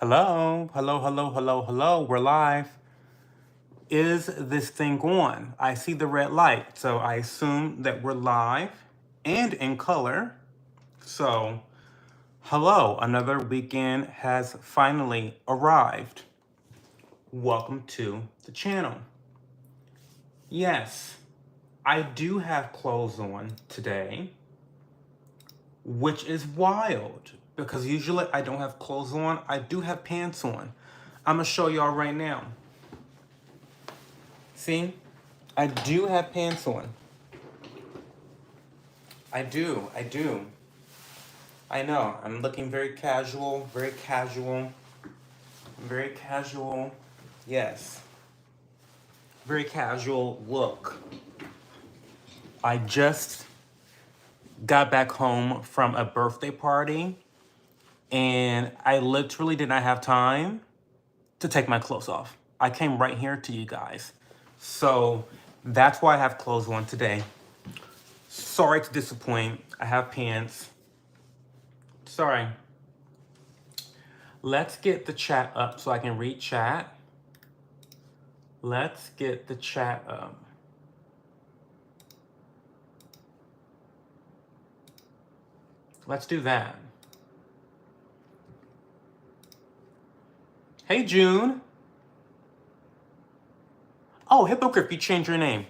Hello, hello, hello, hello, hello. We're live. Is this thing on? I see the red light, so I assume that we're live and in color. So, hello, another weekend has finally arrived. Welcome to the channel. Yes, I do have clothes on today, which is wild because usually I don't have clothes on. I do have pants on. I'm gonna show y'all right now. See, I do have pants on. I do. I know, I'm looking very casual, very casual. Yes, very casual look. I just got back home from a birthday party and I literally did not have time to take my clothes off. I came right here to you guys. So that's why I have clothes on today. Sorry to disappoint. I have pants. Sorry. Let's get the chat up so I can read chat. Let's get the chat up. Let's do that. Hey, June. Oh, Hippogriff, you changed your name.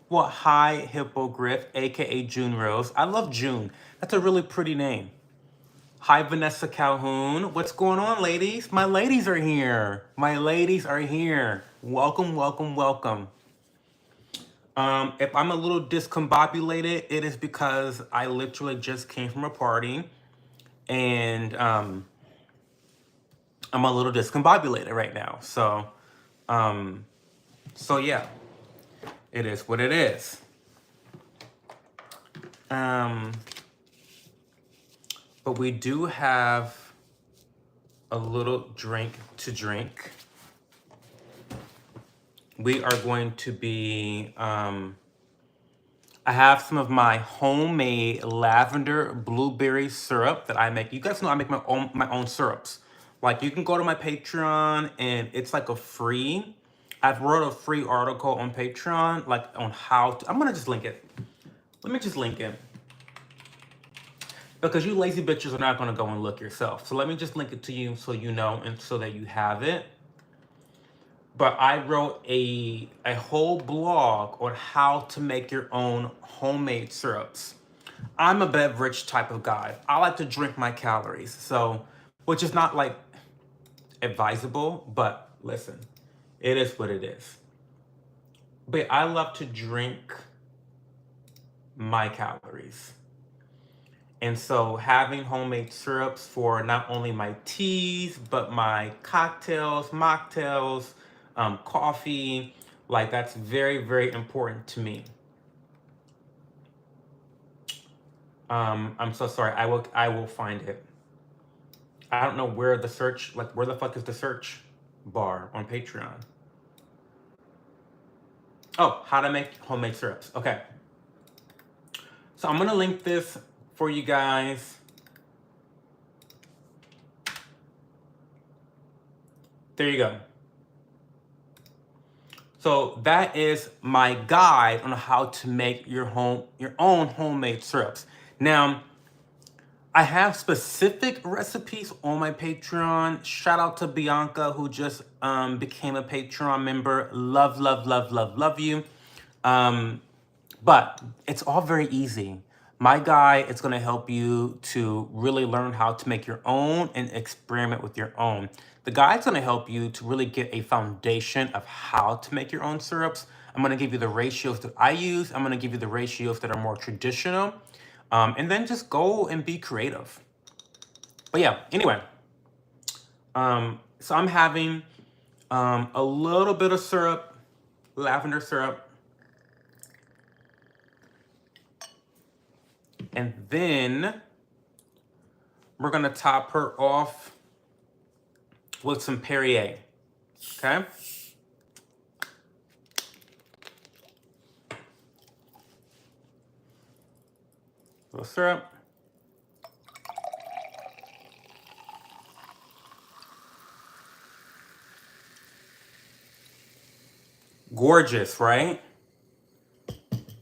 Well, hi, Hippogriff, aka June Rose. I love June. That's a really pretty name. Hi, Vanessa Calhoun. What's going on, ladies? My ladies are here. My ladies are here. Welcome, welcome, welcome. If I'm a little discombobulated, it is because I literally just came from a party and I'm a little discombobulated right now. So yeah, it is what it is. But we do have a little drink to drink. We are going to be, I have some of my homemade lavender blueberry syrup that I make. You guys know I make my own syrups. Like, you can go to my Patreon and it's like a free, I've wrote a free article on Patreon, like on how to, I'm gonna just link it. Let me just link it. Because you lazy bitches are not gonna go and look yourself. So let me just link it to you so you know and so that you have it. But I wrote a whole blog on how to make your own homemade syrups. I'm a beverage type of guy. I like to drink my calories, so, which is not like advisable, but listen, it is what it is. But I love to drink my calories. And so having homemade syrups for not only my teas, but my cocktails, mocktails, coffee, like that's very, very important to me. I'm so sorry. I will find it. I don't know where the search, like where the fuck is the search bar on Patreon? Oh, how to make homemade syrups. Okay. So I'm gonna link this for you guys. There you go. So that is my guide on how to make your own homemade syrups. Now, I have specific recipes on my Patreon. Shout out to Bianca who just became a Patreon member. Love, love, love, love, love you. But it's all very easy. My guide is going to help you to really learn how to make your own and experiment with your own. The guide's going to help you to really get a foundation of how to make your own syrups. I'm going to give you the ratios that I use. I'm going to give you the ratios that are more traditional. And then just go and be creative. But yeah, anyway. So I'm having a little bit of syrup, lavender syrup. And then we're gonna top her off with some Perrier, okay? Little syrup. Gorgeous, right?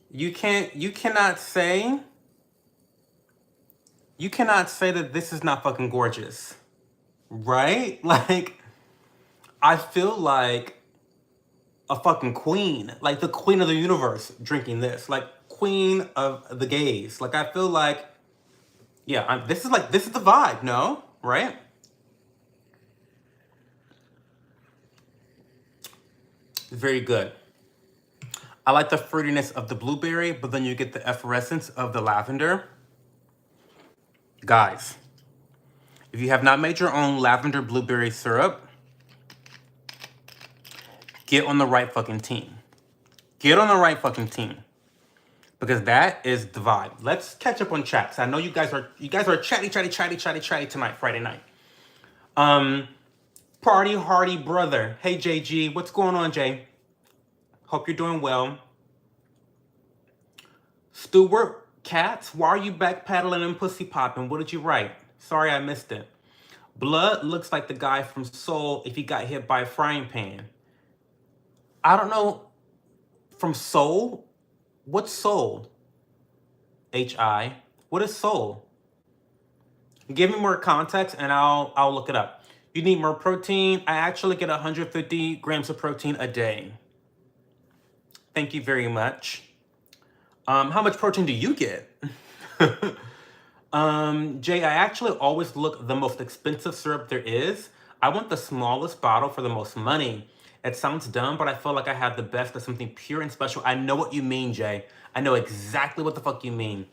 You cannot say that this is not fucking gorgeous. Right? Like, I feel like a fucking queen, like the queen of the universe drinking this, like queen of the gays. Like, I feel like, yeah, this is the vibe, no? Right? Very good. I like the fruitiness of the blueberry, but then you get the effervescence of the lavender. Guys, if you have not made your own lavender blueberry syrup, get on the right fucking team. Get on the right fucking team. Because that is the vibe. Let's catch up on chat. 'Cause I know you guys are chatty tonight, Friday night. Party hardy brother. Hey JG, what's going on, Jay? Hope you're doing well. Stuart Katz, why are you backpedaling and pussy popping? What did you write? Sorry, I missed it. Blood looks like the guy from Soul if he got hit by a frying pan. I don't know. From Soul? What's Soul? H-I. What is Soul? Give me more context and I'll look it up. You need more protein. I actually get 150 grams of protein a day. Thank you very much. How much protein do you get? Jay, I actually always look the most expensive syrup there is. I want the smallest bottle for the most money. It sounds dumb, but I feel like I have the best of something pure and special. I know what you mean, Jay. I know exactly what the fuck you mean.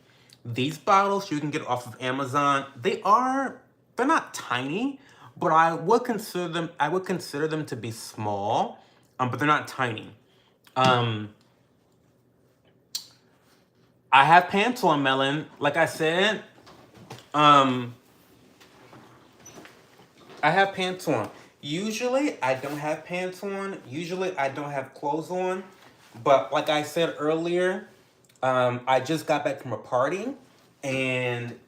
These bottles you can get off of Amazon. They're not tiny, but I would consider them to be small, but they're not tiny. I have pants on, Melon. Like I said, I have pants on. Usually, I don't have pants on. Usually, I don't have clothes on. But like I said earlier, I just got back from a party, and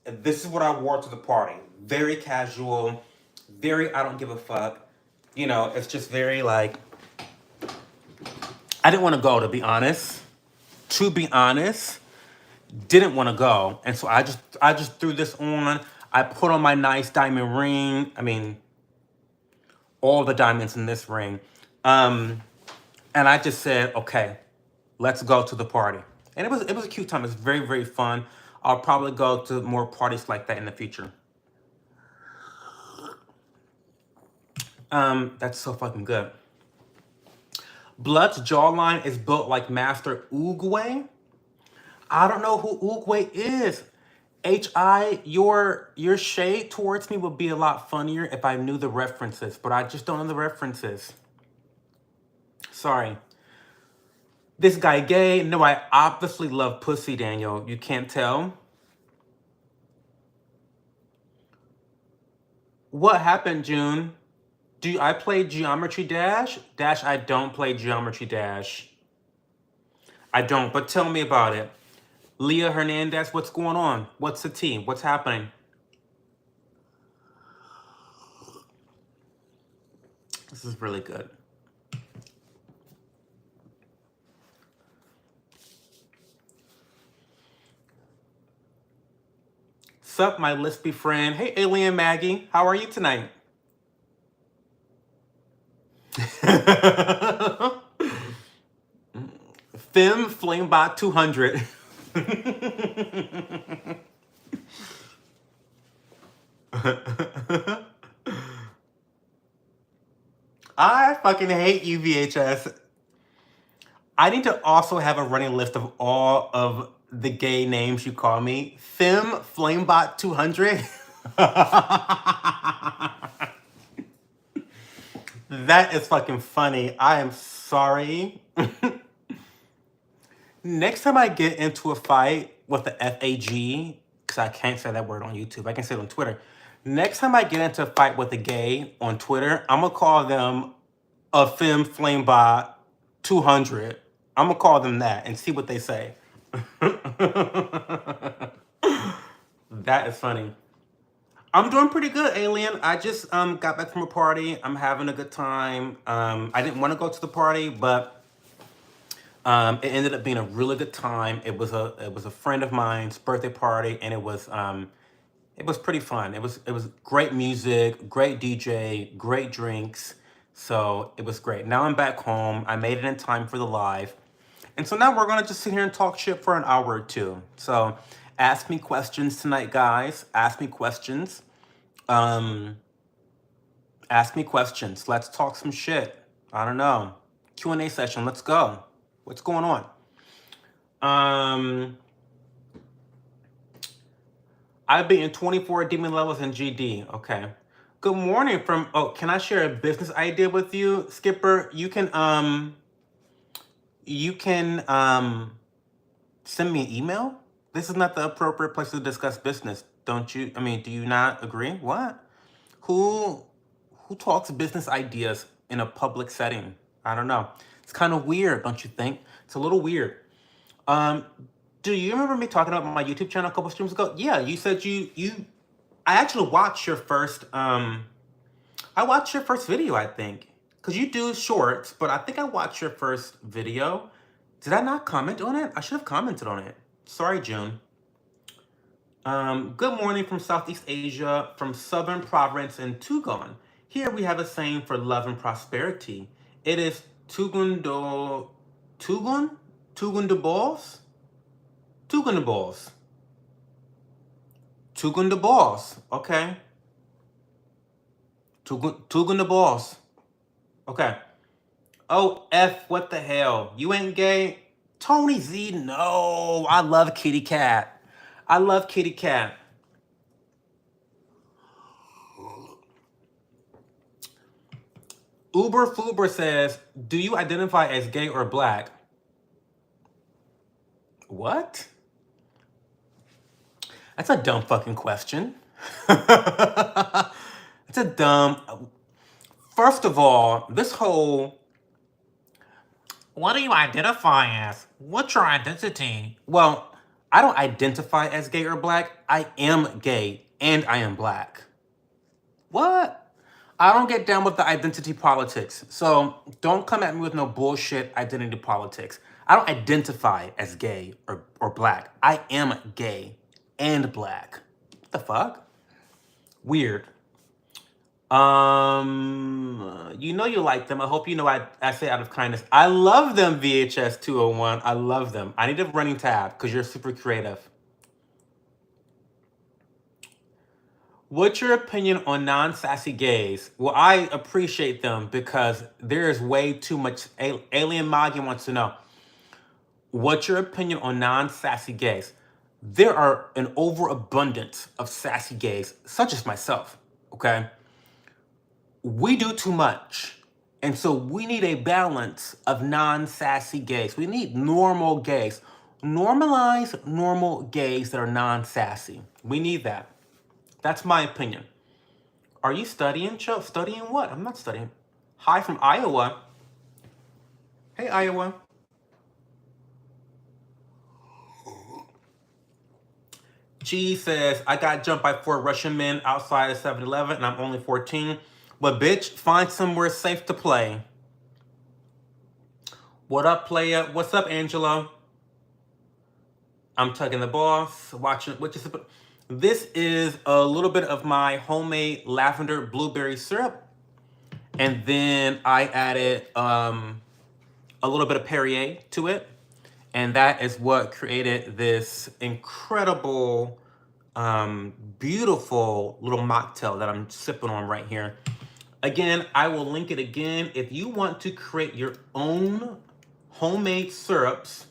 this is what I wore to the party. Very casual, very I don't give a fuck. You know, it's just very like, I didn't want to go, to be honest. To be honest, didn't want to go. And so I just threw this on. I put on my nice diamond ring. I mean, all the diamonds in this ring. And I just said, okay, let's go to the party. And it was a cute time. It's very, very fun. I'll probably go to more parties like that in the future. That's so fucking good. Blood's jawline is built like Master Oogway. I don't know who Oogway is. H.I., your shade towards me would be a lot funnier if I knew the references, but I just don't know the references. Sorry. This guy gay? No, I obviously love pussy, Daniel. You can't tell? What happened, June? I play Geometry Dash? Dash, I don't play Geometry Dash. I don't, but tell me about it. Leah Hernandez, what's going on? What's the tea? What's happening? This is really good. Sup, my lispy friend. Hey, Alien Maggie. How are you tonight? Fim Flamebot 200. I fucking hate you, VHS. I need to also have a running list of all of the gay names you call me. Fim Flamebot 200. That is fucking funny. I am sorry. Next time I get into a fight with the FAG, because I can't say that word on YouTube, I can say it on Twitter. Next time I get into a fight with a gay on Twitter, I'm going to call them a Fem Flamebot 200. I'm going to call them that and see what they say. That is funny. I'm doing pretty good, Alien. I just got back from a party. I'm having a good time. I didn't want to go to the party, but It ended up being a really good time. It was a friend of mine's birthday party, and it was pretty fun. It was great music, great DJ, great drinks. So it was great. Now I'm back home. I made it in time for the live. And so now we're gonna just sit here and talk shit for an hour or two. So ask me questions tonight, guys. Ask me questions. Um, ask me questions. Let's talk some shit. I don't know. Q&A session. Let's go. What's going on? I've been in 24 demon levels in GD. Okay. Good morning from, oh, can I share a business idea with you, Skipper? You can send me an email. This is not the appropriate place to discuss business. Don't you, I mean, do you not agree? What? Who who talks business ideas in a public setting? I don't know. It's kind of weird, don't you think? It's a little weird. Um, do you remember me talking about my YouTube channel a couple streams ago? Yeah, you said I actually watched your first I watched your first video, I think. Cause you do shorts, but I think I watched your first video. Did I not comment on it? I should have commented on it. Sorry, June. Good morning from Southeast Asia, from Southern Province in Tugon. Here we have a saying for love and prosperity. It is Tugun Tugun? Tugun de Balls? Tugun de Balls. Tugun de Balls. Okay. Tugun de Balls. Okay. Oh, F, what the hell? You ain't gay? Tony Z, no. I love Kitty Cat. I love Kitty Cat. Uber Fuber says, do you identify as gay or black? What? That's a dumb fucking question. It's a dumb. First of all, this whole, what do you identify as? What's your identity? Well, I don't identify as gay or black. I am gay and I am black. What? I don't get down with the identity politics. So don't come at me with no bullshit identity politics. I don't identify as gay or black. I am gay and black. What the fuck? Weird. You know you like them. I hope you know I say out of kindness. I love them, VHS 201. I love them. I need a running tab because you're super creative. What's your opinion on non-sassy gays? Well, I appreciate them because there is way too much. Alien Moggy wants to know, what's your opinion on non-sassy gays? There are an overabundance of sassy gays, such as myself, okay? We do too much. And so we need a balance of non-sassy gays. We need normal gays. Normalize normal gays that are non-sassy. We need that. That's my opinion. Are you studying, Cho? Studying what? I'm not studying. Hi from Iowa. Hey, Iowa. G says, I got jumped by 4 Russian men outside of 7-Eleven and I'm only 14. But bitch, find somewhere safe to play. What up, playa? What's up, Angelo? I'm tugging the boss, watching, this is a little bit of my homemade lavender blueberry syrup. And then I added a little bit of Perrier to it. And that is what created this incredible, beautiful little mocktail that I'm sipping on right here. Again, I will link it again. If you want to create your own homemade syrups,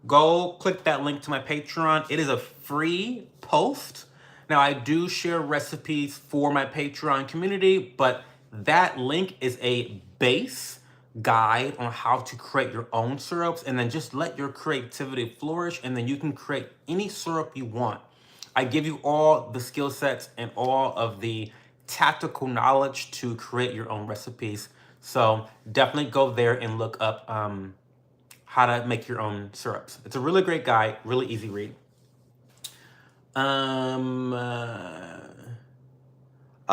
go click that link to my Patreon. It is a free post. Now, I do share recipes for my Patreon community, but that link is a base guide on how to create your own syrups, and then just let your creativity flourish, and then you can create any syrup you want. I give you all the skill sets and all of the tactical knowledge to create your own recipes. So definitely go there and look up how to make your own syrups. It's a really great guide, really easy read. Oh,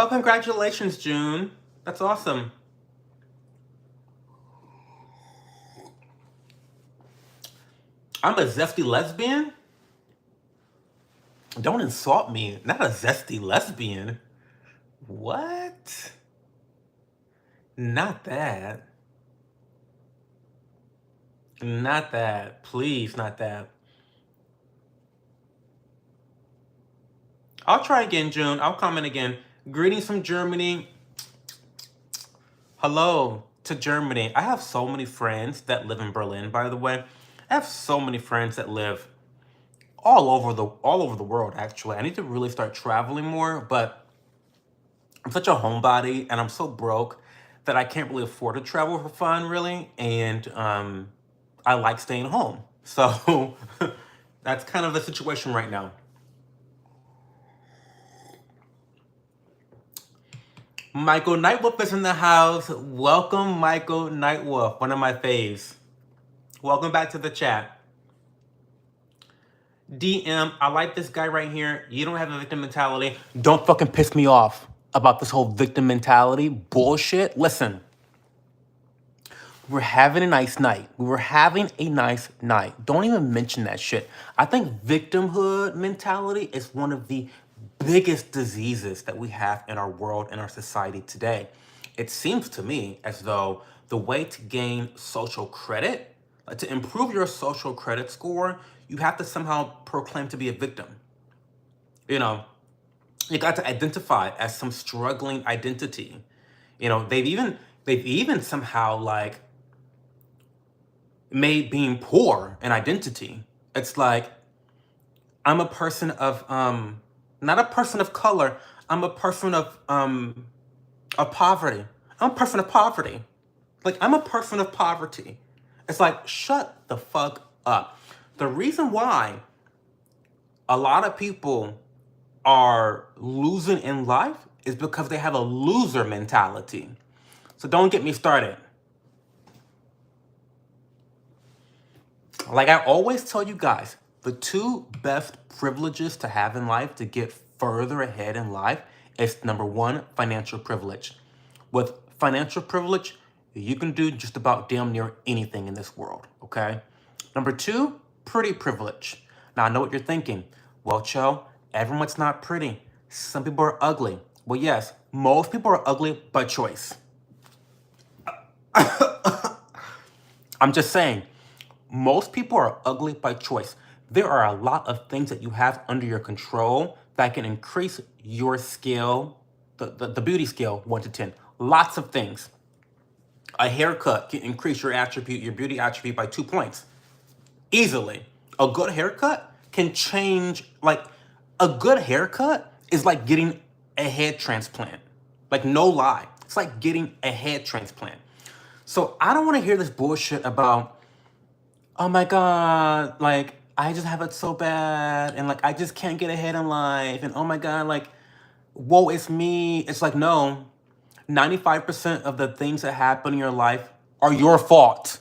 congratulations, June. That's awesome. I'm a zesty lesbian? Don't insult me. Not a zesty lesbian. What? Not that. Not that. Please, not that. I'll try again, June. I'll comment again. Greetings from Germany. Hello to Germany. I have so many friends that live in Berlin, by the way. I have so many friends that live all over the world, actually. I need to really start traveling more, but I'm such a homebody and I'm so broke that I can't really afford to travel for fun, really. And I like staying home. So that's kind of the situation right now. Michael Nightwolf is in the house. Welcome, Michael Nightwolf, one of my faves. Welcome back to the chat. DM, I like this guy right here. You don't have a victim mentality. Don't fucking piss me off about this whole victim mentality bullshit. Listen, we're having a nice night. We were having a nice night. Don't even mention that shit. I think victimhood mentality is one of the biggest diseases that we have in our world, in our society today. It seems to me as though the way to gain social credit, to improve your social credit score, you have to somehow proclaim to be a victim. You know, you got to identify as some struggling identity. You know, they've even somehow like made being poor an identity. It's like, I'm a person of not a person of color. I'm a person of poverty. I'm a person of poverty. Like, I'm a person of poverty. It's like, shut the fuck up. The reason why a lot of people are losing in life is because they have a loser mentality. So don't get me started. Like I always tell you guys, the two best privileges to have in life to get further ahead in life is number one, financial privilege. With financial privilege, you can do just about damn near anything in this world, okay? Number two, pretty privilege. Now I know what you're thinking. Well, Cho, everyone's not pretty. Some people are ugly. Well, yes, most people are ugly by choice. I'm just saying, most people are ugly by choice. There are a lot of things that you have under your control that can increase your scale, the beauty scale 1 to 10. Lots of things. A haircut can increase your beauty attribute by 2 points. Easily. A good haircut can change, like, a good haircut is like getting a head transplant. Like, no lie. It's like getting a head transplant. So I don't want to hear this bullshit about, oh my God, like, I just have it so bad, and like, I just can't get ahead in life, and oh my God, like, woe, it's me. It's like, no, 95% of the things that happen in your life are your fault.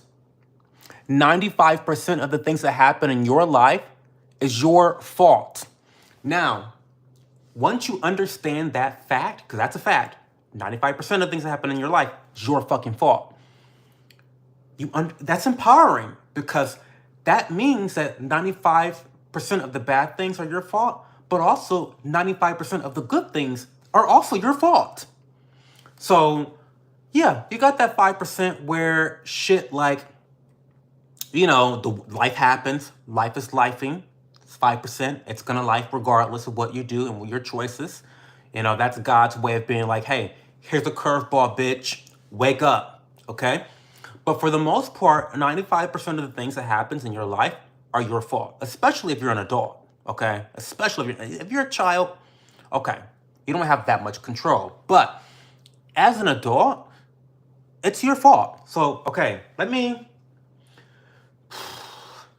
95% of the things that happen in your life is your fault. Now, once you understand that fact, because that's a fact, 95% of things that happen in your life is your fucking fault. That's empowering, because that means that 95% of the bad things are your fault, but also 95% of the good things are also your fault. So, yeah, you got that 5% where shit like, you know, the life happens, life is lifing. It's 5%. It's gonna life regardless of what you do and your choices. You know, that's God's way of being like, hey, here's a curveball, bitch. Wake up, okay? But for the most part, 95% of the things that happens in your life are your fault, especially if you're an adult, okay? Especially if you're a child, okay, you don't have that much control. But as an adult, it's your fault. So, okay,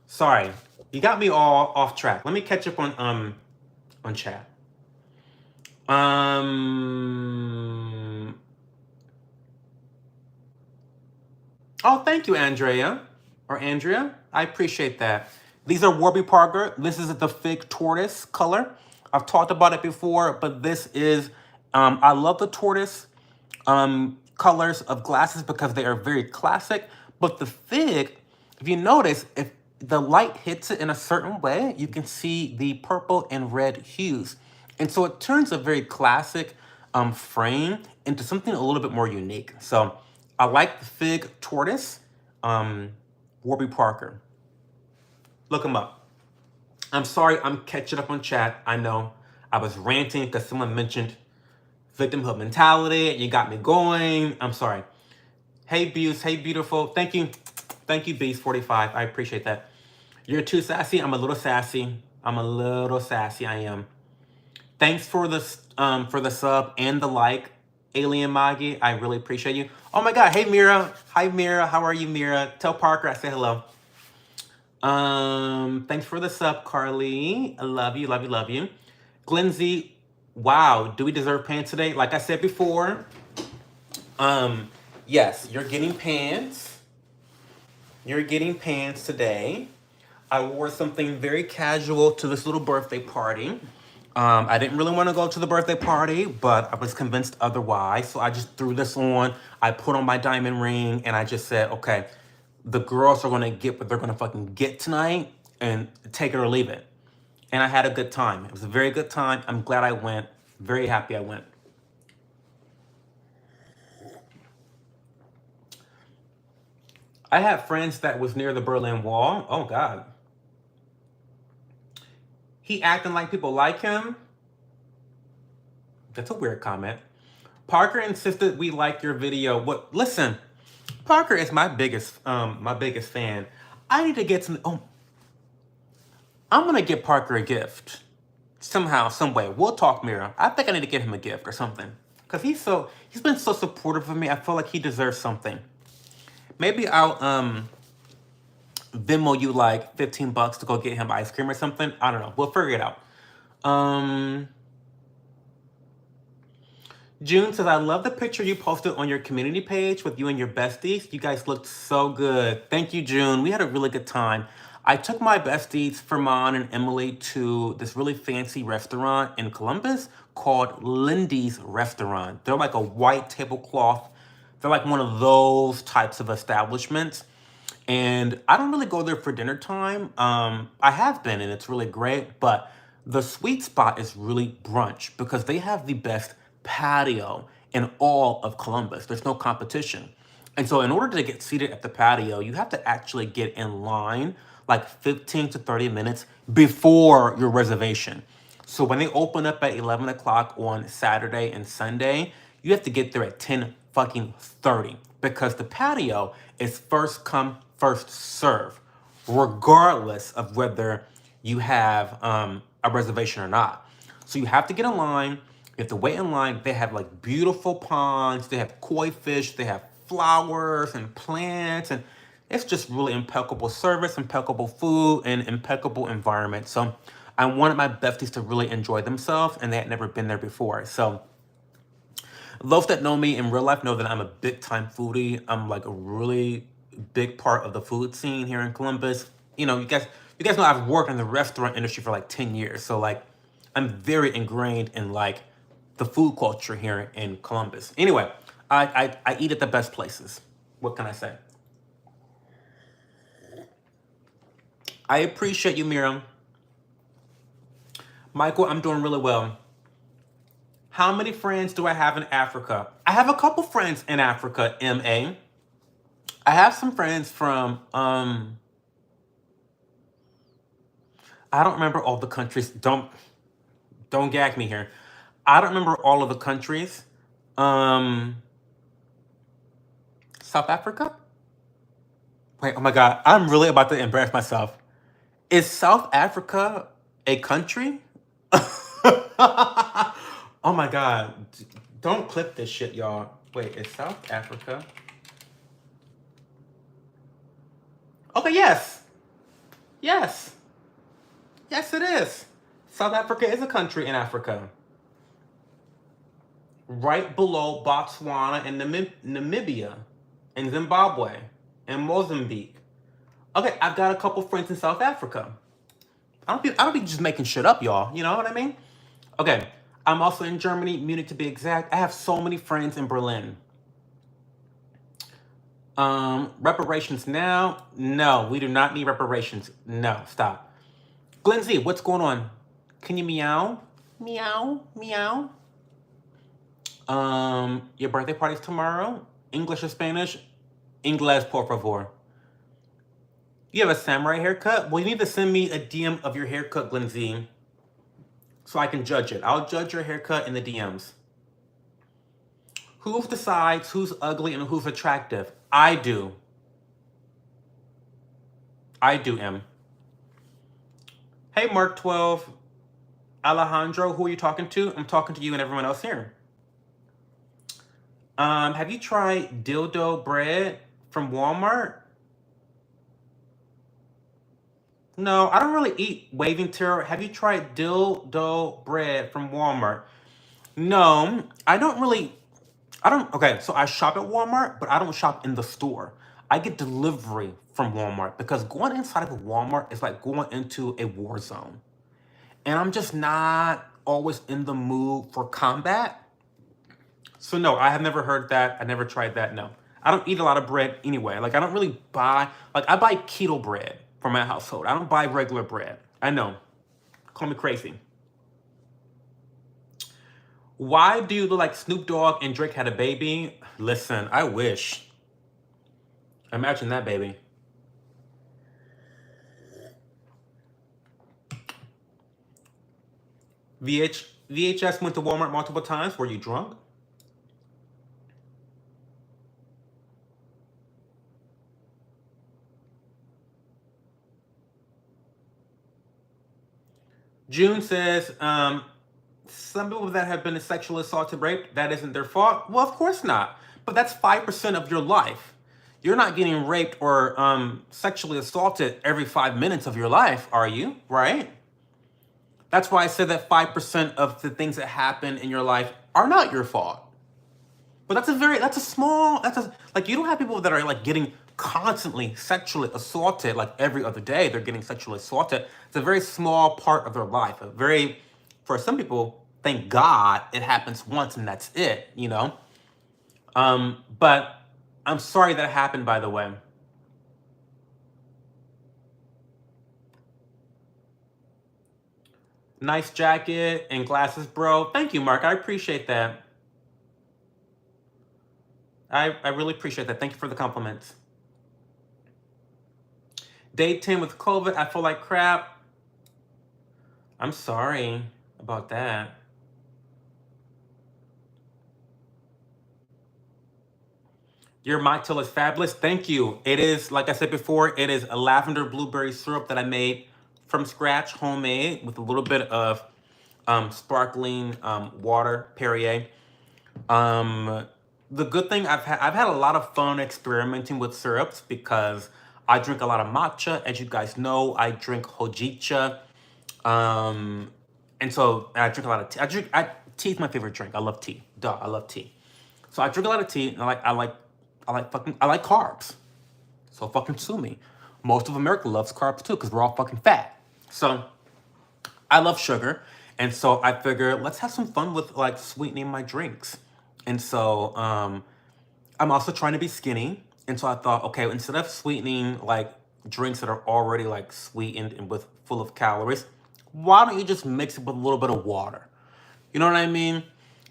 sorry, you got me all off track. Let me catch up on chat. Oh, thank you, Andrea. Or Andrea. I appreciate that. These are Warby Parker. This is the Fig Tortoise color. I've talked about it before, but this is, I love the tortoise colors of glasses because they are very classic. But the fig, if you notice, if the light hits it in a certain way, you can see the purple and red hues. And so it turns a very classic frame into something a little bit more unique. So I like the Fig Tortoise, Warby Parker. Look him up. I'm sorry, I'm catching up on chat. I know I was ranting because someone mentioned victimhood mentality. You got me going. I'm sorry. Hey, Buse. Hey, beautiful. Thank you. Thank you, Beast45. I appreciate that. You're too sassy. I'm a little sassy. I'm a little sassy. I am. Thanks for the sub and the like, Alien Magi. I really appreciate you. Oh my God. Hey, Mira. Hi, Mira. How are you, Mira? Tell Parker I say hello. Thanks for the sub, Carly. I love you, love you, love you. Glenzy, wow, do we deserve pants today? Like I said before, yes, you're getting pants. You're getting pants today. I wore something very casual to this little birthday party. I didn't really want to go to the birthday party, but I was convinced otherwise. So I just threw this on. I put on my diamond ring and I just said, okay, the girls are going to get what they're going to fucking get tonight and take it or leave it. And I had a good time. It was a very good time. I'm glad I went. Very happy I went. I had friends that was near the Berlin Wall. Oh, God. He acting like people like him. That's a weird comment. Parker insisted we like your video. What? Listen, Parker is my biggest fan. I need to get some. Oh, I'm gonna get Parker a gift somehow, some way. We'll talk, Mira. I think I need to get him a gift or something because he's been so supportive of me. I feel like he deserves something. Maybe I'll Venmo you like $15 to go get him ice cream or something. I don't know. We'll figure it out. June says, I love the picture you posted on your community page with you and your besties. You guys looked so good. Thank you, June. We had a really good time. I took my besties, Ferman and Emily, to this really fancy restaurant in Columbus called Lindy's Restaurant. They're like a white tablecloth. They're like one of those types of establishments. And I don't really go there for dinner time. I have been, and it's really great. But the sweet spot is really brunch because they have the best patio in all of Columbus. There's no competition. And so in order to get seated at the patio, you have to actually get in line like 15 to 30 minutes before your reservation. So when they open up at 11 o'clock on Saturday and Sunday, you have to get there at 10 fucking 30 because the patio is first come, first serve, regardless of whether you have a reservation or not. So you have to get in line. You have to wait in line. They have like beautiful ponds. They have koi fish. They have flowers and plants. And it's just really impeccable service, impeccable food, and impeccable environment. So I wanted my besties to really enjoy themselves, and they had never been there before. So those that know me in real life know that I'm a big time foodie. I'm like a really big part of the food scene here in Columbus. You know, you guys know I've worked in the restaurant industry for like 10 years. So like I'm very ingrained in like the food culture here in Columbus. Anyway, I eat at the best places. What can I say? I appreciate you, Miriam. Michael, I'm doing really well. How many friends do I have in Africa? I have a couple friends in Africa, MA. I have some friends from, I don't remember all the countries. Don't gag me here. I don't remember all of the countries. South Africa? Wait, oh my God. I'm really about to embarrass myself. Is South Africa a country? Oh my God. Don't clip this shit, y'all. Wait, is South Africa? Okay, yes. Yes. Yes, it is. South Africa is a country in Africa. Right below Botswana and Namibia and Zimbabwe and Mozambique. Okay, I've got a couple friends in South Africa. I don't be just making shit up, y'all. You know what I mean? Okay, I'm also in Germany, Munich to be exact. I have so many friends in Berlin. Reparations now? No, we do not need reparations. No, stop. Glenn Z, what's going on? Can you meow? Meow, meow. Your birthday party's tomorrow? English or Spanish? Inglés, por favor. You have a samurai haircut? Well, you need to send me a DM of your haircut, Glenn Z, so I can judge it. I'll judge your haircut in the DMs. Who decides who's ugly and who's attractive? I do. I do, M. Hey, Mark12. Alejandro, who are you talking to? I'm talking to you and everyone else here. Have you tried dildo bread from Walmart? No, I don't really eat waving terror. Have you tried dildo bread from Walmart? No, I don't really. Okay, so I shop at Walmart, but I don't shop in the store. I get delivery from Walmart because going inside of a Walmart is like going into a war zone. And I'm just not always in the mood for combat. So no, I have never heard that. I never tried that, no. I don't eat a lot of bread anyway. Like I don't really buy, like I buy keto bread for my household. I don't buy regular bread. I know, call me crazy. Why do you look like Snoop Dogg and Drake had a baby? Listen, I wish. Imagine that, baby. VHS went to Walmart multiple times. Were you drunk? June says, some people that have been sexually assaulted, raped, that isn't their fault. Well, of course not. But that's 5% of your life. You're not getting raped or sexually assaulted every 5 minutes of your life, are you? Right? That's why I said that 5% of the things that happen in your life are not your fault. But like you don't have people that are like getting constantly sexually assaulted like every other day. They're getting sexually assaulted. It's a very small part of their life. For some people, thank God it happens once and that's it, you know? But I'm sorry that happened, by the way. Nice jacket and glasses, bro. Thank you, Mark. I appreciate that. I really appreciate that. Thank you for the compliments. Day 10 with COVID, I feel like crap. I'm sorry about that. Your mocktail is fabulous. Thank you. It is, like I said before, it is a lavender blueberry syrup that I made from scratch, homemade, with a little bit of sparkling water, Perrier. The good thing I've had a lot of fun experimenting with syrups because I drink a lot of matcha. As you guys know, I drink hojicha. And so I drink a lot of tea. Tea is my favorite drink. I love tea. Duh, I love tea. So I drink a lot of tea, and I like carbs. So fucking sue me. Most of America loves carbs too, because we're all fucking fat. So I love sugar, and so I figured let's have some fun with like sweetening my drinks. And so I'm also trying to be skinny, and so I thought, okay, instead of sweetening like drinks that are already like sweetened and with full of calories, why don't you just mix it with a little bit of water? You know what I mean?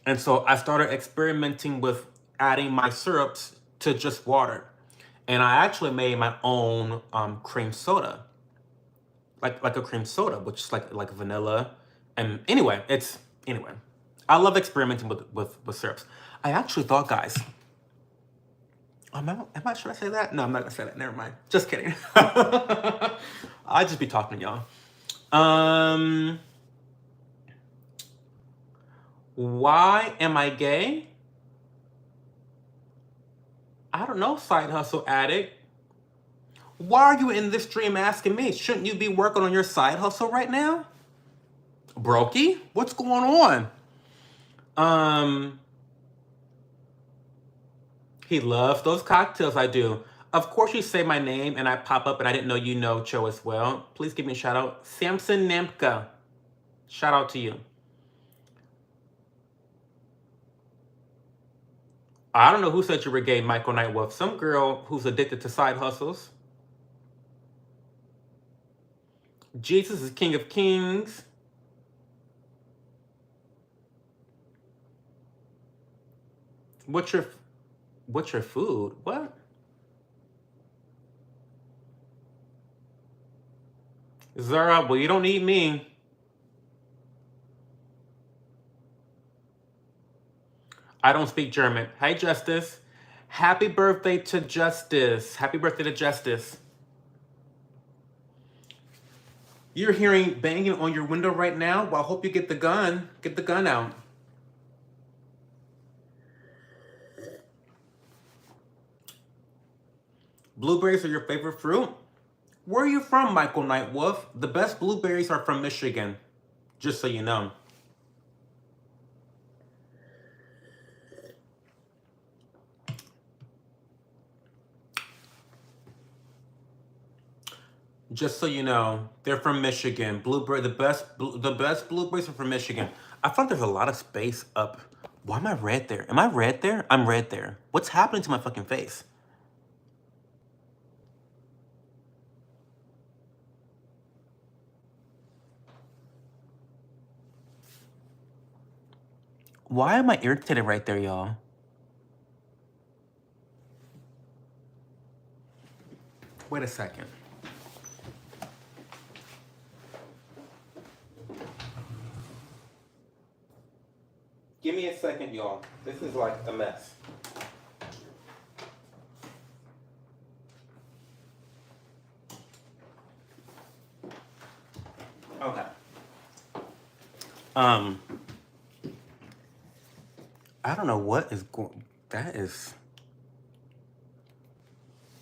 And so I started experimenting with adding my syrups to just water. And I actually made my own cream soda. Like a cream soda, which is like vanilla. And anyway, I love experimenting with syrups. I actually thought, guys, should I say that? No, I'm not gonna say that. Never mind. Just kidding. I just be talking to y'all. Why am I gay? I don't know, side hustle addict. Why are you in this stream asking me? Shouldn't you be working on your side hustle right now? Brokey? What's going on? He loves those cocktails, I do. Of course you say my name and I pop up and I didn't know you know Cho as well. Please give me a shout out. Samson Namka. Shout out to you. I don't know who said you were gay, Michael Nightwolf. Some girl who's addicted to side hustles. Jesus is King of Kings. What's your food? What? Zara, well, you don't need me. I don't speak German. Hi, Justice. Happy birthday to Justice. Happy birthday to Justice. You're hearing banging on your window right now? Well, I hope you get the gun. Get the gun out. Blueberries are your favorite fruit? Where are you from, Michael Nightwolf? The best blueberries are from Michigan. Just so you know. Just so you know, they're from Michigan. Blueberry, the best blueberries are from Michigan. I thought there's a lot of space up. Why am I red there? Am I red there? I'm red there. What's happening to my fucking face? Why am I irritated right there, y'all? Wait a second. Give me a second, y'all. This is like a mess. Okay. I don't know what is going. That is.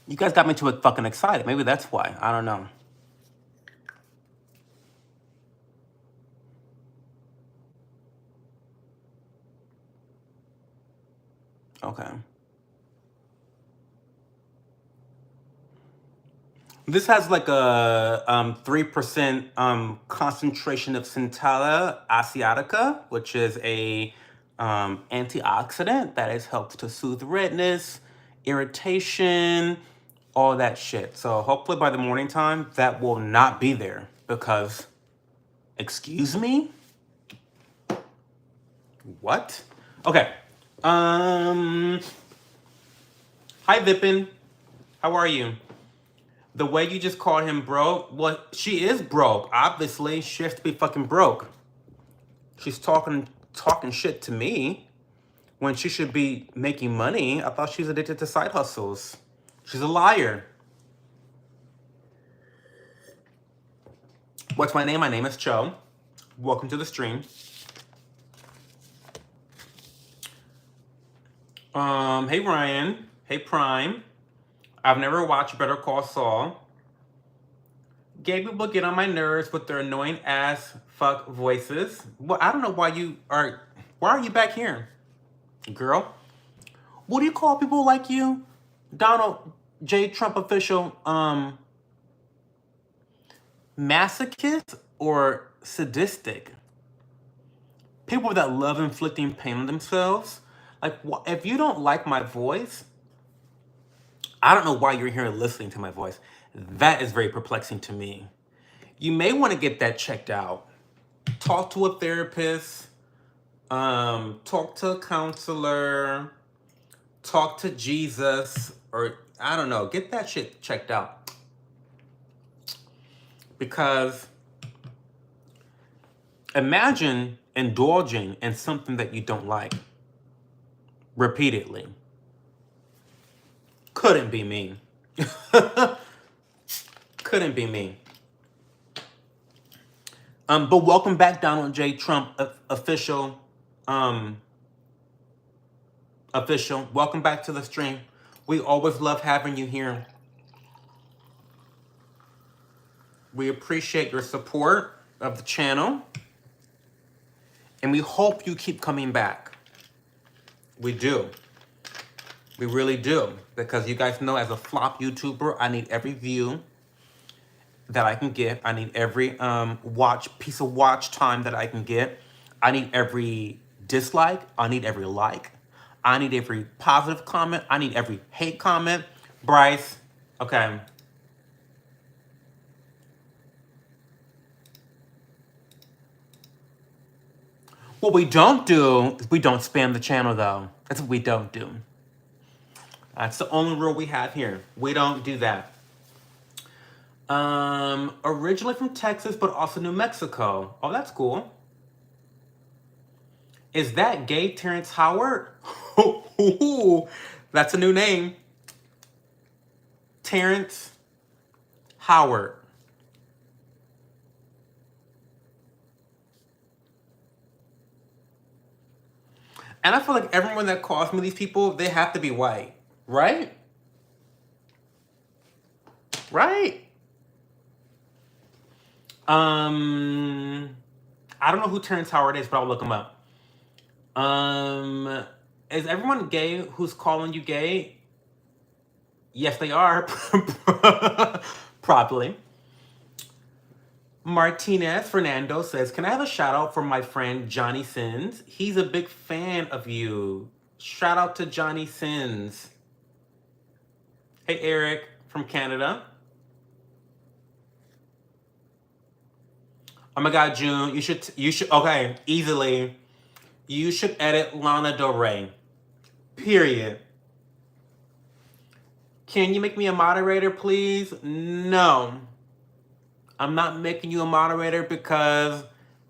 You guys got me too fucking excited. Maybe that's why. I don't know. Okay. This has like a 3% concentration of Centella asiatica, which is a antioxidant that has helped to soothe redness, irritation, all that shit. So hopefully by the morning time, that will not be there because, excuse me? What? Okay. Hi, Vipin. How are you? The way you just called him broke, well, she is broke. Obviously, she has to be fucking broke. She's talking shit to me when she should be making money. I thought she was addicted to side hustles. She's a liar. What's my name? My name is Cho. Welcome to the stream. Hey Ryan. Hey Prime. I've never watched Better Call Saul. Gay people get on my nerves with their annoying ass fuck voices. Well, I don't know why are you back here? Girl, what do you call people like you? Donald J. Trump official, masochist or sadistic? People that love inflicting pain on themselves. Like, if you don't like my voice, I don't know why you're here listening to my voice. That is very perplexing to me. You may want to get that checked out. Talk to a therapist. Talk to a counselor. Talk to Jesus. Or, I don't know. Get that shit checked out. Because imagine indulging in something that you don't like repeatedly. Couldn't be me. Couldn't be me. But welcome back, Donald J. Trump official. Welcome back to the stream. We always love having you here. We appreciate your support of the channel. And we hope you keep coming back. We do. We really do. Because you guys know, as a flop YouTuber, I need every view that I can get. I need every piece of watch time that I can get. I need every dislike. I need every like. I need every positive comment. I need every hate comment. Bryce, okay. What we don't do is we don't spam the channel, though. That's what we don't do. That's the only rule we have here. We don't do that. Originally from Texas, but also New Mexico. Oh, that's cool. Is that gay Terrence Howard? That's a new name. Terrence Howard. And I feel like everyone that calls me these people, they have to be white. Right? Right? I don't know who Terrence Howard is, but I'll look him up. Is everyone gay who's calling you gay? Yes, they are. Probably. Martinez Fernando says, can I have a shout out for my friend Johnny Sins? He's a big fan of you. Shout out to Johnny Sins. Hey, Eric from Canada. Oh my God, June, you should, okay, easily. You should edit Lana Del Rey. Period. Can you make me a moderator, please? No. I'm not making you a moderator because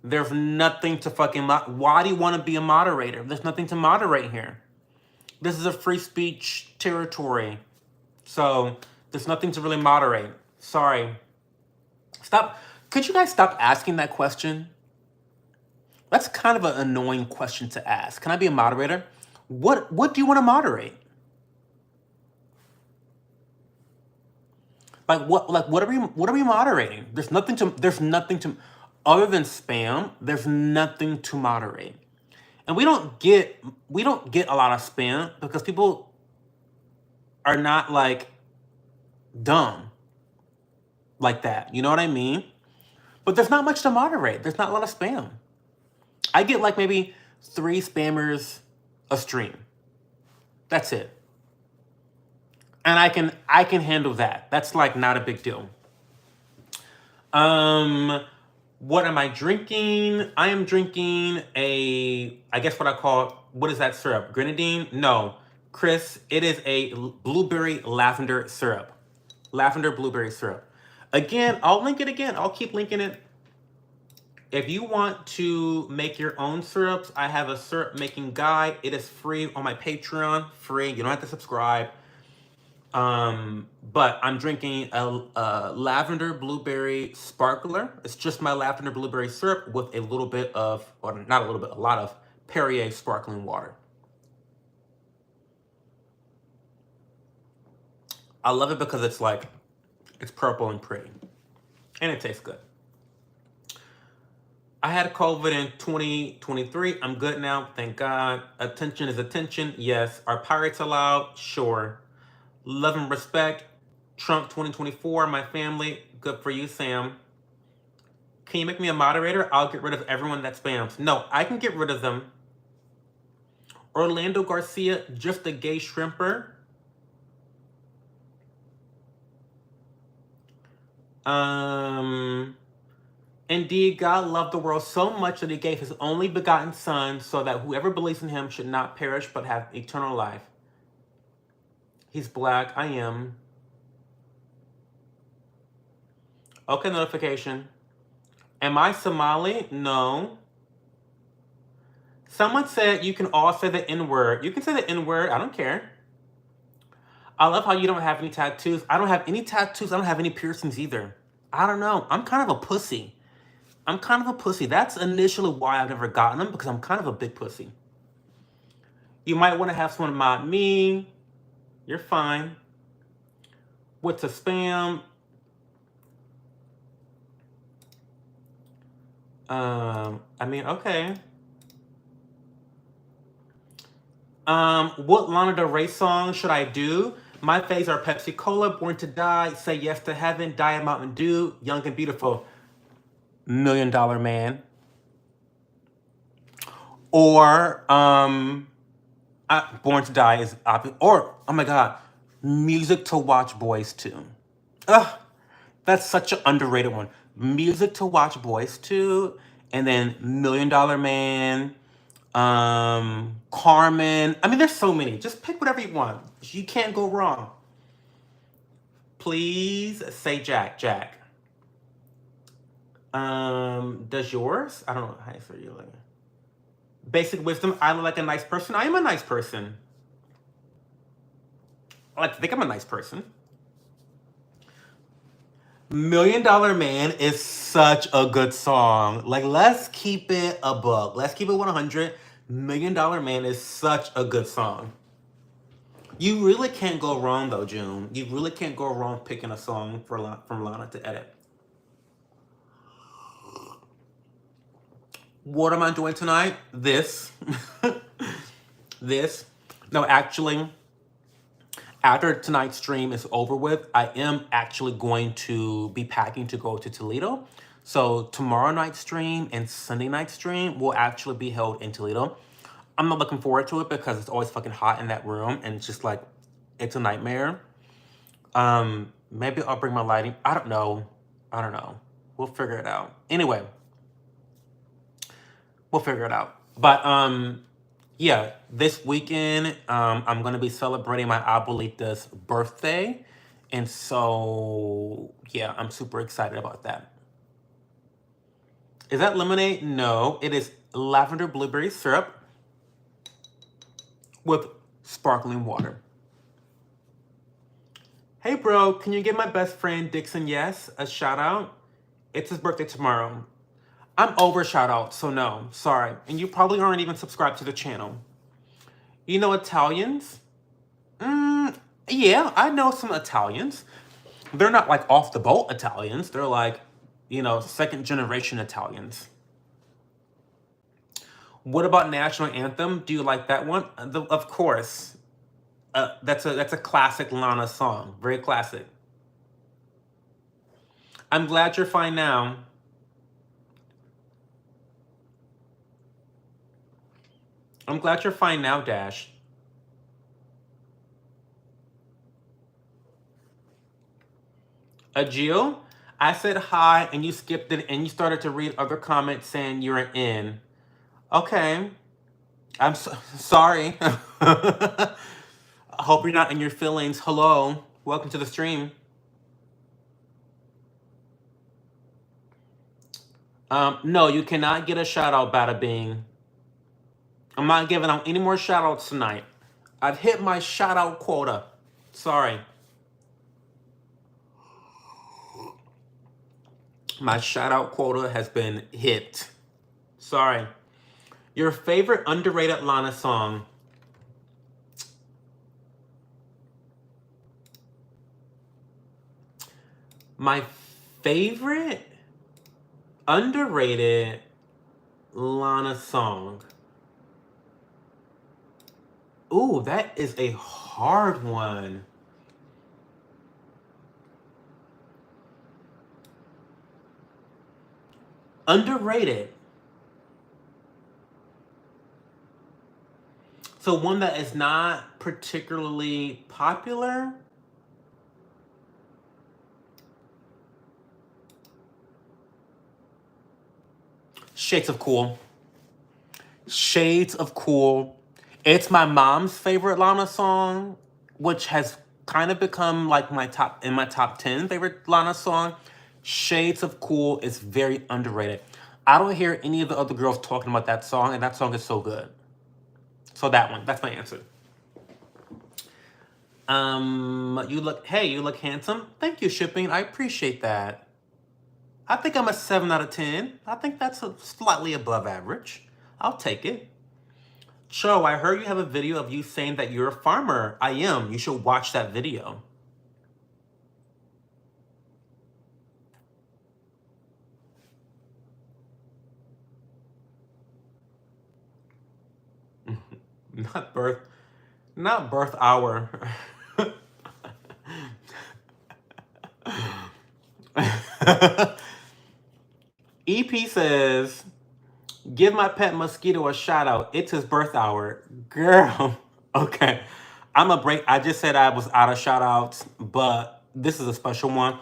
there's nothing to fucking... Why do you want to be a moderator? There's nothing to moderate here. This is a free speech territory. So there's nothing to really moderate. Sorry. Stop. Could you guys stop asking that question? That's kind of an annoying question to ask. Can I be a moderator? What do you want to moderate? What are we moderating? There's nothing to other than spam, there's nothing to moderate. And we don't get a lot of spam because people are not like dumb like that. You know what I mean? But there's not much to moderate. There's not a lot of spam. I get like maybe 3 spammers a stream. That's it. And I can handle that. That's like not a big deal. What am I drinking? I am drinking I guess what is that syrup? Grenadine? No. Chris, it is a blueberry lavender syrup. Lavender blueberry syrup. Again, I'll link it again. I'll keep linking it. If you want to make your own syrups, I have a syrup making guide. It is free on my Patreon. Free. You don't have to subscribe. But I'm drinking a lavender blueberry sparkler. It's just my lavender blueberry syrup with a little bit of, or not a little bit, a lot of Perrier sparkling water. I love it because it's like, it's purple and pretty. And it tastes good. I had COVID in 2023. I'm good now, thank God. Attention is attention, yes. Are pirates allowed? Sure. Love and respect. Trump 2024, my family. Good for you, Sam. Can you make me a moderator? I'll get rid of everyone that spams. No, I can get rid of them. Orlando Garcia, just a gay shrimper. Indeed, God loved the world so much that he gave his only begotten son so that whoever believes in him should not perish but have eternal life. He's black. I am. Okay, notification. Am I Somali? No. Someone said you can all say the N-word. You can say the N-word. I don't care. I love how you don't have any tattoos. I don't have any tattoos. I don't have any piercings either. I don't know. I'm kind of a pussy. That's initially why I've never gotten them, because I'm kind of a big pussy. You might want to have someone mod me. You're fine. What's a spam? I mean, okay. What Lana Del Rey song should I do? My faves are Pepsi Cola, Born to Die, Say Yes to Heaven, Diet Mountain Dew, Young and Beautiful, $1 Million Man. Or, Born to Die is obvious. Or, oh my God, Music to Watch Boys 2. Ugh, that's such an underrated one. Music to Watch Boys 2, and then Million Dollar Man, Carmen. I mean, there's so many. Just pick whatever you want. You can't go wrong. Please say Jack. Jack. Does yours? I don't know how you say you like. Basic wisdom. I look like a nice person. I am a nice person. I like to think I'm a nice person. Million Dollar Man is such a good song. Like, let's keep it a buck. Let's keep it 100. Million Dollar Man is such a good song. You really can't go wrong, though, June. You really can't go wrong picking a song from Lana to edit. What am I doing tonight? This. This. No, actually, after tonight's stream is over with, I am actually going to be packing to go to Toledo. So tomorrow night's stream and Sunday night's stream will actually be held in Toledo. I'm not looking forward to it because it's always fucking hot in that room and it's just like, it's a nightmare. Maybe I'll bring my lighting. I don't know. We'll figure it out. Anyway, we'll figure it out. But yeah, this weekend, I'm going to be celebrating my abuelita's birthday. And so, yeah, I'm super excited about that. Is that lemonade? No, it is lavender blueberry syrup with sparkling water. Hey, bro, can you give my best friend Dixon Yes a shout out? It's his birthday tomorrow. I'm over shout out, so no, sorry. And you probably aren't even subscribed to the channel. You know Italians? Yeah, I know some Italians. They're not like off the boat Italians. They're like, you know, second generation Italians. What about National Anthem? Do you like that one? Of course. That's a classic Lana song. Very classic. I'm glad you're fine now. I'm glad you're fine now, Dash. Jill, I said hi and you skipped it and you started to read other comments saying you're in. Okay. I'm sorry. I hope you're not in your feelings. Hello. Welcome to the stream. No, you cannot get a shout out, Bada Bing. I'm not giving out any more shout outs tonight. I've hit my shout out quota. Sorry. My shout out quota has been hit. Sorry. Your favorite underrated Lana song? My favorite underrated Lana song? Ooh, that is a hard one. Underrated. So one that is not particularly popular? Shades of Cool. Shades of Cool. It's my mom's favorite Lana song, which has kind of become like my top 10 favorite Lana song. Shades of Cool is very underrated. I don't hear any of the other girls talking about that song, and that song is so good. So that one, that's my answer. You look handsome. Thank you, shipping. I appreciate that. I think I'm a 7 out of 10. I think that's slightly above average. I'll take it. Cho, I heard you have a video of you saying that you're a farmer. I am. You should watch that video. Not birth hour. EP says, give my pet mosquito a shout out. It's his birth hour. Girl. Okay. I'm a break. I just said I was out of shout outs, but this is a special one.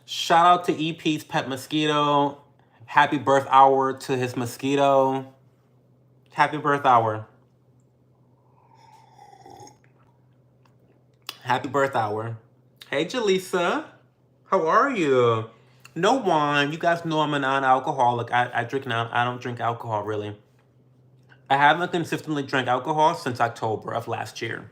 Shout out to EP's pet mosquito. Happy birth hour to his mosquito. Happy birth hour. Happy birth hour. Hey, Jaleesa. How are you? No wine. You guys know I'm a non-alcoholic. I drink non. I don't drink alcohol really. I haven't consistently drank alcohol since October of last year.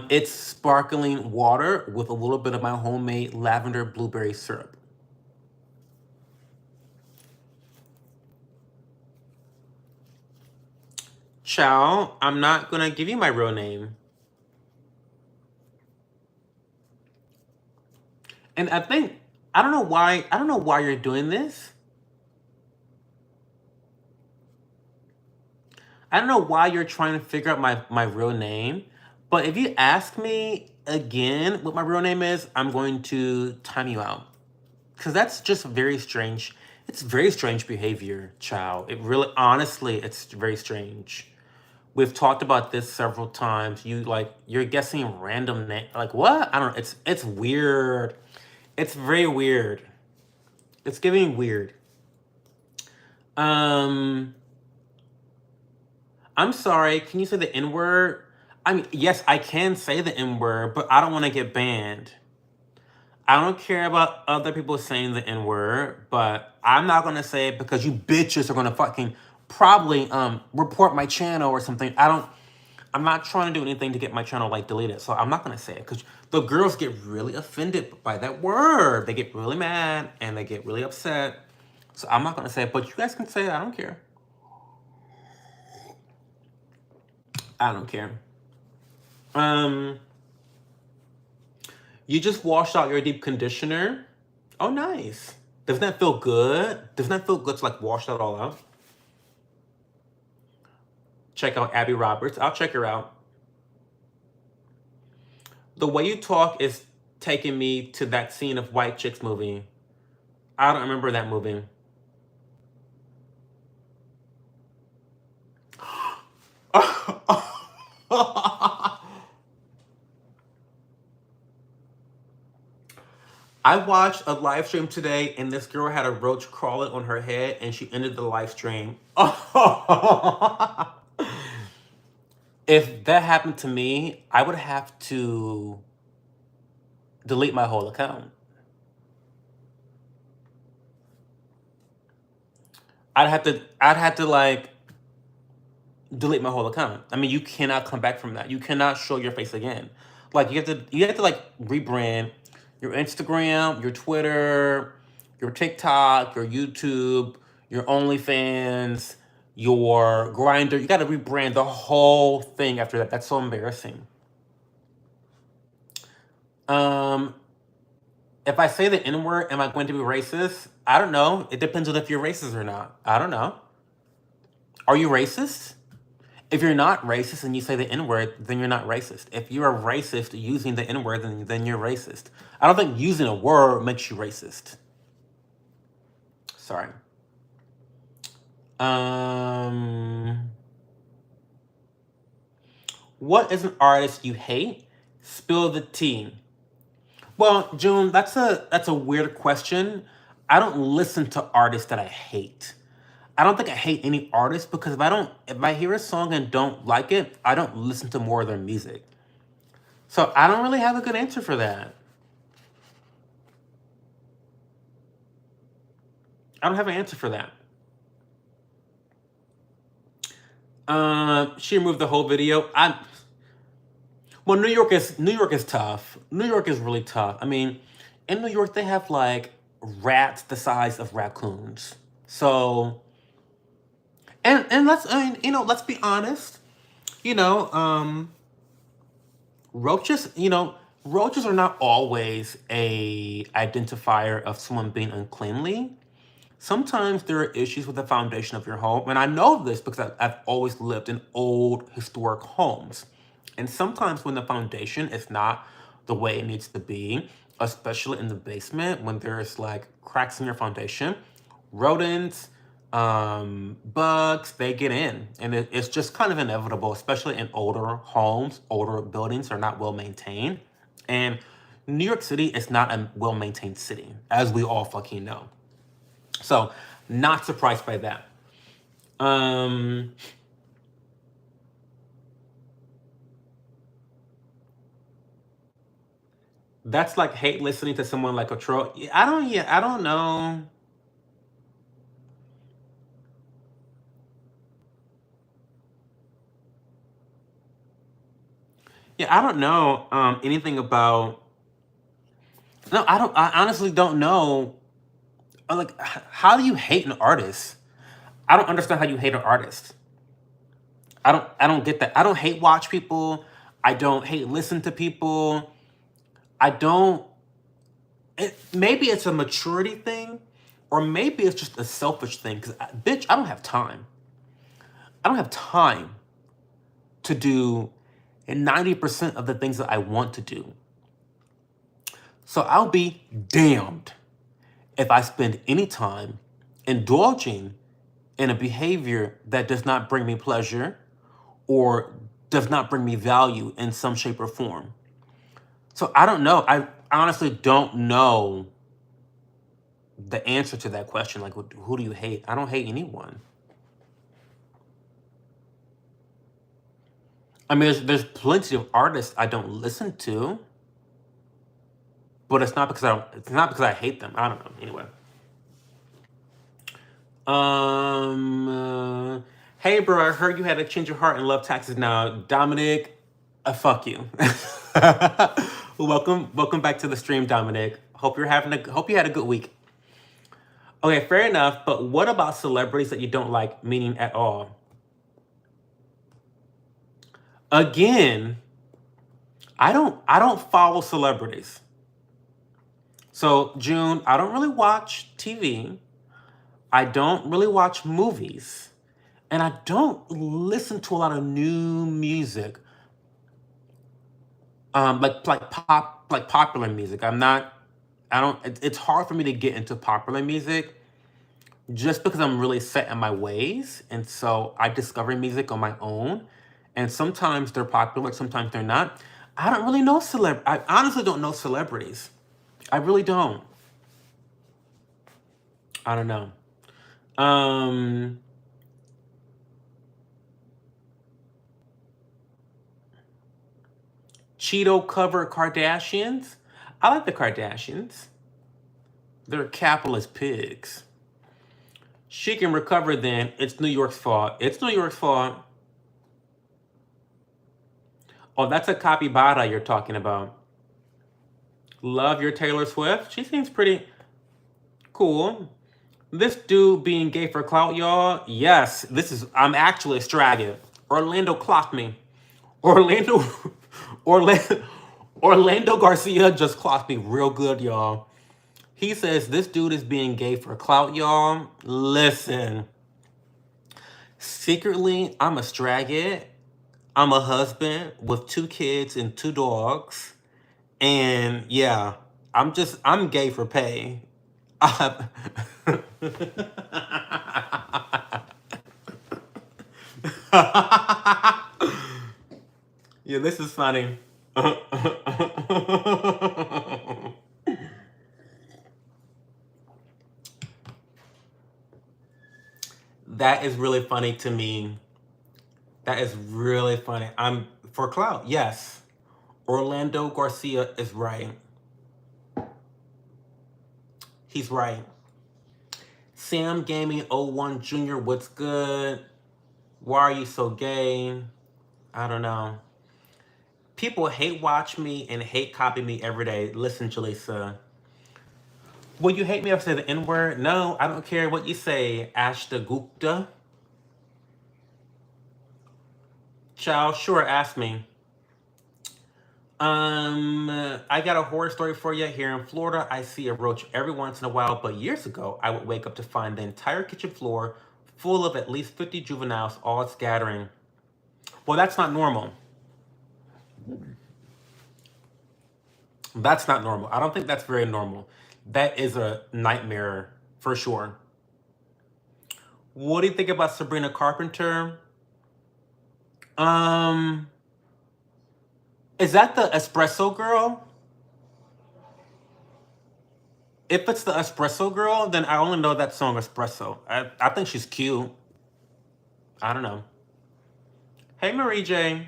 It's sparkling water with a little bit of my homemade lavender blueberry syrup. Chow, I'm not gonna give you my real name. And I think I don't know why you're doing this. I don't know why you're trying to figure out my real name. But if you ask me again what my real name is, I'm going to time you out. Because that's just very strange. It's very strange behavior, Chow. It really, honestly, it's very strange. We've talked about this several times. You're guessing random name. Like what? I don't know. It's weird. It's very weird. It's giving weird. Um, I'm sorry. Can you say the N word? I mean, yes, I can say the N word, but I don't want to get banned. I don't care about other people saying the N word, but I'm not gonna say it because you bitches are gonna fucking probably report my channel or something. I'm not trying to do anything to get my channel like deleted, so I'm not gonna say it because the girls get really offended by that word. They get really mad and they get really upset. So I'm not gonna say it, but you guys can say it. I don't care. I don't care. Um, you just washed out your deep conditioner. Oh, nice. Doesn't that feel good? Doesn't that feel good to like wash that all out? Check out Abby Roberts. I'll check her out. The way you talk is taking me to that scene of White Chicks movie. I don't remember that movie. I watched a live stream today and this girl had a roach crawling on her head and she ended the live stream. If that happened to me, I would have to delete my whole account. I'd have to like delete my whole account. I mean, you cannot come back from that. You cannot show your face again. Like you have to like rebrand your Instagram, your Twitter, your TikTok, your YouTube, your OnlyFans, your Grinder. You got to rebrand the whole thing after that. That's so embarrassing. Um, if I say the N word, am I going to be racist? I don't know. It depends on if you're racist or not. I don't know. Are you racist? If you're not racist and you say the N word, then you're not racist. If you're a racist using the N word, then you're racist. I don't think using a word makes you racist. Sorry. What is an artist you hate? Spill the tea. Well, June, that's a weird question. I don't listen to artists that I hate. I don't think I hate any artist because if I hear a song and don't like it, I don't listen to more of their music. So I don't really have a good answer for that. I don't have an answer for that. She removed the whole video. Well, New York is tough. New York is really tough. I mean, in New York they have like rats the size of raccoons. So and let's be honest. You know, roaches are not always a identifier of someone being uncleanly. Sometimes there are issues with the foundation of your home, and I know this because I've always lived in old historic homes. And sometimes when the foundation is not the way it needs to be, especially in the basement when there's like cracks in your foundation, rodents, bugs, they get in. And it's just kind of inevitable, especially in older homes. Older buildings are not well maintained. And New York City is not a well maintained city, as we all fucking know. So, not surprised by that. That's like hate listening to someone like a troll. I don't know. Yeah, I don't know anything about. No, I don't. I honestly don't know. Like, how do you hate an artist? I don't understand how you hate an artist. I don't get that. I don't hate watch people. I don't hate listen to people. I don't. Maybe it's a maturity thing, or maybe it's just a selfish thing. Because, bitch, I don't have time. I don't have time to do 90% of the things that I want to do. So I'll be damned if I spend any time indulging in a behavior that does not bring me pleasure or does not bring me value in some shape or form. So I don't know. I honestly don't know the answer to that question. Like, who do you hate? I don't hate anyone. I mean, there's plenty of artists I don't listen to, but it's not because I hate them. I don't know. Anyway. Hey, bro, I heard you had to change your heart and love taxes now. Dominic, fuck you. Welcome back to the stream, Dominic. Hope you had a good week. Okay, fair enough. But what about celebrities that you don't like, meaning at all? Again, I don't follow celebrities. So June, I don't really watch TV. I don't really watch movies. And I don't listen to a lot of new music. Like popular music. It's hard for me to get into popular music just because I'm really set in my ways. And so I discover music on my own. And sometimes they're popular, sometimes they're not. I don't really know I honestly don't know celebrities. I really don't. I don't know. Cheeto covered Kardashians. I like the Kardashians. They're capitalist pigs. She can recover then. It's New York's fault. It's New York's fault. Oh, that's a capybara you're talking about. Love your Taylor Swift. She seems pretty cool. This dude being gay for clout, y'all. Yes, I'm actually a stragged. Orlando clocked me. Orlando Garcia just clocked me real good, y'all. He says this dude is being gay for clout, y'all. Listen. Secretly, I'm a stragged. I'm a husband with 2 kids and 2 dogs. And yeah, I'm gay for pay. Yeah, this is funny. That is really funny to me. That is really funny. I'm for clout. Yes. Orlando Garcia is right. He's right. Sam Gaming 01 Jr. What's good? Why are you so gay? I don't know. People hate watch me and hate copy me every day. Listen, Jalisa. Will you hate me if I say the N-word? No, I don't care what you say, Ashta Gupta. Child, sure, ask me. I got a horror story for you. Here in Florida, I see a roach every once in a while, but years ago, I would wake up to find the entire kitchen floor full of at least 50 juveniles all scattering. Well, that's not normal. That's not normal. I don't think that's very normal. That is a nightmare for sure. What do you think about Sabrina Carpenter? Is that the Espresso Girl? If it's the Espresso Girl, then I only know that song Espresso. I think she's cute. I don't know. Hey, Marie J.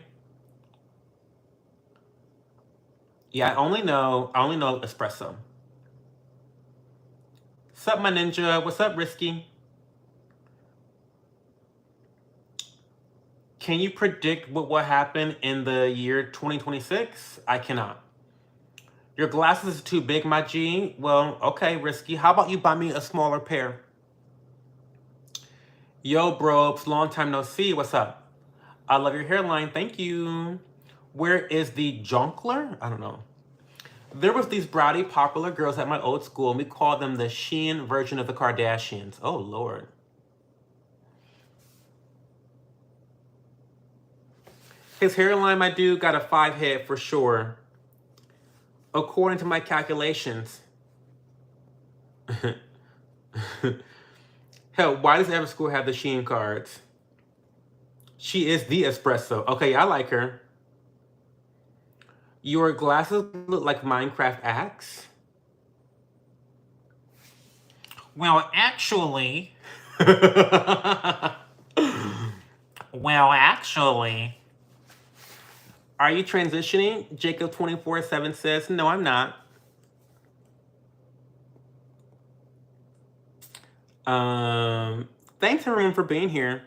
Yeah, I only know Espresso. What's up, my ninja? What's up, Risky? Can you predict what will happen in the year 2026? I cannot. Your glasses is too big, my G. Well, okay, Risky. How about you buy me a smaller pair? Yo, brobes, long time no see. What's up? I love your hairline. Thank you. Where is the jonkler? I don't know. There was these browdy popular girls at my old school, and we called them the Shein version of the Kardashians. Oh, Lord. His hairline, my dude, got a 5 head for sure. According to my calculations. Hell, why does every school have the Shein cards? She is the espresso. Okay, I like her. Your glasses look like Minecraft axe. Well, actually... Are you transitioning? Jacob247 says, no, I'm not. Thanks, Haroon, for being here.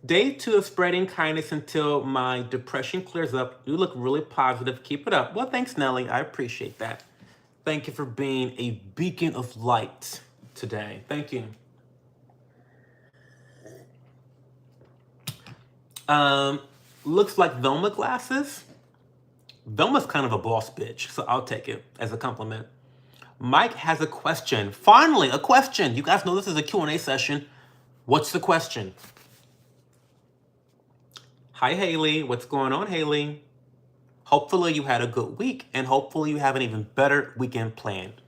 Day 2 of spreading kindness until my depression clears up. You look really positive. Keep it up. Well, thanks, Nelly. I appreciate that. Thank you for being a beacon of light today. Thank you. Looks like Velma glasses. Velma's kind of a boss bitch, so I'll take it as a compliment. Mike has a question. Finally, a question. You guys know this is a Q&A session. What's the question? Hi, Haley. What's going on, Haley? Hopefully you had a good week, and hopefully you have an even better weekend planned.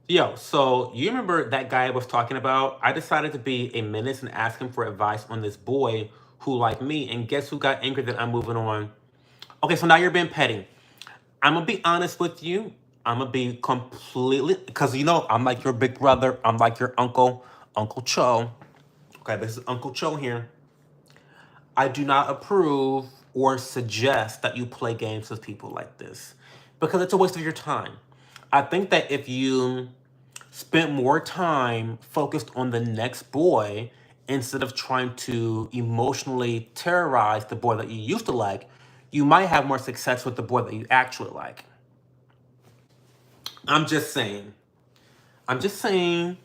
Yo, so you remember that guy I was talking about? I decided to be a menace and ask him for advice on this boy who liked me, and guess who got angry that I'm moving on? Okay, so now you're being petty. I'm gonna be honest with you. I'm gonna be completely, because you know, I'm like your big brother. I'm like your uncle, Uncle Cho. Okay, this is Uncle Cho here. I do not approve or suggest that you play games with people like this because it's a waste of your time. I think that if you spent more time focused on the next boy instead of trying to emotionally terrorize the boy that you used to like, you might have more success with the boy that you actually like. I'm just saying. I'm just saying.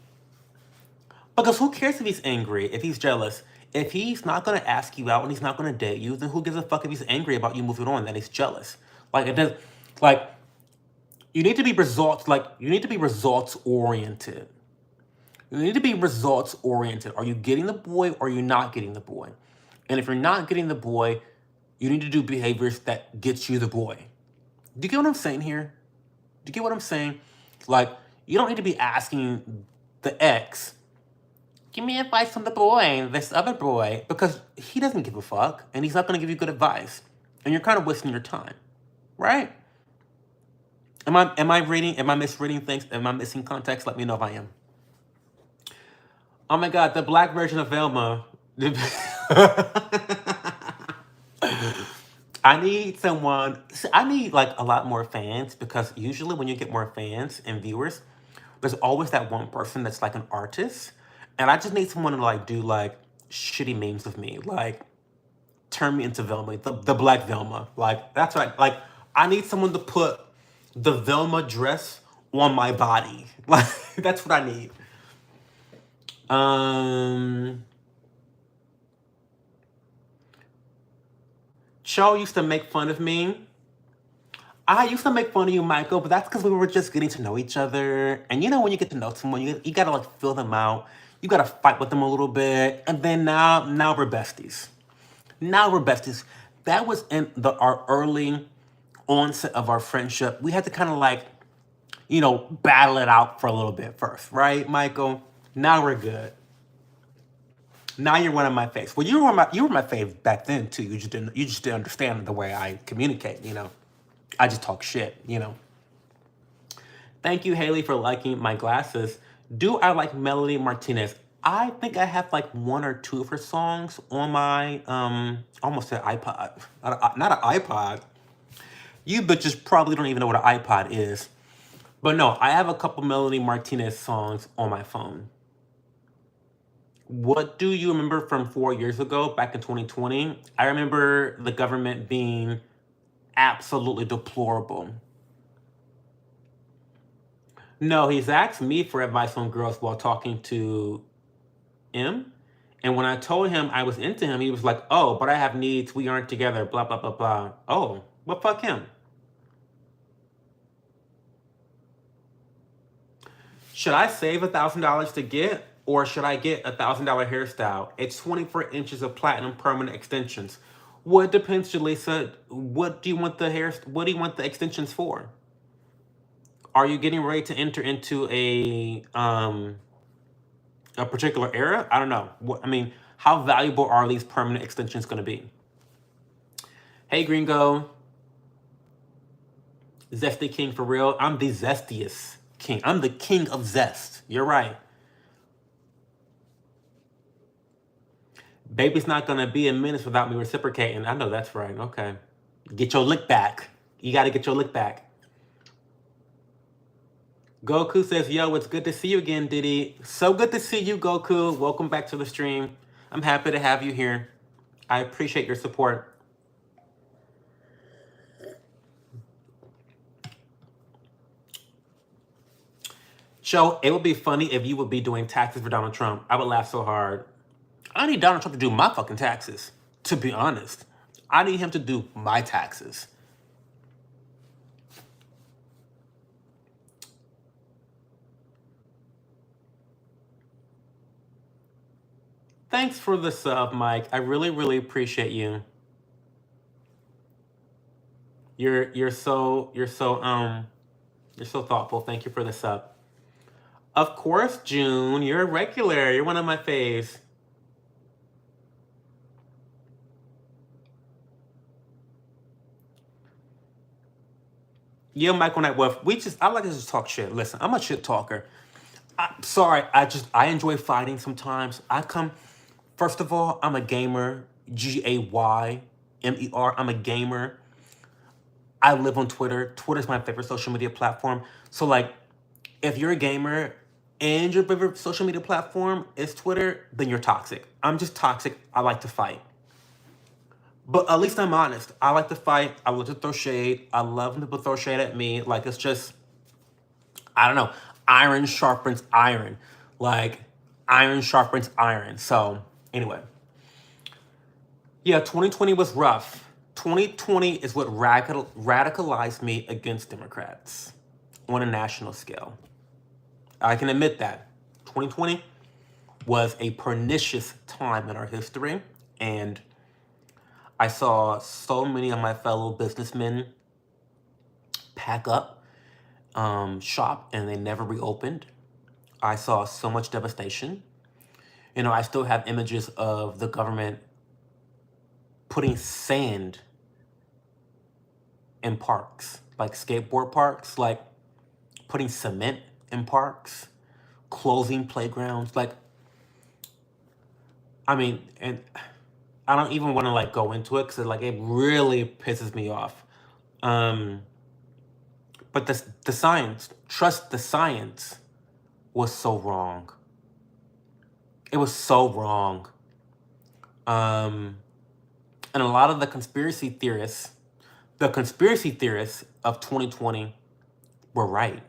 Because who cares if he's angry, if he's jealous? If he's not going to ask you out and he's not going to date you, then who gives a fuck if he's angry about you moving on, that he's jealous? Like, it does, like, you need to be results, you need to be results oriented. You need to be results oriented. Are you getting the boy or are you not getting the boy? And if you're not getting the boy, you need to do behaviors that gets you the boy. Do you get what I'm saying here? Do you get what I'm saying? Like, you don't need to be asking the ex, give me advice from the boy, this other boy, because he doesn't give a fuck and he's not going to give you good advice. And you're kind of wasting your time, right? Am I misreading things? Am I missing context? Let me know if I am. Oh my God, the black version of Velma. I need like a lot more fans, because usually when you get more fans and viewers, there's always that one person that's like an artist. And I just need someone to like do like shitty memes of me. Like, turn me into Velma, the black Velma. Like, that's right. Like, I need someone to put the Velma dress on my body. Like, that's what I need. Cho used to make fun of me. I used to make fun of you, Michael, but that's because we were just getting to know each other. And you know, when you get to know someone, you gotta like feel them out. You gotta fight with them a little bit. And then now we're besties. Now we're besties. That was in our early onset of our friendship. We had to kind of like battle it out for a little bit first, right, Michael? Now we're good. Now you're one of my faves. Well, you were my fave back then too. You just didn't understand the way I communicate. I just talk shit. Thank you, Haley, for liking my glasses. Do I like Melody Martinez? I think I have like one or two of her songs on my almost said iPod. Not an iPod. You bitches probably don't even know what an iPod is. But no, I have a couple Melody Martinez songs on my phone. What do you remember from 4 years ago, back in 2020? I remember the government being absolutely deplorable. No, he's asked me for advice on girls while talking to him. And when I told him I was into him, he was like, oh, but I have needs. We aren't together, blah, blah, blah, blah. Oh, well, fuck him. Should I save $1,000 to get, or should I get $1,000 hairstyle? It's 24 inches of platinum permanent extensions. Well, it depends, Jaleesa. What do you want the extensions for? Are you getting ready to enter into a particular era? I don't know. How valuable are these permanent extensions going to be? Hey, Gringo. Zesty King for real. I'm the zestiest king. I'm the king of zest. You're right. Baby's not going to be in minutes without me reciprocating. I know that's right. Okay. Get your lick back. You got to get your lick back. Goku says, yo, it's good to see you again, Diddy. So good to see you, Goku. Welcome back to the stream. I'm happy to have you here. I appreciate your support. Joe, it would be funny if you would be doing taxes for Donald Trump. I would laugh so hard. I need Donald Trump to do my fucking taxes, to be honest. I need him to do my taxes. Thanks for the sub, Mike. I really, really appreciate you. You're so thoughtful. Thank you for the sub. Of course, June. You're a regular. You're one of my faves. Yeah, Michael Nightwolf. I like to just talk shit. Listen, I'm a shit talker. I enjoy fighting sometimes. First of all, I'm a gamer. Gaymer. I'm a gamer. I live on Twitter. Twitter's my favorite social media platform. So, like, if you're a gamer and your favorite social media platform is Twitter, then you're toxic. I'm just toxic. I like to fight. But at least I'm honest. I like to fight. I love to throw shade. I love when people throw shade at me. Like, it's just, I don't know. Iron sharpens iron. Like, iron sharpens iron. So, anyway. Yeah, 2020 was rough. 2020 is what radicalized me against Democrats on a national scale. I can admit that. 2020 was a pernicious time in our history, and I saw so many of my fellow businessmen pack up shop, and they never reopened. I saw so much devastation. I still have images of the government putting sand in parks, like skateboard parks, like putting cement in parks, closing playgrounds. And I don't even want to go into it because it really pisses me off. But the science, trust the science, was so wrong. It was so wrong. And a lot of the conspiracy theorists of 2020 were right.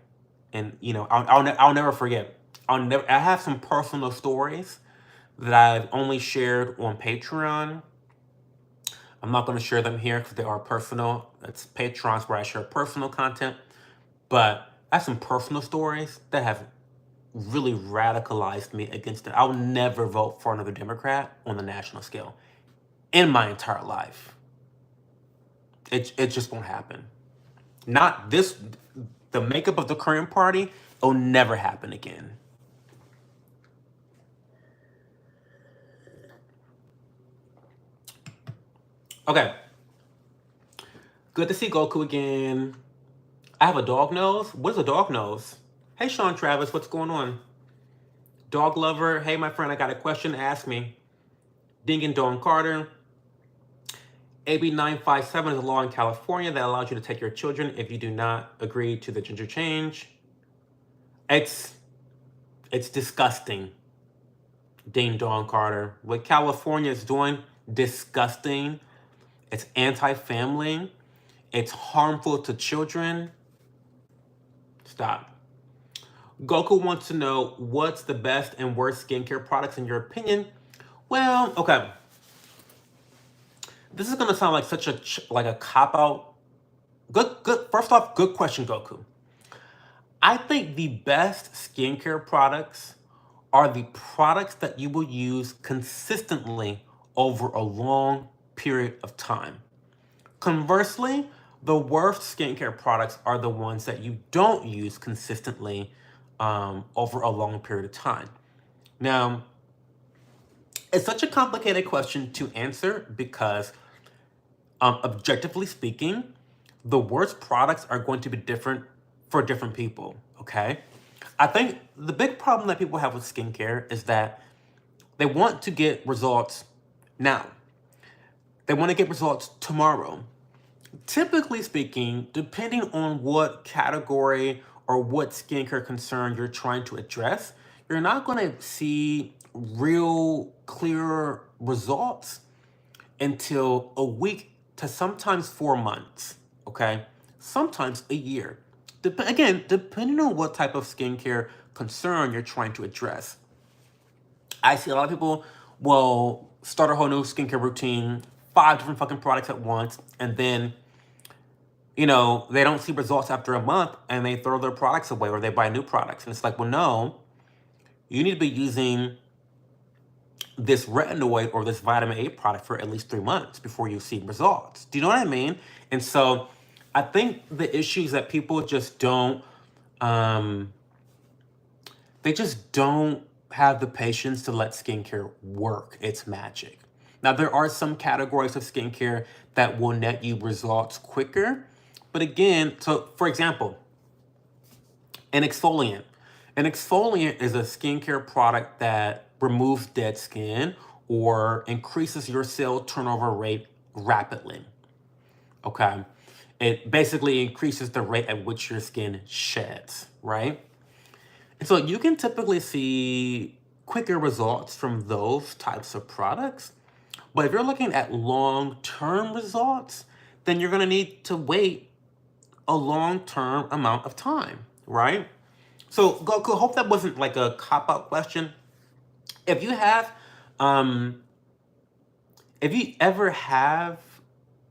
And I'll never forget. I have some personal stories that I've only shared on Patreon. I'm not going to share them here because they are personal. It's Patreon's where I share personal content. But I have some personal stories that have really radicalized me against it. I'll never vote for another Democrat on the national scale in my entire life. It just won't happen. Not this the makeup of the Korean party, it'll never happen again. Okay. Good to see Goku again. I have a dog nose? What is a dog nose? Hey, Sean Travis, what's going on? Dog lover, hey, my friend, I got a question to ask me. Ding and Dawn Carter. AB 957 is a law in California that allows you to take your children if you do not agree to the gender change. It's disgusting. Ding Dawn Carter. What California is doing, disgusting. It's anti-family. It's harmful to children. Stop. Goku wants to know what's the best and worst skincare products in your opinion. Well, okay. This is gonna sound like such a cop-out. Good. First off, good question, Goku. I think the best skincare products are the products that you will use consistently over a long period of time. Conversely, the worst skincare products are the ones that you don't use consistently over a long period of time. Now, it's such a complicated question to answer because objectively speaking, the worst products are going to be different for different people, okay? I think the big problem that people have with skincare is that they want to get results now. They want to get results tomorrow. Typically speaking, depending on what category or what skincare concern you're trying to address, you're not going to see real clear results until a week to sometimes 4 months, okay? Sometimes a year. Again, depending on what type of skincare concern you're trying to address. I see a lot of people will start a whole new skincare routine, 5 different fucking products at once, and then, you know, they don't see results after a month and they throw their products away or they buy new products. And it's like, well, no, you need to be using this retinoid or this vitamin A product for at least 3 months before you see results. Do you know what I mean? And so I think the issue is that people just don't, they just don't have the patience to let skincare work its magic. Now, there are some categories of skincare that will net you results quicker. But again, so for example, an exfoliant. An exfoliant is a skincare product that removes dead skin or increases your cell turnover rate rapidly. Okay. It basically increases the rate at which your skin sheds, right? And so you can typically see quicker results from those types of products. But if you're looking at long-term results, then you're going to need to wait a long-term amount of time, right? So Goku, hope that wasn't like a cop-out question. If you have, if you ever have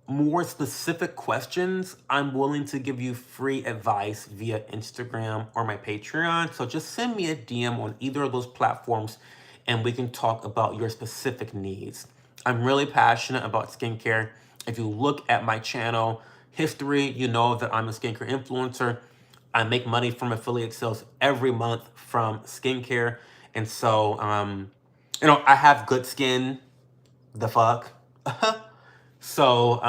more specific questions, I'm willing to give you free advice via Instagram or my Patreon. So just send me a DM on either of those platforms and we can talk about your specific needs. I'm really passionate about skincare. If you look at my channel history, you know that I'm a skincare influencer. I make money from affiliate sales every month from skincare. And so, you know, I have good skin, the fuck. So,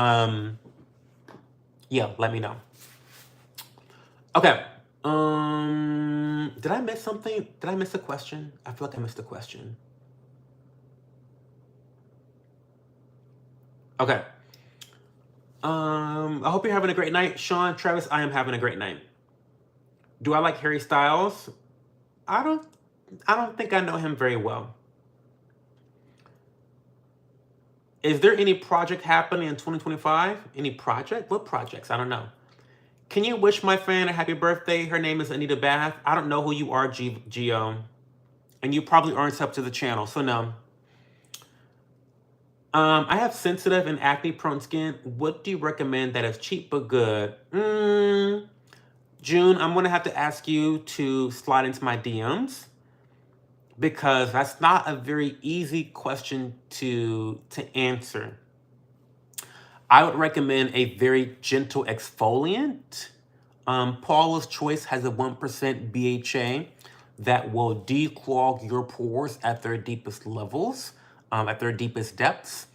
yeah, let me know. Okay. Did I miss something? Did I miss a question? I feel like I missed a question. Okay. I hope you're having a great night. Sean, Travis, I am having a great night. Do I like Harry Styles? I don't think I know him very well. Is there any project happening in 2025? Any project? What projects? I don't know. Can you wish my friend a happy birthday? Her name is Anita Bath. I don't know who you are, Geo. And you probably aren't sub to the channel, so no. I have sensitive and acne-prone skin. What do you recommend that is cheap but good? June, I'm going to have to ask you to slide into my DMs because that's not a very easy question to answer. I would recommend a very gentle exfoliant Paula's Choice has a 1% BHA that will declog your pores at their deepest levels, at their deepest depths.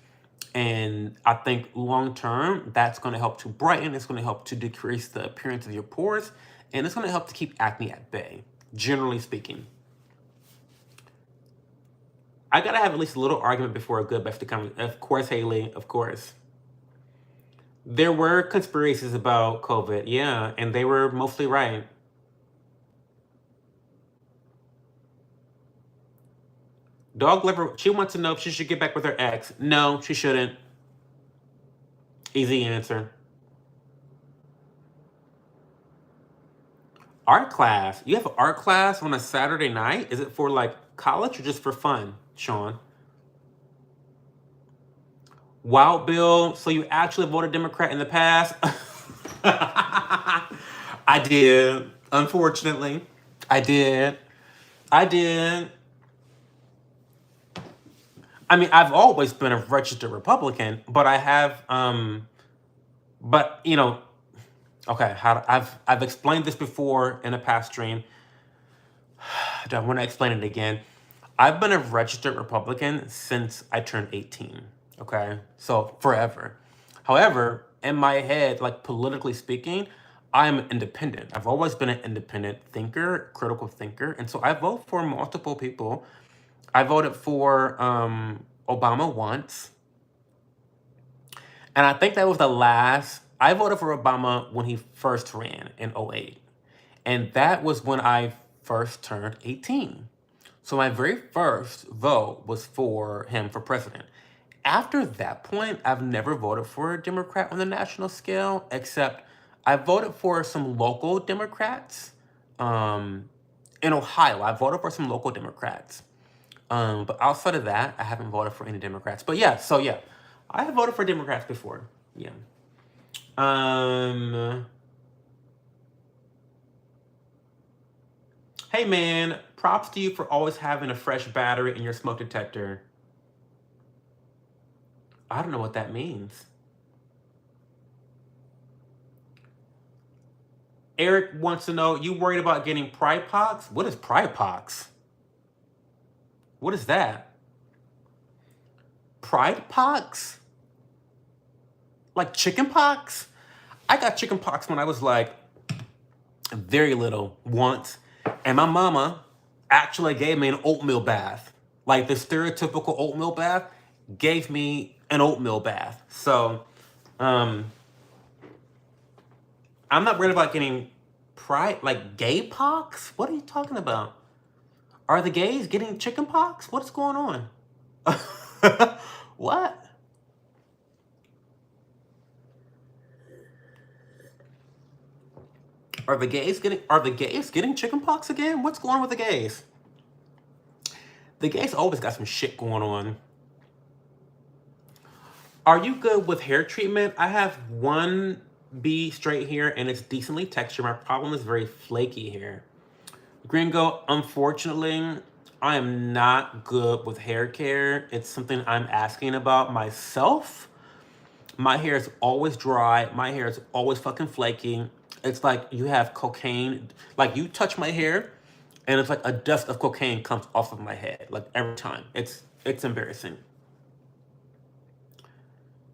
And I think long term, that's going to help to brighten. It's going to help to decrease the appearance of your pores. And it's going to help to keep acne at bay, generally speaking. I got to have at least a little argument before a good best to come. Of course, Haley, of course. There were conspiracies about COVID, yeah, and they were mostly right. Dog liver, she wants to know if she should get back with her ex. No, she shouldn't. Easy answer. Art class. You have an art class on a Saturday night? Is it for like college or just for fun, Sean? Wild Bill, so you actually voted Democrat in the past? I did. Unfortunately. I did. I did. I mean, I've always been a registered Republican, but I have, but you know, okay, I've explained this before in a past stream. I don't want to explain it again. I've been a registered Republican since I turned 18. Okay, so forever. However, in my head, like politically speaking, I'm independent. I've always been an independent thinker, critical thinker, and so I vote for multiple people. I voted for Obama once. And I think that was the last. I voted for Obama when he first ran in 08. And that was when I first turned 18. So my very first vote was for him for president. After that point, I've never voted for a Democrat on the national scale, except I voted for some local Democrats. In Ohio, I voted for some local Democrats. But outside of that, I haven't voted for any Democrats. But yeah, so yeah, I have voted for Democrats before. Yeah. Hey man, props to you for always having a fresh battery in your smoke detector. I don't know what that means. Eric wants to know, you worried about getting pride pox? What is pride pox? What is that? Pride pox? Like chicken pox? I got chicken pox when I was like very little once. And my mama actually gave me an oatmeal bath. Like the stereotypical oatmeal bath gave me an oatmeal bath. So I'm not worried about getting pride, like gay pox? What are you talking about? Are the gays getting chicken pox? What's going on? What? Are the gays getting chicken pox again? What's going on with the gays? The gays always got some shit going on. Are you good with hair treatment? I have 1B straight hair and it's decently textured. My problem is very flaky hair. Gringo, unfortunately, I am not good with hair care. It's something I'm asking about myself. My hair is always dry. My hair is always fucking flaky. It's like you have cocaine. Like you touch my hair and it's like a dust of cocaine comes off of my head. Like every time. It's embarrassing.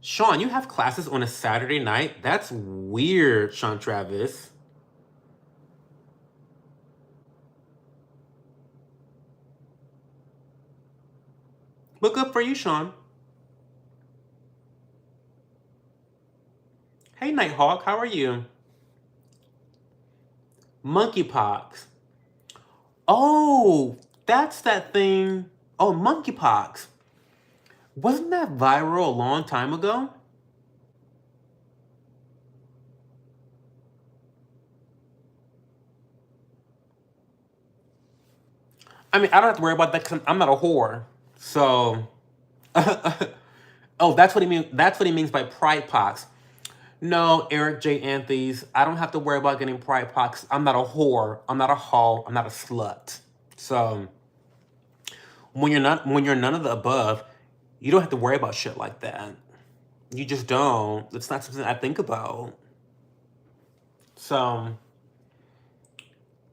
Sean, you have classes on a Saturday night? That's weird, Sean Travis. Look up for you, Sean. Hey, Nighthawk, how are you? Monkeypox. Oh, that's that thing. Oh, monkeypox. Wasn't that viral a long time ago? I mean, I don't have to worry about that because I'm not a whore. So, oh, that's what he means. That's what he means by pride pox. No, Eric J. Anthony's. I don't have to worry about getting pride pox. I'm not a whore. I'm not a hoe. I'm not a slut. So, when you're none of the above, you don't have to worry about shit like that. You just don't. It's not something I think about. So,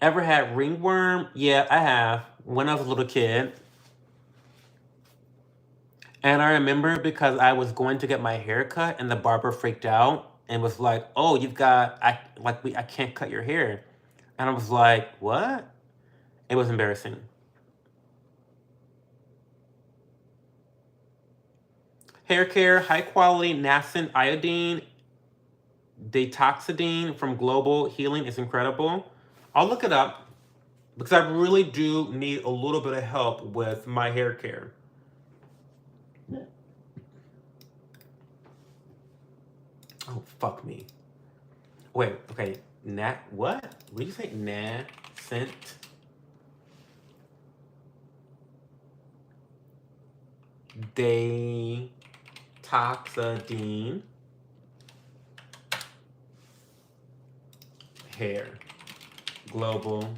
Ever had ringworm? Yeah, I have. When I was a little kid. And I remember because I was going to get my hair cut and the barber freaked out and was like, "Oh, I can't cut your hair." And I was like, "What?" It was embarrassing. Hair care, high quality nascent iodine, detoxidine from Global Healing is incredible. I'll look it up because I really do need a little bit of help with my hair care. Oh, fuck me. Wait, okay. What? What do you say? Nascent detoxidine hair. Global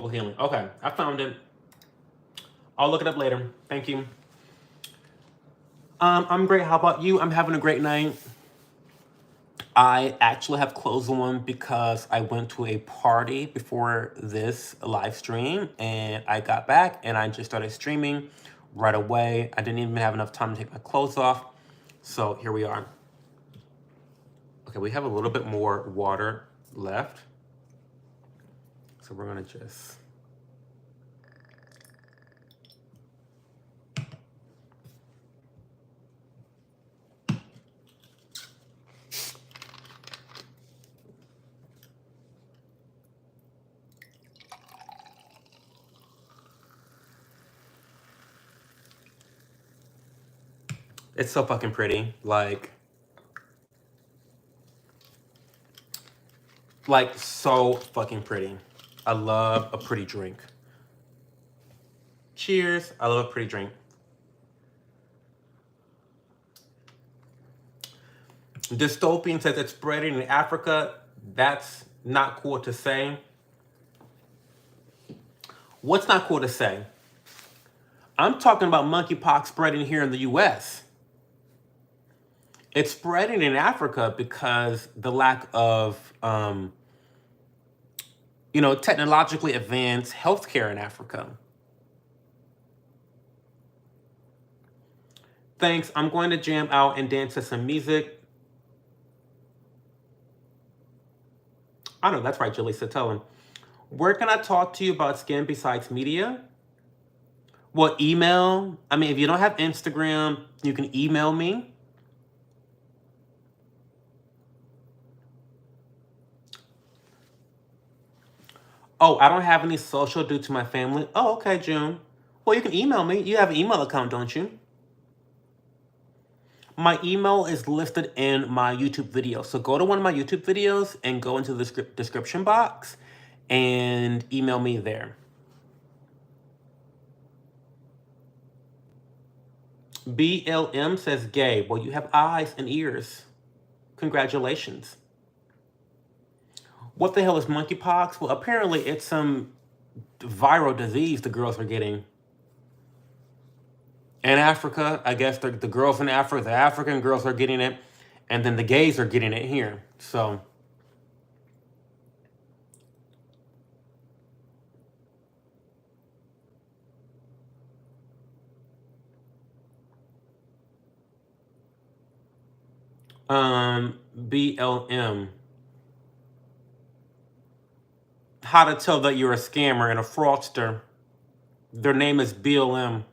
Healing. Okay, I found it. I'll look it up later. Thank you. I'm great. How about you? I'm having a great night. I actually have clothes on because I went to a party before this live stream and I got back and I just started streaming right away. I didn't even have enough time to take my clothes off. So here we are. Okay, we have a little bit more water left. So we're gonna just... It's so fucking pretty. Like so fucking pretty. I love a pretty drink. Cheers. I love a pretty drink. Dystopian says it's spreading in Africa. That's not cool to say. What's not cool to say? I'm talking about monkeypox spreading here in the US. It's spreading in Africa because the lack of, technologically advanced healthcare in Africa. Thanks. I'm going to jam out and dance to some music. I know, that's right, Julie Satellan. Where can I talk to you about skin besides media? Well, email. I mean, if you don't have Instagram, you can email me. Oh, I don't have any social due to my family. Oh, okay, June. Well, you can email me. You have an email account, don't you? My email is listed in my YouTube video. So go to one of my YouTube videos and go into the description box and email me there. BLM says gay. Well, you have eyes and ears. Congratulations. What the hell is monkeypox? Well, apparently it's some viral disease the girls are getting. In Africa, I guess the girls in Africa, the African girls are getting it, and then the gays are getting it here. So... BLM. How to tell that you're a scammer and a fraudster. Their name is BLM.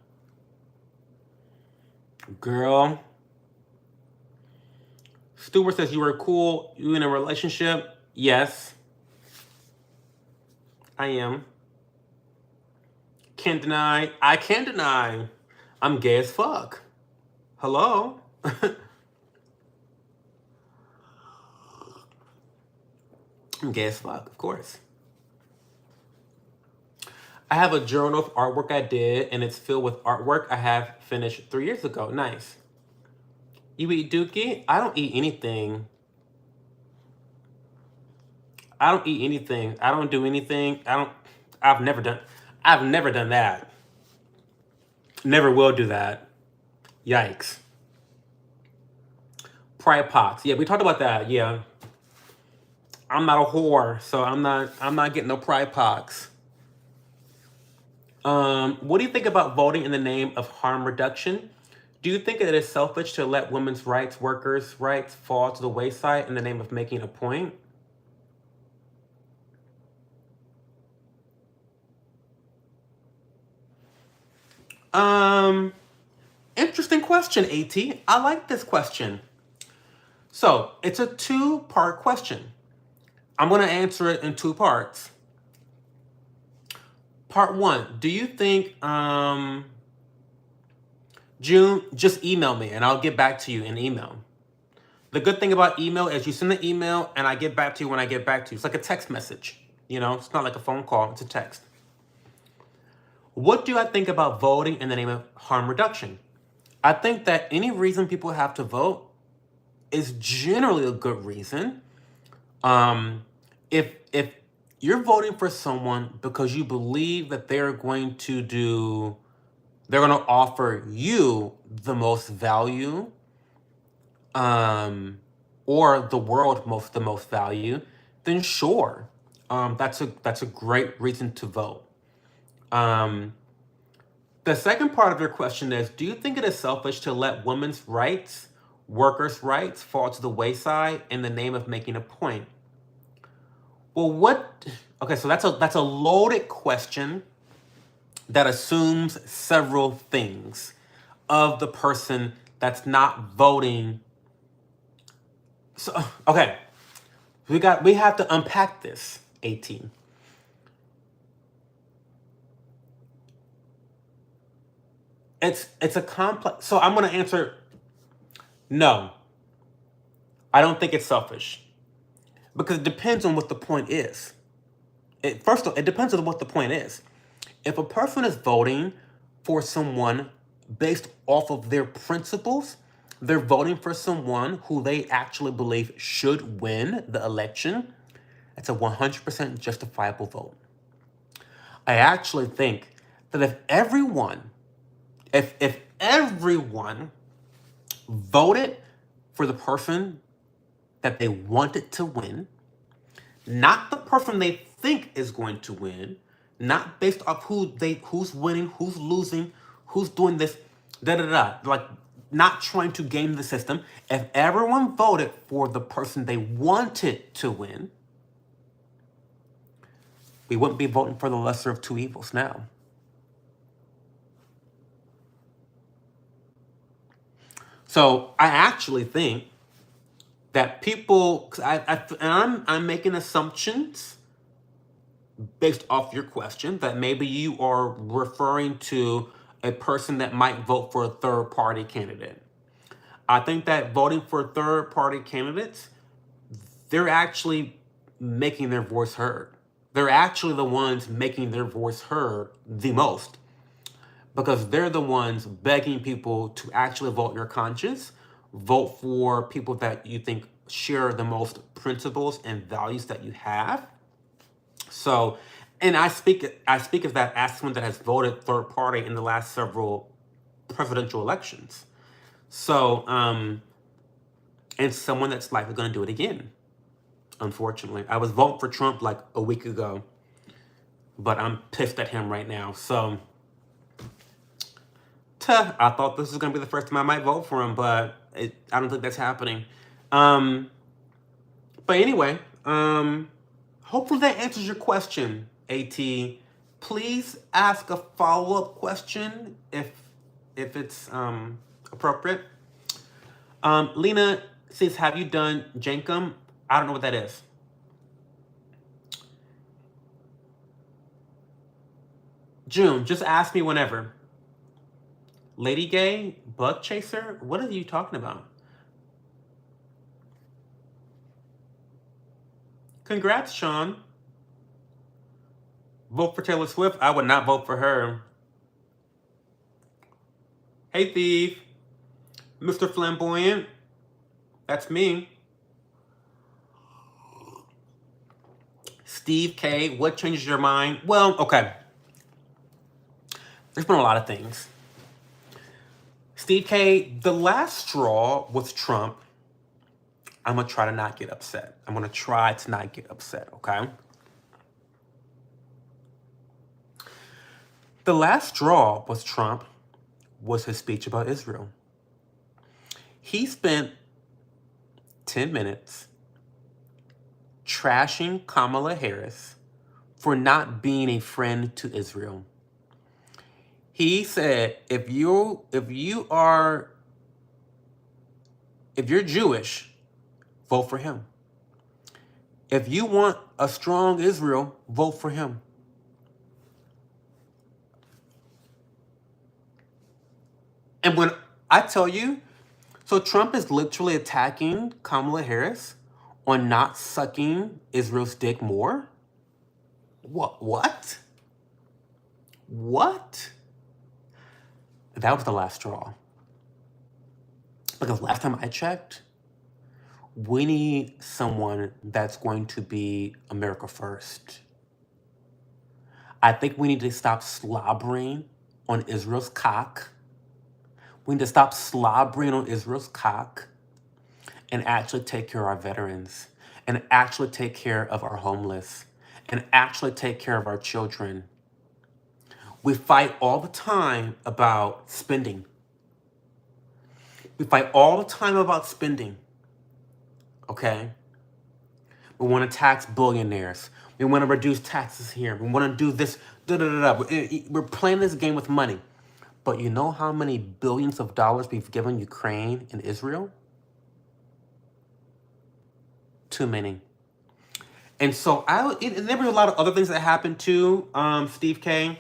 Girl. Stewart says you are cool. You in a relationship? Yes. I am. Can't deny. I can't deny. I'm gay as fuck. Hello? I'm gay as fuck, of course. I have a journal of artwork I did, and it's filled with artwork I have finished 3 years ago. Nice. You eat dookie? I don't eat anything. I don't eat anything. I don't do anything. I've never done that. Never will do that. Yikes. Pride pox. Yeah, we talked about that. Yeah. I'm not a whore, so I'm not getting no pride pox. What do you think about voting in the name of harm reduction? Do you think it is selfish to let women's rights, workers' rights fall to the wayside in the name of making a point? Interesting question, AT. I like this question. So it's a two-part question. I'm going to answer it in two parts. Part one, do you think, June, just email me and I'll get back to you in email. The good thing about email is you send the email and I get back to you when I get back to you. It's like a text message, it's not like a phone call, it's a text. What do I think about voting in the name of harm reduction? I think that any reason people have to vote is generally a good reason. If you're voting for someone because you believe that they're going to offer you the most value, or the world the most value, then sure, that's a great reason to vote. The second part of your question is, do you think it is selfish to let women's rights, workers' rights fall to the wayside in the name of making a point? Well, okay, so that's a loaded question that assumes several things of the person that's not voting. So, okay, we have to unpack this, 18. It's a complex. So I'm going to answer no. I don't think it's selfish, because it depends on what the point is. First of all, it depends on what the point is. If a person is voting for someone based off of their principles, they're voting for someone who they actually believe should win the election, it's a 100% justifiable vote. I actually think that if everyone voted for the person that they wanted to win, not the person they think is going to win, not based off who's winning, who's losing, who's doing this, like not trying to game the system. If everyone voted for the person they wanted to win, we wouldn't be voting for the lesser of two evils now. So I actually think that people, I'm making assumptions based off your question that maybe you are referring to a person that might vote for a third-party candidate. I think that voting for third-party candidates, they're actually making their voice heard. They're actually the ones making their voice heard the most, because they're the ones begging people to actually vote your conscience, vote for people that you think share the most principles and values that you have. So, and I speak of that as someone that has voted third party in the last several presidential elections. So, and someone that's likely going to do it again, unfortunately. I was voting for Trump like a week ago, but I'm pissed at him right now. So, I thought this was going to be the first time I might vote for him, but I don't think that's happening. But anyway, hopefully that answers your question, AT. Please ask a follow-up question if it's appropriate. Lena says, have you done Jankum? I don't know what that is. June, just ask me whenever. Lady Gay, Bug Chaser, what are you talking about? Congrats, Sean. Vote for Taylor Swift? I would not vote for her. Hey, Thief. Mr. Flamboyant. That's me. Steve K, what changes your mind? Well, okay. There's been a lot of things. Steve K, the last straw was Trump. I'm going to try to not get upset. I'm going to try to not get upset, okay? The last straw was Trump, was his speech about Israel. He spent 10 minutes trashing Kamala Harris for not being a friend to Israel. He said, if you're Jewish, vote for him. If you want a strong Israel, vote for him. And when I tell you, so Trump is literally attacking Kamala Harris on not sucking Israel's dick more? What? That was the last straw. Because last time I checked, we need someone that's going to be America first. I think we need to stop slobbering on Israel's cock. We need to stop slobbering on Israel's cock and actually take care of our veterans, and actually take care of our homeless, and actually take care of our children. We fight all the time about spending. We fight all the time about spending, okay? We want to tax billionaires. We want to reduce taxes here. We want to do this, We're playing this game with money. But you know how many billions of dollars we've given Ukraine and Israel? Too many. And so there were a lot of other things that happened too, Steve K.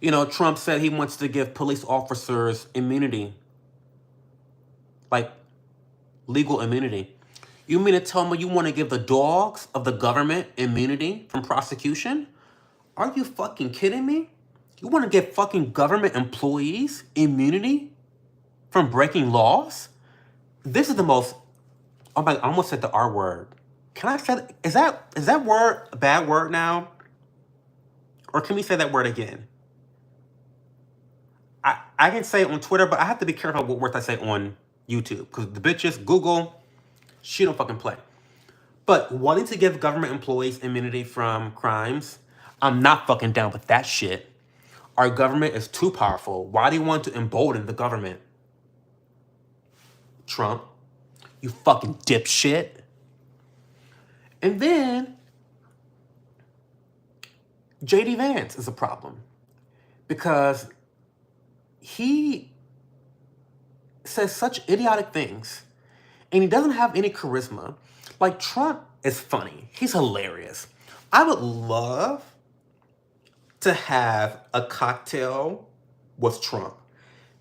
You know, Trump said he wants to give police officers immunity. Like, legal immunity. You mean to tell me you want to give the dogs of the government immunity from prosecution? Are you fucking kidding me? You want to give fucking government employees immunity from breaking laws? This is the most... Oh my, I almost said the R word. Can I say... Is that word a bad word now? Or can we say that word again? I can say it on Twitter, but I have to be careful what words I say on YouTube. Because the bitches, Google, she don't fucking play. But wanting to give government employees immunity from crimes, I'm not fucking down with that shit. Our government is too powerful. Why do you want to embolden the government? Trump, you fucking dipshit. And then, J.D. Vance is a problem. Because he says such idiotic things. And he doesn't have any charisma. Like, Trump is funny. He's hilarious. I would love to have a cocktail with Trump.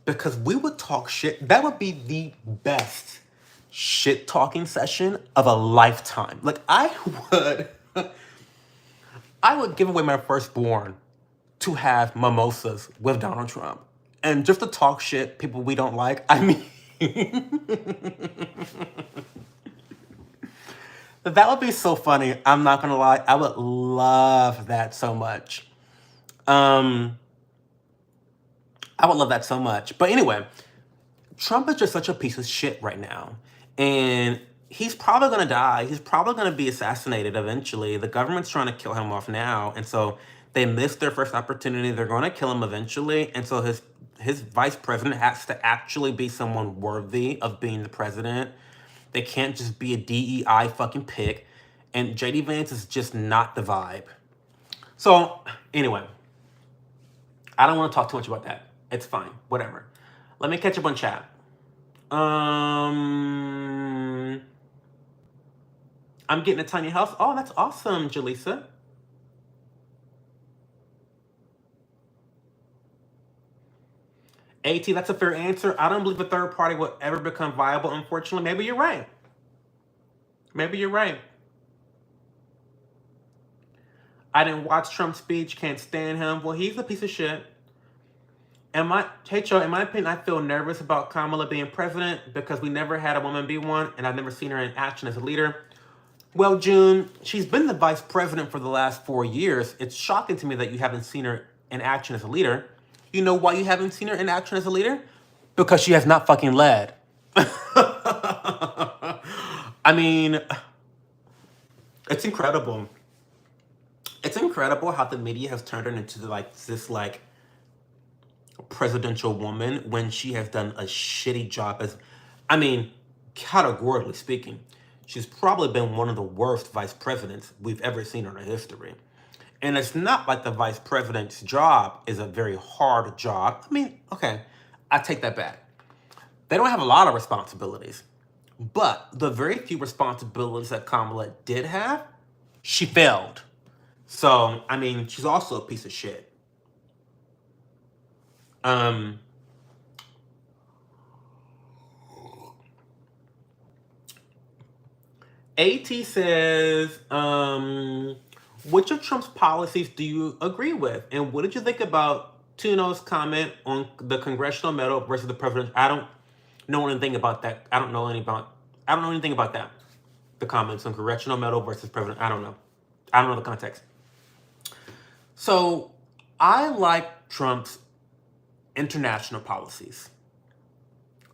Because we would talk shit. That would be the best shit-talking session of a lifetime. Like, I would give away my firstborn to have mimosas with Donald Trump. And just to talk shit, people we don't like. I mean... That would be so funny. I'm not gonna lie. I would love that so much. I would love that so much. But anyway, Trump is just such a piece of shit right now. And he's probably gonna die. He's probably gonna be assassinated eventually. The government's trying to kill him off now. And so they missed their first opportunity. They're gonna kill him eventually. And so his vice president has to actually be someone worthy of being the president. They can't just be a DEI fucking pick. And J.D. Vance is just not the vibe. So, anyway. I don't want to talk too much about that. It's fine. Whatever. Let me catch up on chat. I'm getting a tiny house. Oh, that's awesome, Jaleesa. AT, that's a fair answer. I don't believe a third party will ever become viable, unfortunately. Maybe you're right. Maybe you're right. I didn't watch Trump's speech. Can't stand him. Well, he's a piece of shit. In my opinion, I feel nervous about Kamala being president because we never had a woman be one, and I've never seen her in action as a leader. Well, June, she's been the vice president for the last 4 years. It's shocking to me that you haven't seen her in action as a leader. You know why you haven't seen her in action as a leader? Because she has not fucking led. I mean, it's incredible. It's incredible how the media has turned her into this presidential woman when she has done a shitty job as, I mean, categorically speaking, she's probably been one of the worst vice presidents we've ever seen in our history. And it's not like the vice president's job is a very hard job. I mean, okay, I take that back. They don't have a lot of responsibilities, but the very few responsibilities that Kamala did have, she failed. So, I mean, she's also a piece of shit. AT says, which of Trump's policies do you agree with? And what did you think about Tuno's comment on the congressional medal versus the president? I don't know anything about that. I don't know anything about that. The comments on congressional medal versus president. I don't know. I don't know the context. So I like Trump's international policies.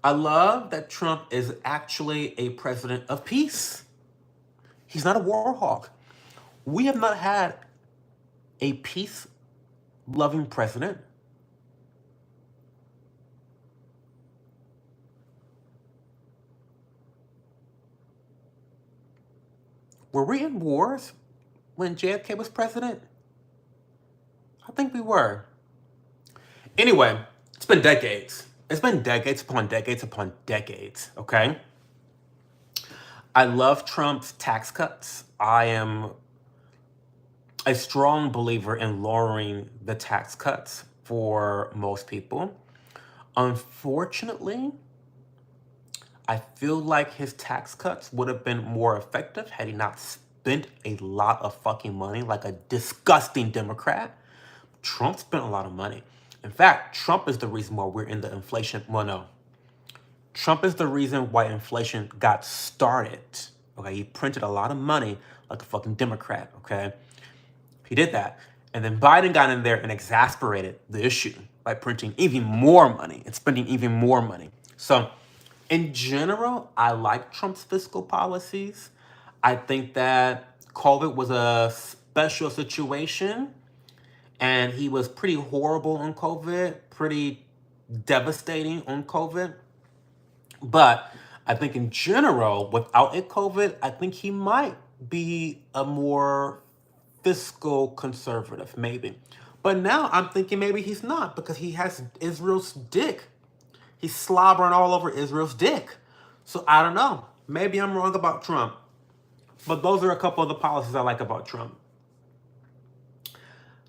I love that Trump is actually a president of peace. He's not a war hawk. We have not had a peace-loving president. Were we in wars when JFK was president? I think we were. Anyway, it's been decades. It's been decades upon decades upon decades, okay? I love Trump's tax cuts. I am a strong believer in lowering the tax cuts for most people. Unfortunately, I feel like his tax cuts would have been more effective had he not spent a lot of fucking money like a disgusting Democrat. Trump spent a lot of money. In fact, Trump is the reason why we're in the inflation. Well, no. Trump is the reason why inflation got started. Okay, he printed a lot of money like a fucking Democrat, okay? He did that. And then Biden got in there and exasperated the issue by printing even more money and spending even more money. So, in general, I like Trump's fiscal policies. I think that COVID was a special situation, and he was pretty horrible on COVID, pretty devastating on COVID. But I think in general, without a COVID, I think he might be a more fiscal conservative, maybe. But now I'm thinking maybe he's not, because he has Israel's dick. He's slobbering all over Israel's dick. So I don't know. Maybe I'm wrong about Trump. But those are a couple of the policies I like about Trump.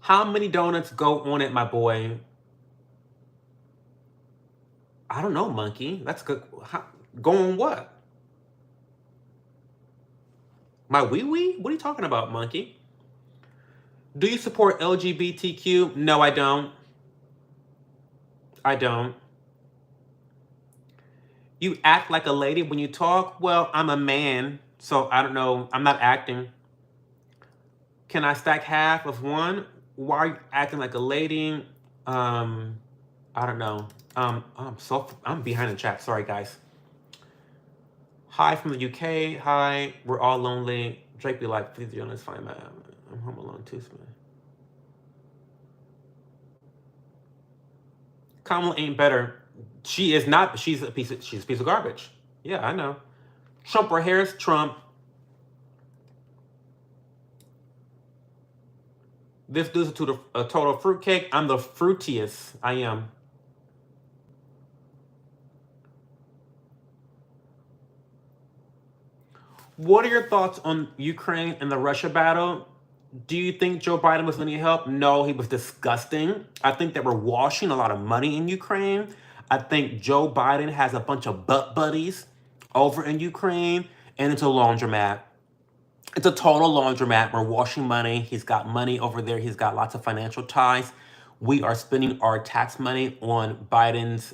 How many donuts go on it, my boy? I don't know, monkey. That's good. Go on what? My wee-wee? What are you talking about, monkey? Do you support LGBTQ? No, I don't. I don't. You act like a lady when you talk? Well, I'm a man, so I don't know. I'm not acting. Can I stack half of one? Why are you acting like a lady? I don't know. I'm behind the chat. Sorry, guys. Hi from the UK. Hi. We're all lonely. Drake be like, please, Jonas, fine, man. I'm home alone too, man. Kamala ain't better. She is not. She's a piece of garbage. Yeah, I know. Trump or Harris? Trump. This dude's a total fruitcake. I'm the fruitiest. I am. What are your thoughts on Ukraine and the Russia battle? Do you think Joe Biden was any help? No, he was disgusting. I think they were washing a lot of money in Ukraine. I think Joe Biden has a bunch of butt buddies over in Ukraine, and it's a laundromat. It's a total laundromat. We're washing money. He's got money over there. He's got lots of financial ties. We are spending our tax money on Biden's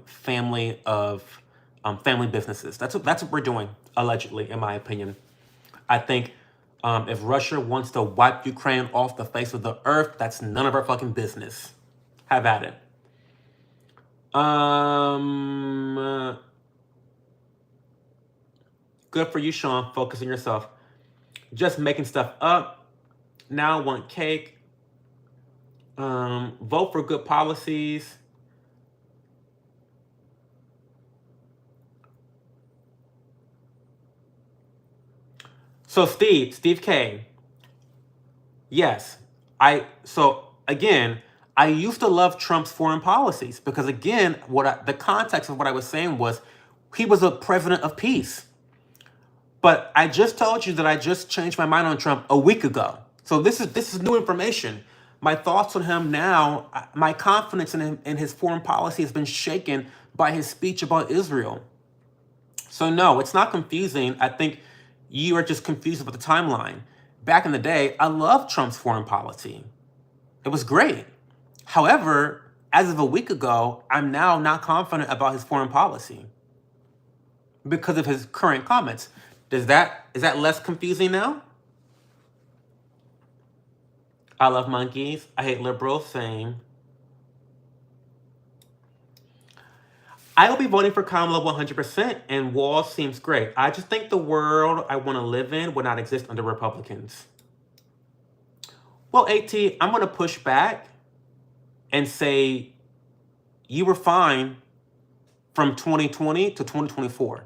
family businesses. That's what we're doing, allegedly, in my opinion. I think if Russia wants to wipe Ukraine off the face of the earth, that's none of our fucking business. Have at it. Good for you, Sean. Focus on yourself. Just making stuff up. Now want cake. Vote for good policies. So Steve K. Yes, so again, I used to love Trump's foreign policies because again, the context of what I was saying was he was a president of peace. But I just told you that I just changed my mind on Trump a week ago. So this is new information. My thoughts on him now, my confidence in him and his foreign policy has been shaken by his speech about Israel. So no, it's not confusing. I think you are just confused about the timeline. Back in the day, I loved Trump's foreign policy. It was great. However, as of a week ago, I'm now not confident about his foreign policy because of his current comments. Is that less confusing now? I love monkeys. I hate liberals. Same. I will be voting for Kamala 100%, and Wall seems great. I just think the world I want to live in would not exist under Republicans. Well, AT, I'm going to push back and say you were fine from 2020 to 2024.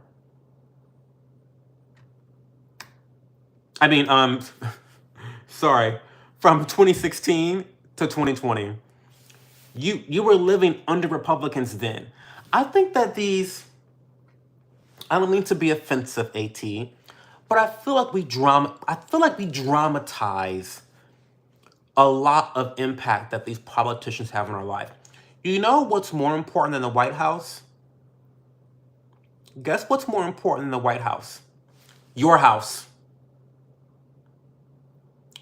I mean, sorry, from 2016 to 2020. You were living under Republicans then. I think that I don't mean to be offensive, AT, but I feel like we dramatize a lot of impact that these politicians have in our life. You know what's more important than the White House? Guess what's more important than the White House? Your house.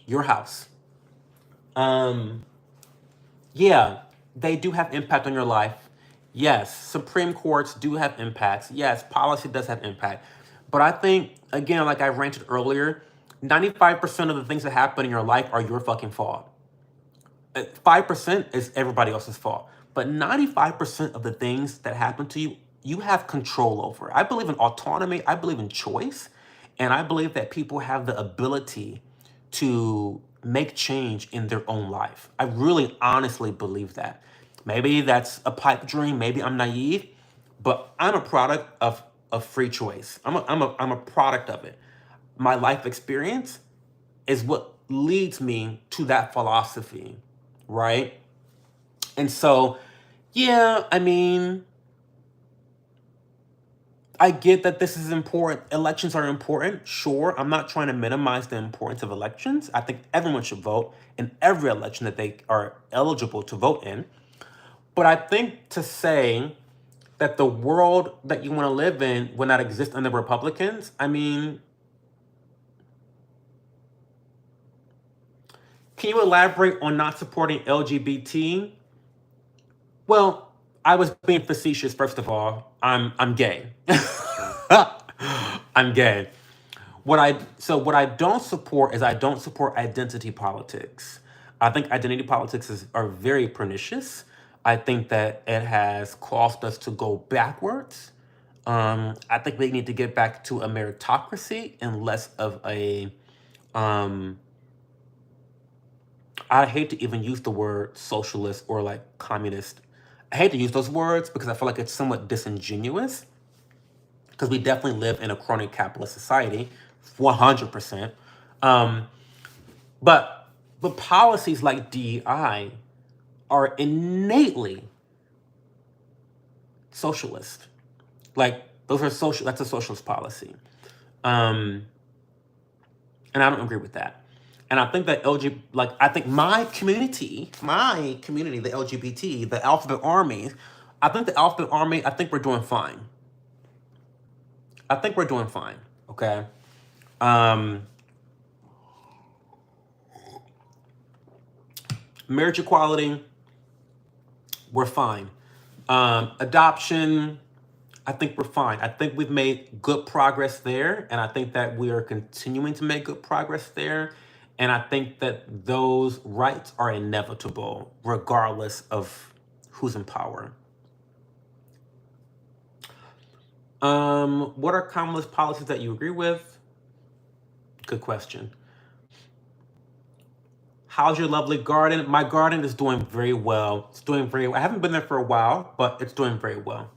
Your house. Yeah, they do have impact on your life. Yes, Supreme Courts do have impacts. Yes, policy does have impact. But I think, again, like I ranted earlier, 95% of the things that happen in your life are your fucking fault. 5% is everybody else's fault. But 95% of the things that happen to you, you have control over. I believe in autonomy. I believe in choice. And I believe that people have the ability to make change in their own life. I really honestly believe that. Maybe that's a pipe dream. Maybe I'm naive, but I'm a product of free choice. I'm a product of it. My life experience is what leads me to that philosophy, right? And so, yeah, I mean, I get that this is important. Elections are important. Sure, I'm not trying to minimize the importance of elections. I think everyone should vote in every election that they are eligible to vote in. But I think to say that the world that you want to live in will not exist under Republicans, I mean, can you elaborate on not supporting LGBT? Well, I was being facetious, first of all. I'm gay. I'm gay. What I don't support is I don't support identity politics. I think identity politics are very pernicious. I think that it has caused us to go backwards. I think we need to get back to a meritocracy and less of a I hate to even use the word socialist or like communist. I hate to use those words because I feel like it's somewhat disingenuous because we definitely live in a crony capitalist society, 100%. But policies like DEI are innately socialist. Like those are social. That's a socialist policy, and I don't agree with that. And I think that I think my community, the LGBT, the Alphabet Army, I think we're doing fine. I think we're doing fine. Okay. Marriage equality, we're fine. Adoption, I think we're fine. I think we've made good progress there, and I think that we are continuing to make good progress there. And I think that those rights are inevitable, regardless of who's in power. What are communist policies that you agree with? Good question. How's your lovely garden? My garden is doing very well. It's doing very well. I haven't been there for a while, but it's doing very well.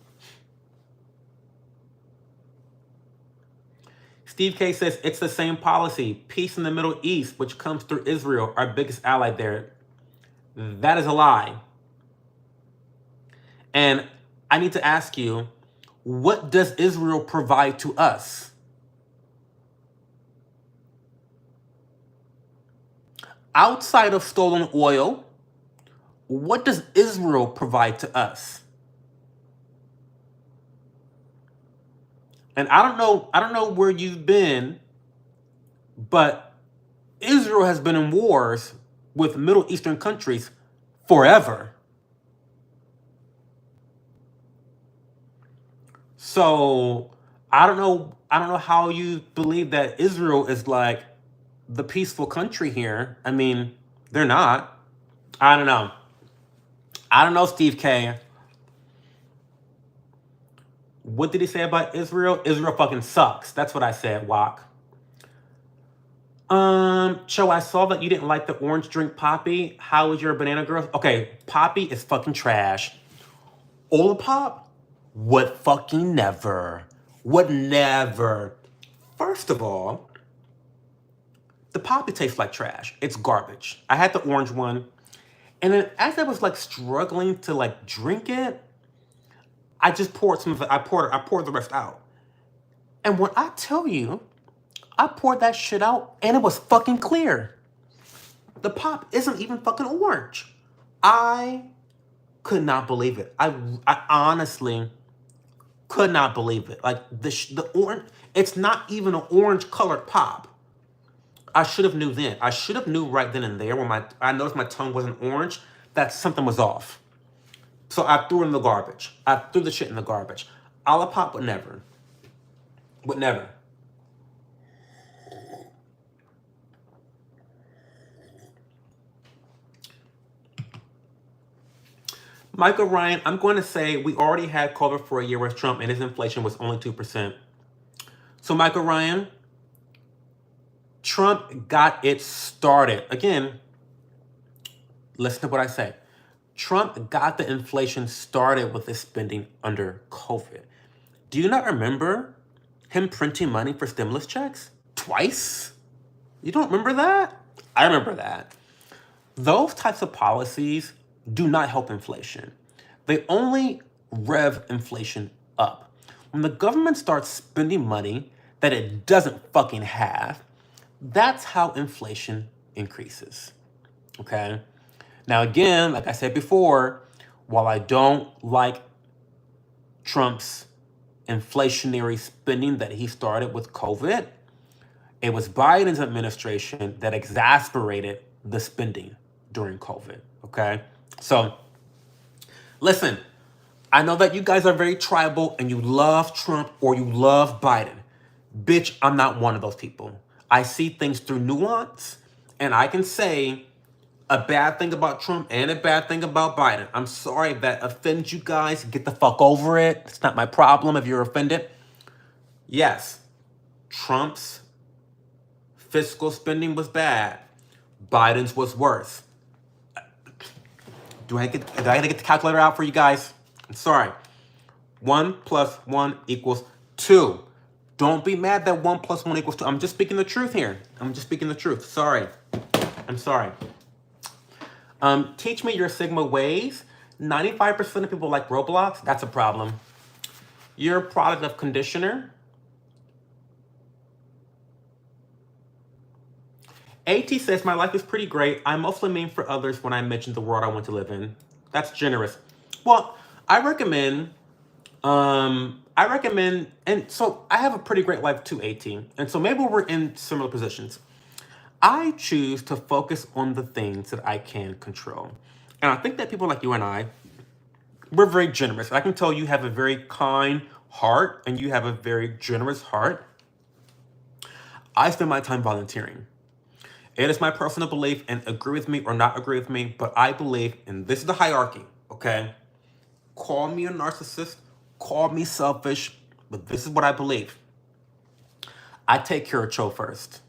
Steve K says it's the same policy. Peace in the Middle East, which comes through Israel, our biggest ally there. That is a lie. And I need to ask you, what does Israel provide to us? Outside of stolen oil, what does Israel provide to us? And I don't know where you've been, but Israel has been in wars with Middle Eastern countries forever. So I don't know how you believe that Israel is like the peaceful country here. I mean, they're not. I don't know. I don't know, Steve K. What did he say about Israel? Israel fucking sucks. That's what I said, Wok. Cho, I saw that you didn't like the orange drink Poppy. How was your banana girl? Okay, Poppy is fucking trash. Olapop? Would fucking never. Would never. First of all, the Poppy tastes like trash. It's garbage. I had the orange one. And then as I was like struggling to like drink it, I just poured some of it. I poured the rest out. And when I tell you, I poured that shit out and it was fucking clear. The pop isn't even fucking orange. I could not believe it. I honestly could not believe it. Like the orange, it's not even an orange colored pop. I should have knew then. I should have knew right then and there when I noticed my tongue wasn't orange, that something was off. So I threw it in the garbage. I threw the shit in the garbage. Olapop would never. Would never. Michael Ryan, I'm going to say we already had COVID for a year with Trump and his inflation was only 2%. So Michael Ryan, Trump got it started. Again, listen to what I say. Trump got the inflation started with his spending under COVID. Do you not remember him printing money for stimulus checks? Twice? You don't remember that? I remember that. Those types of policies do not help inflation. They only rev inflation up. When the government starts spending money that it doesn't fucking have, that's how inflation increases. Okay? Now, again, like I said before, while I don't like Trump's inflationary spending that he started with COVID, it was Biden's administration that exacerbated the spending during COVID, okay? So, listen, I know that you guys are very tribal and you love Trump or you love Biden. Bitch, I'm not one of those people. I see things through nuance, and I can say a bad thing about Trump and a bad thing about Biden. I'm sorry if that offends you guys. Get the fuck over it. It's not my problem if you're offended. Yes, Trump's fiscal spending was bad. Biden's was worse. Do I gotta get the calculator out for you guys? I'm sorry. 1 + 1 = 2. Don't be mad that 1 + 1 = 2. I'm just speaking the truth here. I'm just speaking the truth. Sorry. I'm sorry. Teach me your Sigma ways. 95% of people like Roblox. That's a problem. You're a product of conditioner. AT says, my life is pretty great. I mostly mean for others when I mention the world I want to live in. That's generous. Well, I recommend, and so I have a pretty great life too, AT. And so maybe we're in similar positions. I choose to focus on the things that I can control. And I think that people like you and I, we're very generous. I can tell you have a very kind heart and you have a very generous heart. I spend my time volunteering. It is my personal belief, and agree with me or not agree with me, but I believe, and this is the hierarchy, okay? Call me a narcissist, call me selfish, but this is what I believe. I take care of Cho first.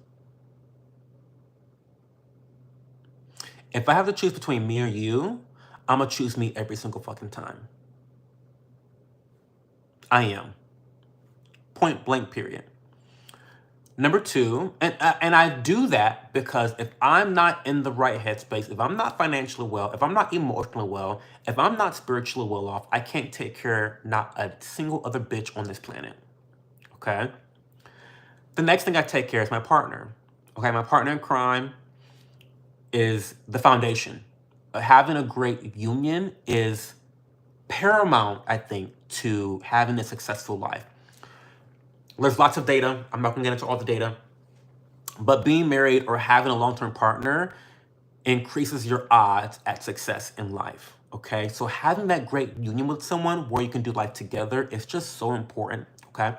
If I have to choose between me or you, I'm gonna choose me every single fucking time. I am. Point blank, period. Number two, and I do that because if I'm not in the right headspace, if I'm not financially well, if I'm not emotionally well, if I'm not spiritually well off, I can't take care of not a single other bitch on this planet. Okay? The next thing I take care of is my partner. Okay, my partner in crime is the foundation. Having a great union is paramount, I think, to having a successful life. There's lots of data. I'm not gonna get into all the data. But being married or having a long-term partner increases your odds at success in life. Okay? So having that great union with someone where you can do life together is just so important. Okay?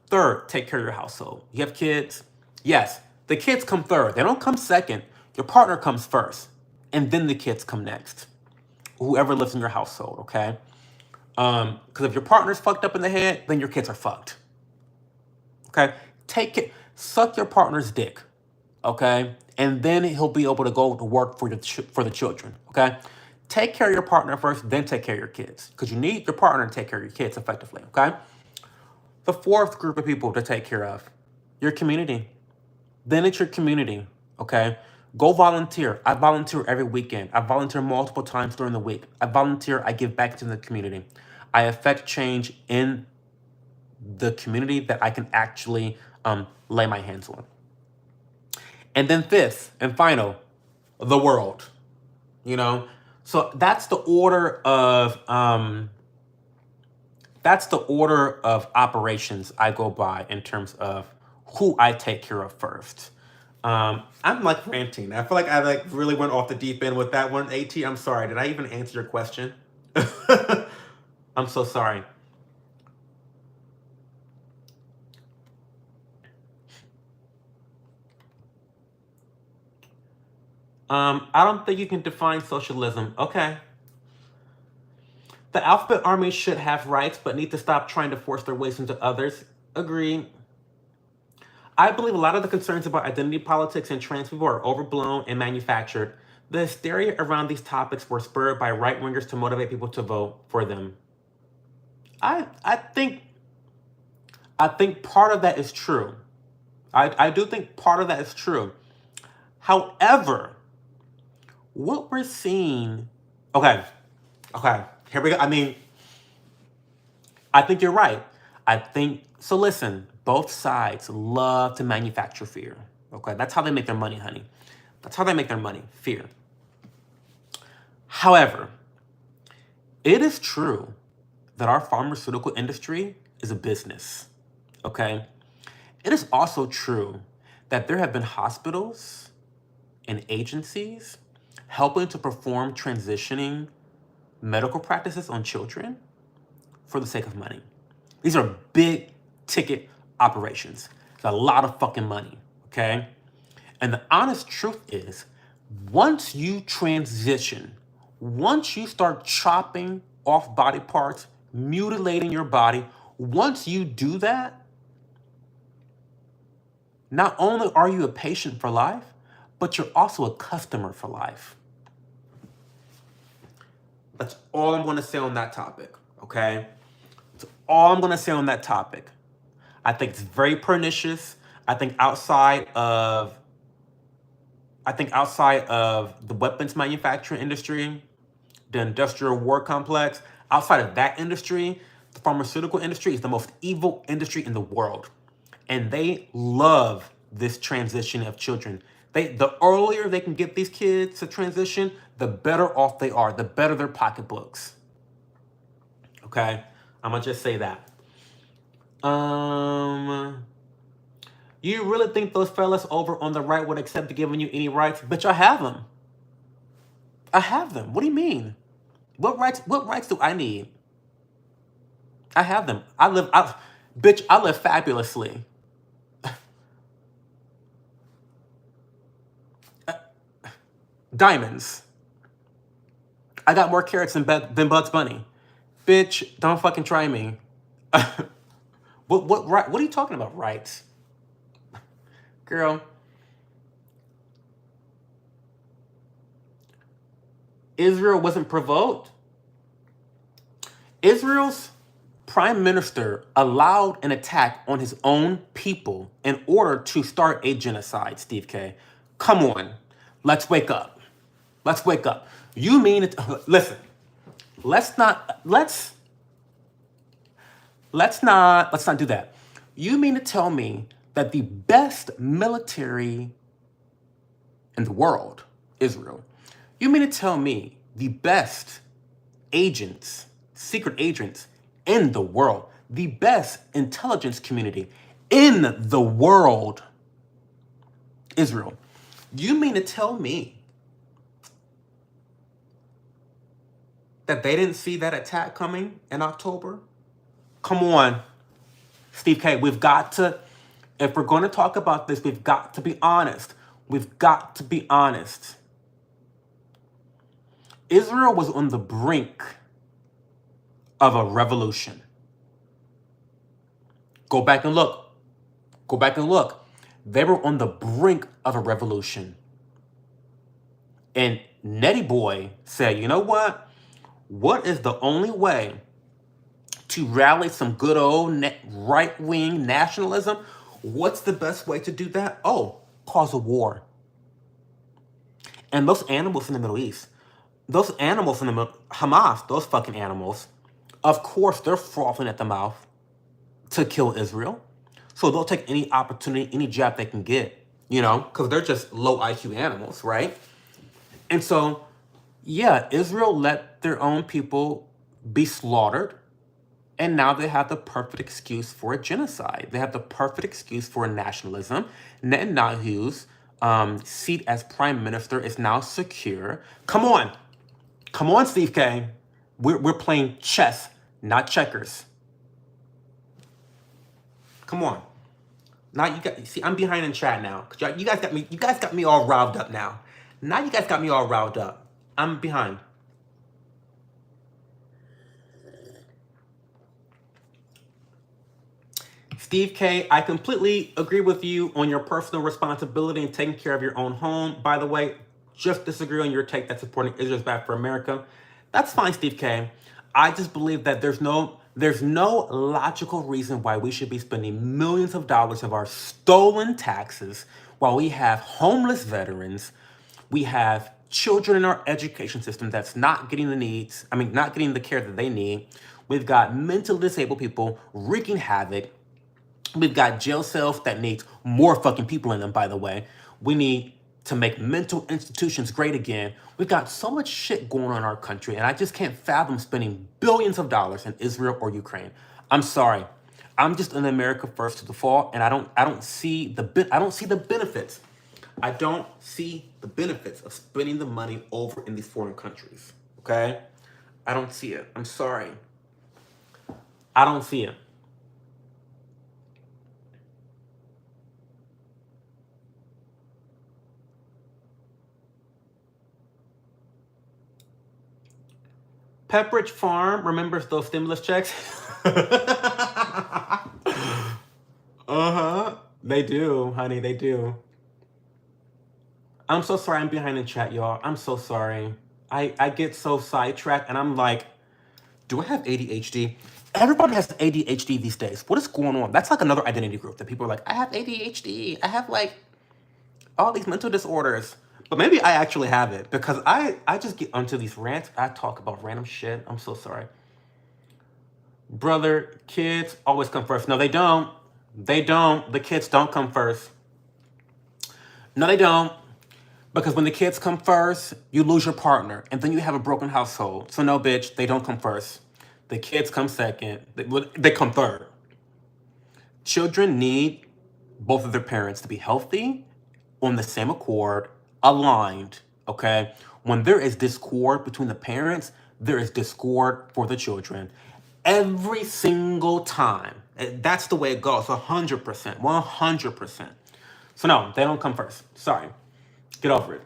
Third, take care of your household. You have kids? Yes, the kids come third. They don't come second. Your partner comes first. And then the kids come next. Whoever lives in your household, okay? Because if your partner's fucked up in the head, then your kids are fucked. Okay? Take it. Suck your partner's dick. Okay? And then he'll be able to go to work for the children. Okay? Take care of your partner first, then take care of your kids. Because you need your partner to take care of your kids effectively. Okay? The fourth group of people to take care of, your community. Then it's your community, okay? Go volunteer. I volunteer every weekend. I volunteer multiple times during the week. I volunteer, I give back to the community. I affect change in the community that I can actually lay my hands on. And then fifth and final, the world, you know? So that's the order of operations I go by in terms of who I take care of first. I'm like ranting. I feel like I really went off the deep end with that one. AT, I'm sorry. Did I even answer your question? I'm so sorry. I don't think you can define socialism. Okay. The alphabet army should have rights, but need to stop trying to force their ways into others. Agreed. I believe a lot of the concerns about identity politics and trans people are overblown and manufactured. The hysteria around these topics were spurred by right-wingers to motivate people to vote for them. I think part of that is true. I do think part of that is true. However, what we're seeing... Okay, here we go. I mean, I think you're right. So listen, both sides love to manufacture fear. Okay, that's how they make their money, honey. That's how they make their money, fear. However, it is true that our pharmaceutical industry is a business, okay? It is also true that there have been hospitals and agencies helping to perform transitioning medical practices on children for the sake of money. These are big ticket operations. It's a lot of fucking money, okay? And the honest truth is, once you transition, once you start chopping off body parts, mutilating your body, once you do that, not only are you a patient for life, but you're also a customer for life. That's all I'm going to say on that topic, okay? That's all I'm going to say on that topic. I think it's very pernicious. I think outside of the weapons manufacturing industry, the industrial war complex, outside of that industry, the pharmaceutical industry is the most evil industry in the world. And they love this transition of children. The earlier they can get these kids to transition, the better off they are, the better their pocketbooks. Okay? I'm gonna just say that. You really think those fellas over on the right would accept giving you any rights? Bitch, I have them. I have them. What do you mean? What rights do I need? I have them. I live fabulously. Diamonds. I got more carrots than Bugs Bunny. Bitch, don't fucking try me. What are you talking about, rights? Girl, Israel wasn't provoked. Israel's prime minister allowed an attack on his own people in order to start a genocide, Steve K. Come on. Let's wake up. Let's wake up. You mean it? Listen, let's not do that. You mean to tell me that the best military in the world, Israel, you mean to tell me the best agents, secret agents in the world, the best intelligence community in the world, Israel, you mean to tell me that they didn't see that attack coming in October? Come on, Steve K, we've got to, if we're going to talk about this, we've got to be honest. We've got to be honest. Israel was on the brink of a revolution. Go back and look. Go back and look. They were on the brink of a revolution. And Nettie Boy said, you know what? What is the only way to rally some good old right-wing nationalism? What's the best way to do that? Oh, cause a war. And those animals in the Middle East, those animals in the Hamas, those fucking animals, of course they're frothing at the mouth to kill Israel. So they'll take any opportunity, any jab they can get, you know, because they're just low IQ animals, right? And so, yeah, Israel let their own people be slaughtered. And now they have the perfect excuse for a genocide. They have the perfect excuse for nationalism. Netanyahu's seat as prime minister is now secure. Come on. Come on, Steve K. We're playing chess, not checkers. Come on. Now you got, see, I'm behind in chat now. You guys got me all riled up now. Now you guys got me all riled up. I'm behind. Steve K, I completely agree with you on your personal responsibility and taking care of your own home. By the way, just disagree on your take that supporting Israel's bad for America. That's fine, Steve K. I just believe that there's no logical reason why we should be spending millions of dollars of our stolen taxes while we have homeless veterans, we have children in our education system that's not getting not getting the care that they need. We've got mentally disabled people wreaking havoc. We've got jail cells that need more fucking people in them, by the way. We need to make mental institutions great again. We've got so much shit going on in our country, and I just can't fathom spending billions of dollars in Israel or Ukraine. I'm sorry. I'm just an America first to the fall, and I don't see the benefits. I don't see the benefits of spending the money over in these foreign countries. Okay? I don't see it. I'm sorry. I don't see it. Pepperidge Farm remembers those stimulus checks. They do, honey. They do. I'm so sorry I'm behind in chat, y'all. I'm so sorry. I get so sidetracked, and I'm like, do I have ADHD? Everybody has ADHD these days. What is going on? That's like another identity group that people are like, I have ADHD. I have like all these mental disorders. But maybe I actually have it because I just get onto these rants. I talk about random shit. I'm so sorry. Brother, kids always come first. No, they don't. They don't. The kids don't come first. No, they don't. Because when the kids come first, you lose your partner. And then you have a broken household. So no, bitch, they don't come first. The kids come second. They come third. Children need both of their parents to be healthy, on the same accord, aligned, okay? When there is discord between the parents, there is discord for the children. Every single time. That's the way it goes, 100%, 100%. So no, they don't come first. Sorry. Get over it.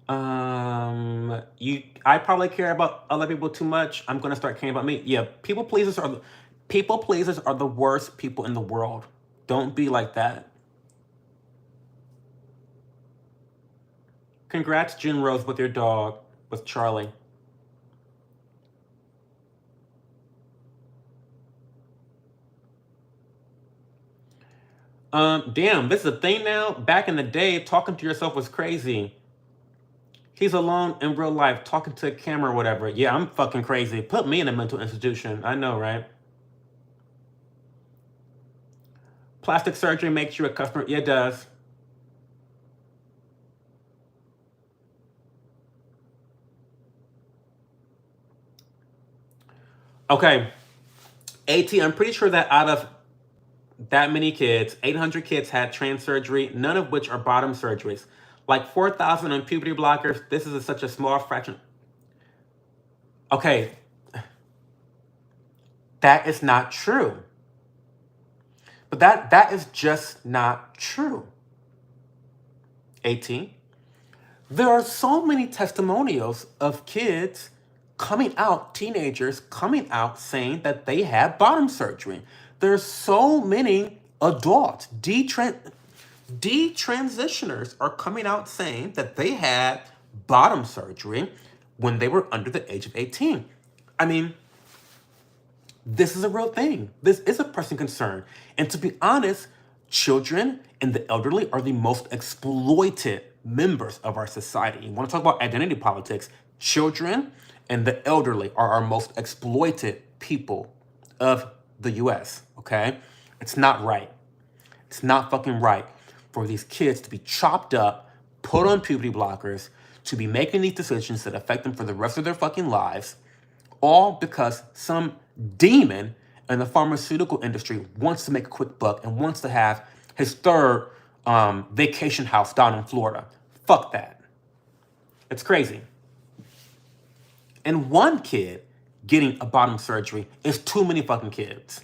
I probably care about other people too much. I'm gonna start caring about me. Yeah, people pleasers People pleasers are the worst people in the world. Don't be like that. Congrats, June Rose, with your dog, with Charlie. Damn, this is a thing now? Back in the day, talking to yourself was crazy. He's alone in real life, talking to a camera or whatever. Yeah, I'm fucking crazy. Put me in a mental institution. I know, right? Plastic surgery makes you a customer. Yeah, it does. Okay. AT, I'm pretty sure that out of that many kids, 800 kids had trans surgery, none of which are bottom surgeries. Like 4,000 on puberty blockers. This is such a small fraction. Okay. That is not true. But that is just not true. 18. There are so many testimonials of kids coming out, teenagers coming out saying that they had bottom surgery. There's so many adults, detransitioners are coming out saying that they had bottom surgery when they were under the age of 18. I mean, this is a real thing. This is a pressing concern. And to be honest, children and the elderly are the most exploited members of our society. You want to talk about identity politics? Children and the elderly are our most exploited people of the US, okay? It's not right. It's not fucking right for these kids to be chopped up, put on puberty blockers, to be making these decisions that affect them for the rest of their fucking lives, all because some demon in the pharmaceutical industry wants to make a quick buck and wants to have his third vacation house down in Florida. Fuck that. It's crazy. And one kid getting a bottom surgery is too many fucking kids.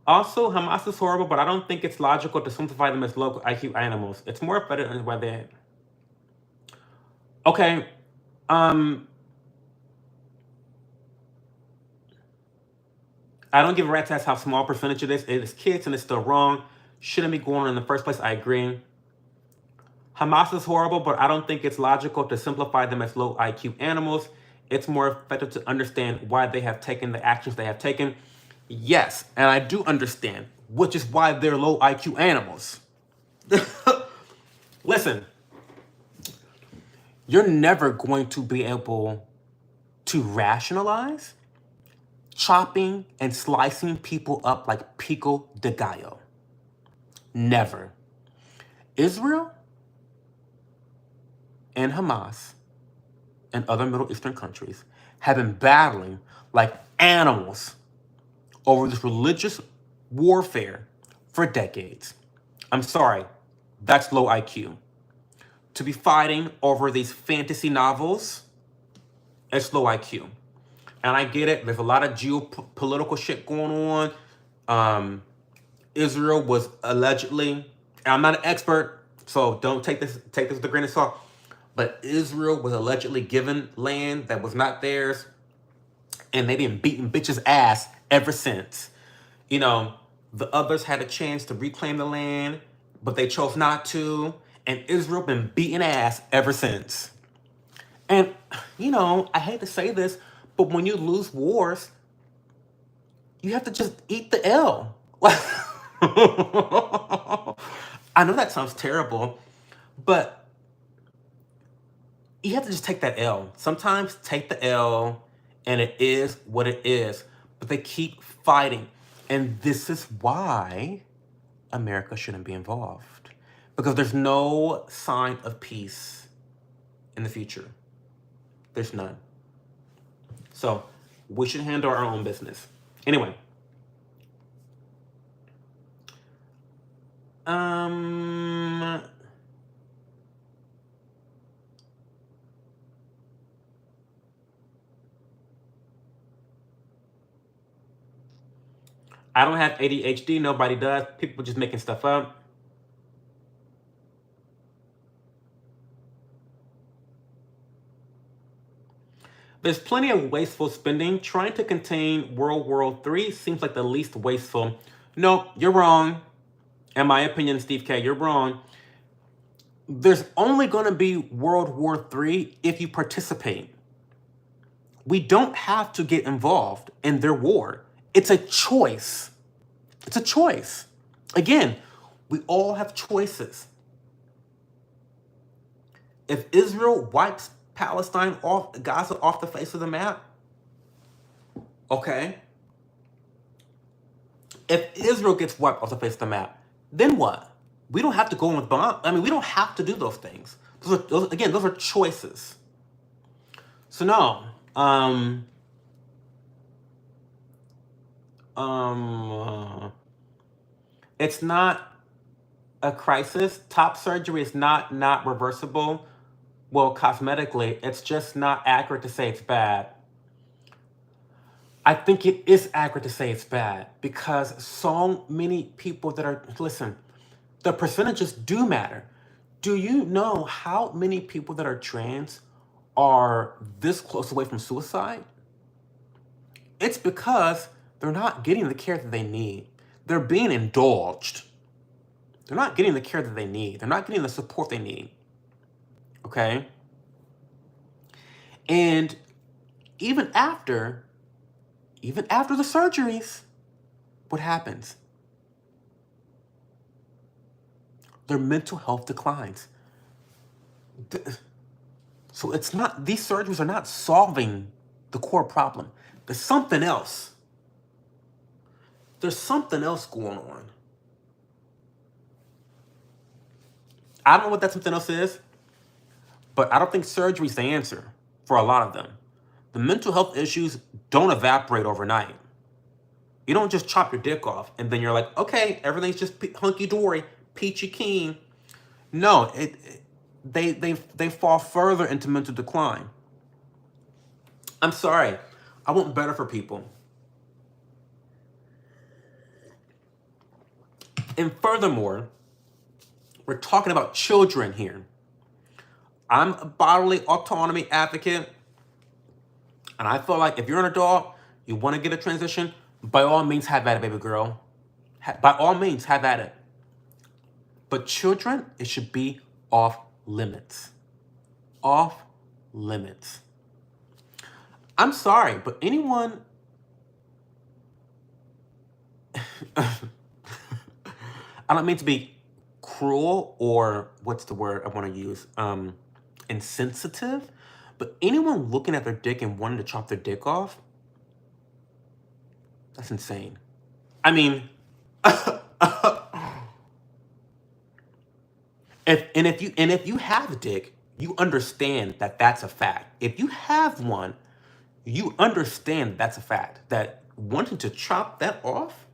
Also, Hamas is horrible, but I don't think it's logical to simplify them as local IQ animals. It's more better why they. Okay. I don't give a rat's ass how small percentage it is. It is kids and it's still wrong. Shouldn't be going on in the first place. I agree. Hamas is horrible, but I don't think it's logical to simplify them as low IQ animals. It's more effective to understand why they have taken the actions they have taken. Yes, and I do understand, which is why they're low IQ animals. Listen, you're never going to be able to rationalize chopping and slicing people up like pico de gallo. Never. Israel and Hamas and other Middle Eastern countries have been battling like animals over this religious warfare for decades. I'm sorry, that's low IQ. To be fighting over these fantasy novels, it's low IQ. And I get it, there's a lot of geopolitical shit going on. Israel was allegedly, and I'm not an expert, so don't take this with a grain of salt, but Israel was allegedly given land that was not theirs, and they've been beating bitches' ass ever since. You know, the others had a chance to reclaim the land, but they chose not to, and Israel been beating ass ever since. And, you know, I hate to say this, but when you lose wars, you have to just eat the L. I know that sounds terrible, but you have to just take that L. Sometimes take the L, and it is what it is. But they keep fighting. And this is why America shouldn't be involved. Because there's no sign of peace in the future. There's none. So we should handle our own business. Anyway. I don't have ADHD. Nobody does. People just making stuff up. There's plenty of wasteful spending. Trying to contain World War III seems like the least wasteful. No, you're wrong. In my opinion, Steve K, you're wrong. There's only going to be World War III if you participate. We don't have to get involved in their war. It's a choice. It's a choice. Again, we all have choices. If Israel wipes Palestine off, Gaza off the face of the map, okay. If Israel gets wiped off the face of the map, then what? We don't have to go in with bombs. I mean, we don't have to do those things. Those are choices. So no, it's not a crisis. Top surgery is not reversible. Well, cosmetically, it's just not accurate to say it's bad. I think it is accurate to say it's bad because so many people that are, listen, the percentages do matter. Do you know how many people that are trans are this close away from suicide? It's because they're not getting the care that they need. They're being indulged. They're not getting the care that they need. They're not getting the support they need. Okay? And even after the surgeries, what happens? Their mental health declines. So it's not, these surgeries are not solving the core problem. There's something else. There's something else going on. I don't know what that something else is, but I don't think surgery is the answer for a lot of them. The mental health issues don't evaporate overnight. You don't just chop your dick off and then you're like, okay, everything's just hunky-dory, peachy keen. No, they fall further into mental decline. I'm sorry. I want better for people. And furthermore, we're talking about children here. I'm a bodily autonomy advocate. And I feel like if you're an adult, you want to get a transition, by all means, have at it, baby girl. By all means, have at it. But children, it should be off limits. Off limits. I'm sorry, but anyone... I don't mean to be cruel or what's the word I want to use? Insensitive. But anyone looking at their dick and wanting to chop their dick off, that's insane. I mean, if you have a dick, you understand that that's a fact. If you have one, you understand that's a fact. That wanting to chop that off,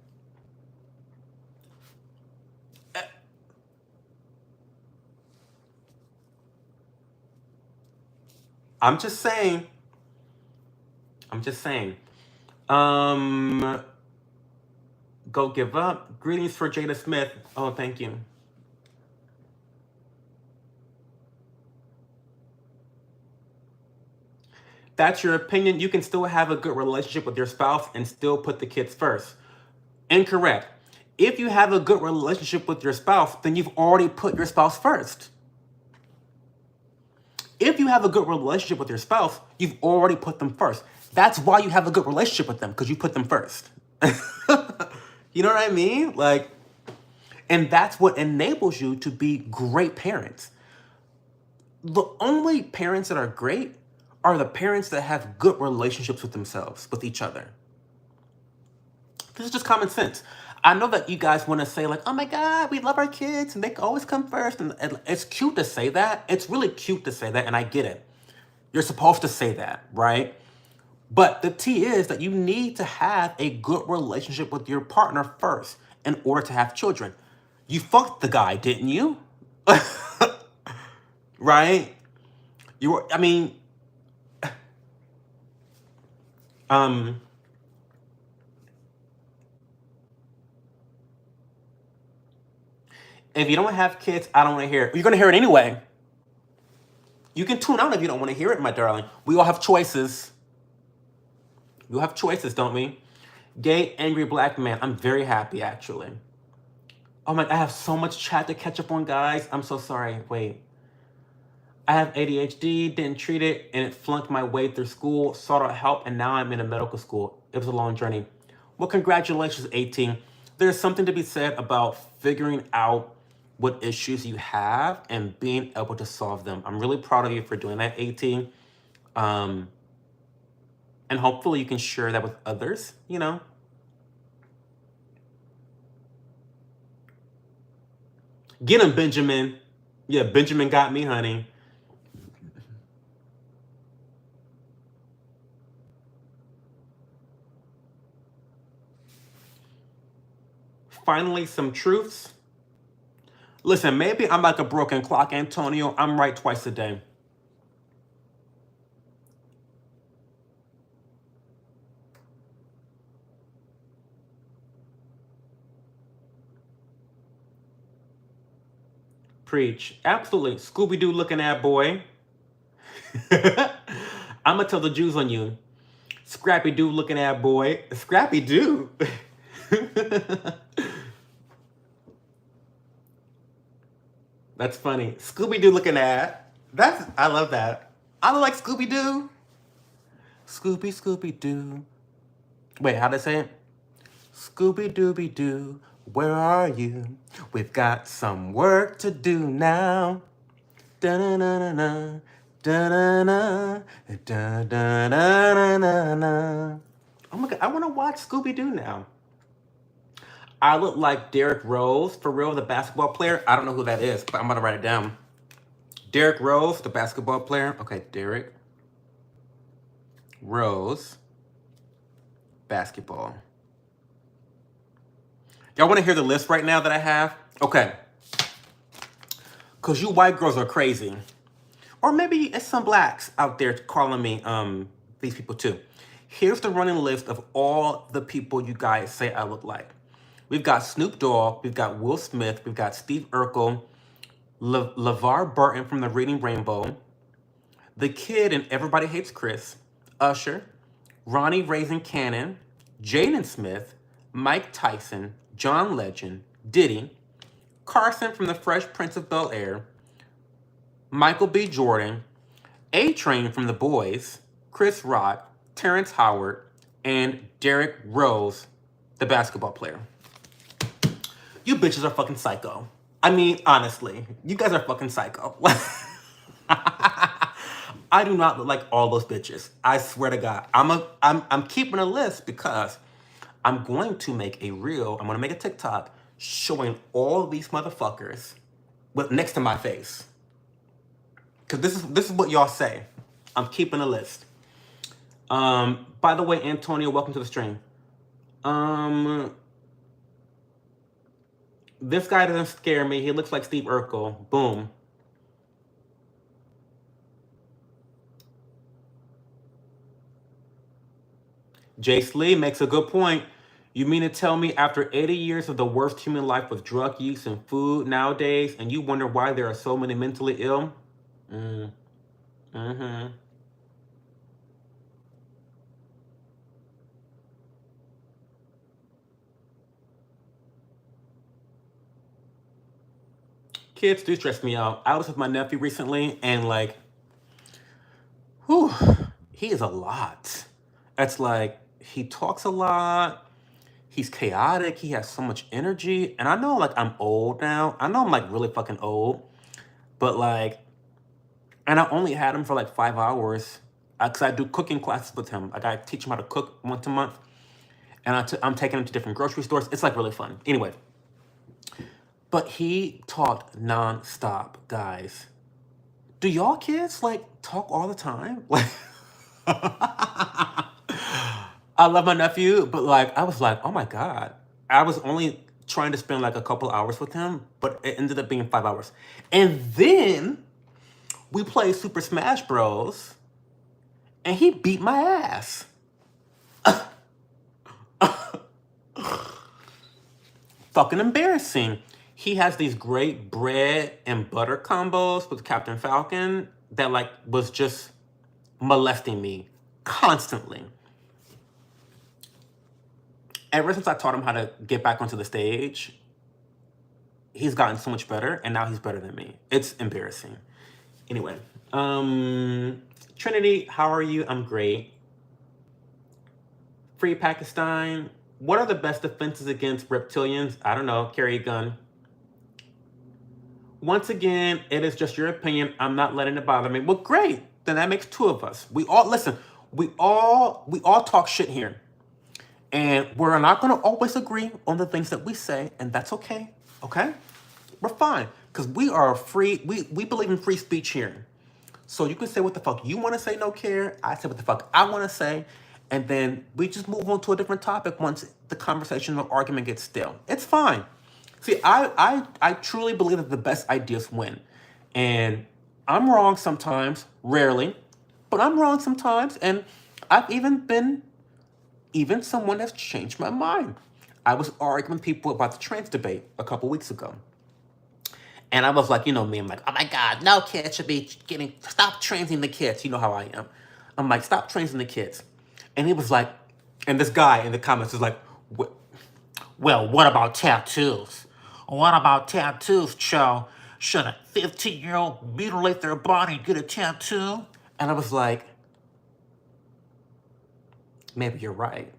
I'm just saying. Go give up. Greetings for Jada Smith. Oh, thank you. That's your opinion. You can still have a good relationship with your spouse and still put the kids first. Incorrect. If you have a good relationship with your spouse, then you've already put your spouse first. If you have a good relationship with your spouse, you've already put them first. That's why you have a good relationship with them, because you put them first. You know what I mean? Like, and that's what enables you to be great parents. The only parents that are great are the parents that have good relationships with themselves, with each other. This is just common sense. I know that you guys want to say like, oh my God, we love our kids and they always come first. And it's cute to say that. It's really cute to say that. And I get it. You're supposed to say that, right? But the T is that you need to have a good relationship with your partner first in order to have children. You fucked the guy, didn't you? Right? You were, I mean, if you don't have kids, I don't want to hear it. You're going to hear it anyway. You can tune out if you don't want to hear it, my darling. We all have choices. You have choices, don't we? Gay, angry black man. I'm very happy, actually. Oh my, I have so much chat to catch up on, guys. I'm so sorry. Wait. I have ADHD, didn't treat it, and it flunked my way through school, sought out help, and now I'm in a medical school. It was a long journey. Well, congratulations, 18. There's something to be said about figuring out what issues you have and being able to solve them. I'm really proud of you for doing that, 18. And hopefully you can share that with others, you know. Get him, Benjamin. Yeah, Benjamin got me, honey. Finally, some truths. Listen, maybe I'm like a broken clock, Antonio. I'm right twice a day. Preach. Absolutely. Scooby-Doo looking at boy. I'm going to tell the Jews on you. Scrappy-Doo looking at boy. Scrappy-Doo. That's funny. Scooby-Doo looking at. I love that. I like Scooby-Doo. Scooby-Doo. Wait, how did I say it? Scooby-Dooby-Doo, where are you? We've got some work to do now. Da-na-na-na-na, da-na-na, da-da-na-na-na. Oh my God, I want to watch Scooby-Doo now. I look like Derrick Rose, for real, the basketball player. I don't know who that is, but I'm going to write it down. Derrick Rose, the basketball player. Okay, Derrick Rose, basketball. Y'all want to hear the list right now that I have? Okay. Because you white girls are crazy. Or maybe it's some blacks out there calling me these people too. Here's the running list of all the people you guys say I look like. We've got Snoop Dogg, we've got Will Smith, we've got Steve Urkel, LeVar Burton from the Reading Rainbow, the kid in Everybody Hates Chris, Usher, Ronnie Raisin Cannon, Jaden Smith, Mike Tyson, John Legend, Diddy, Carson from the Fresh Prince of Bel-Air, Michael B. Jordan, A-Train from The Boys, Chris Rock, Terrence Howard, and Derrick Rose, the basketball player. You bitches are fucking psycho. I mean, honestly, you guys are fucking psycho. I do not look like all those bitches. I swear to God. I'm keeping a list because I'm going to make a reel. I'm going to make a TikTok showing all these motherfuckers next to my face. Because this is what y'all say. I'm keeping a list. By the way, Antonio, welcome to the stream. This guy doesn't scare me. He looks like Steve Urkel. Boom. Jace Lee makes a good point. You mean to tell me after 80 years of the worst human life with drug use and food nowadays, and you wonder why there are so many mentally ill? Kids do stress me out. I was with my nephew recently, and like, whew, he is a lot. It's like, he talks a lot. He's chaotic. He has so much energy. And I know, like, I'm old now. I know I'm, like, really fucking old. But, like, and I only had him for, like, 5 hours. Because I do cooking classes with him. Like, I teach him how to cook once a month. And I'm taking him to different grocery stores. It's, like, really fun. Anyway. But he talked nonstop, guys. Do y'all kids, like, talk all the time? Like, I love my nephew, but like, I was like, oh my God. I was only trying to spend like a couple hours with him, but it ended up being 5 hours. And then we played Super Smash Bros. And he beat my ass. Fucking embarrassing. He has these great bread and butter combos with Captain Falcon that like was just molesting me constantly. Ever since I taught him how to get back onto the stage, he's gotten so much better, and now he's better than me. It's embarrassing. Anyway, Trinity, how are you? I'm great. Free Pakistan. What are the best defenses against reptilians? I don't know. Carry a gun. Once again, it is just your opinion. I'm not letting it bother me. Well, great. Then that makes two of us. We all listen. We all talk shit here, and we're not going to always agree on the things that we say, and that's okay. Okay, we're fine because we are free. We believe in free speech here. So you can say what the fuck you want to say, no care. I say what the fuck I want to say. And then we just move on to a different topic once the conversation or argument gets stale. It's fine. See, I truly believe that the best ideas win. And I'm wrong sometimes, rarely, but I'm wrong sometimes. And I've even someone has changed my mind. I was arguing with people about the trans debate a couple weeks ago. And I was like, you know me, I'm like, oh my God, no kids should be stop transing the kids. You know how I am. I'm like, stop transing the kids. And he was like, and this guy in the comments was like, well, what about tattoos? What about tattoos, Cho? Should a 15-year-old mutilate their body and get a tattoo? And I was like, maybe you're right.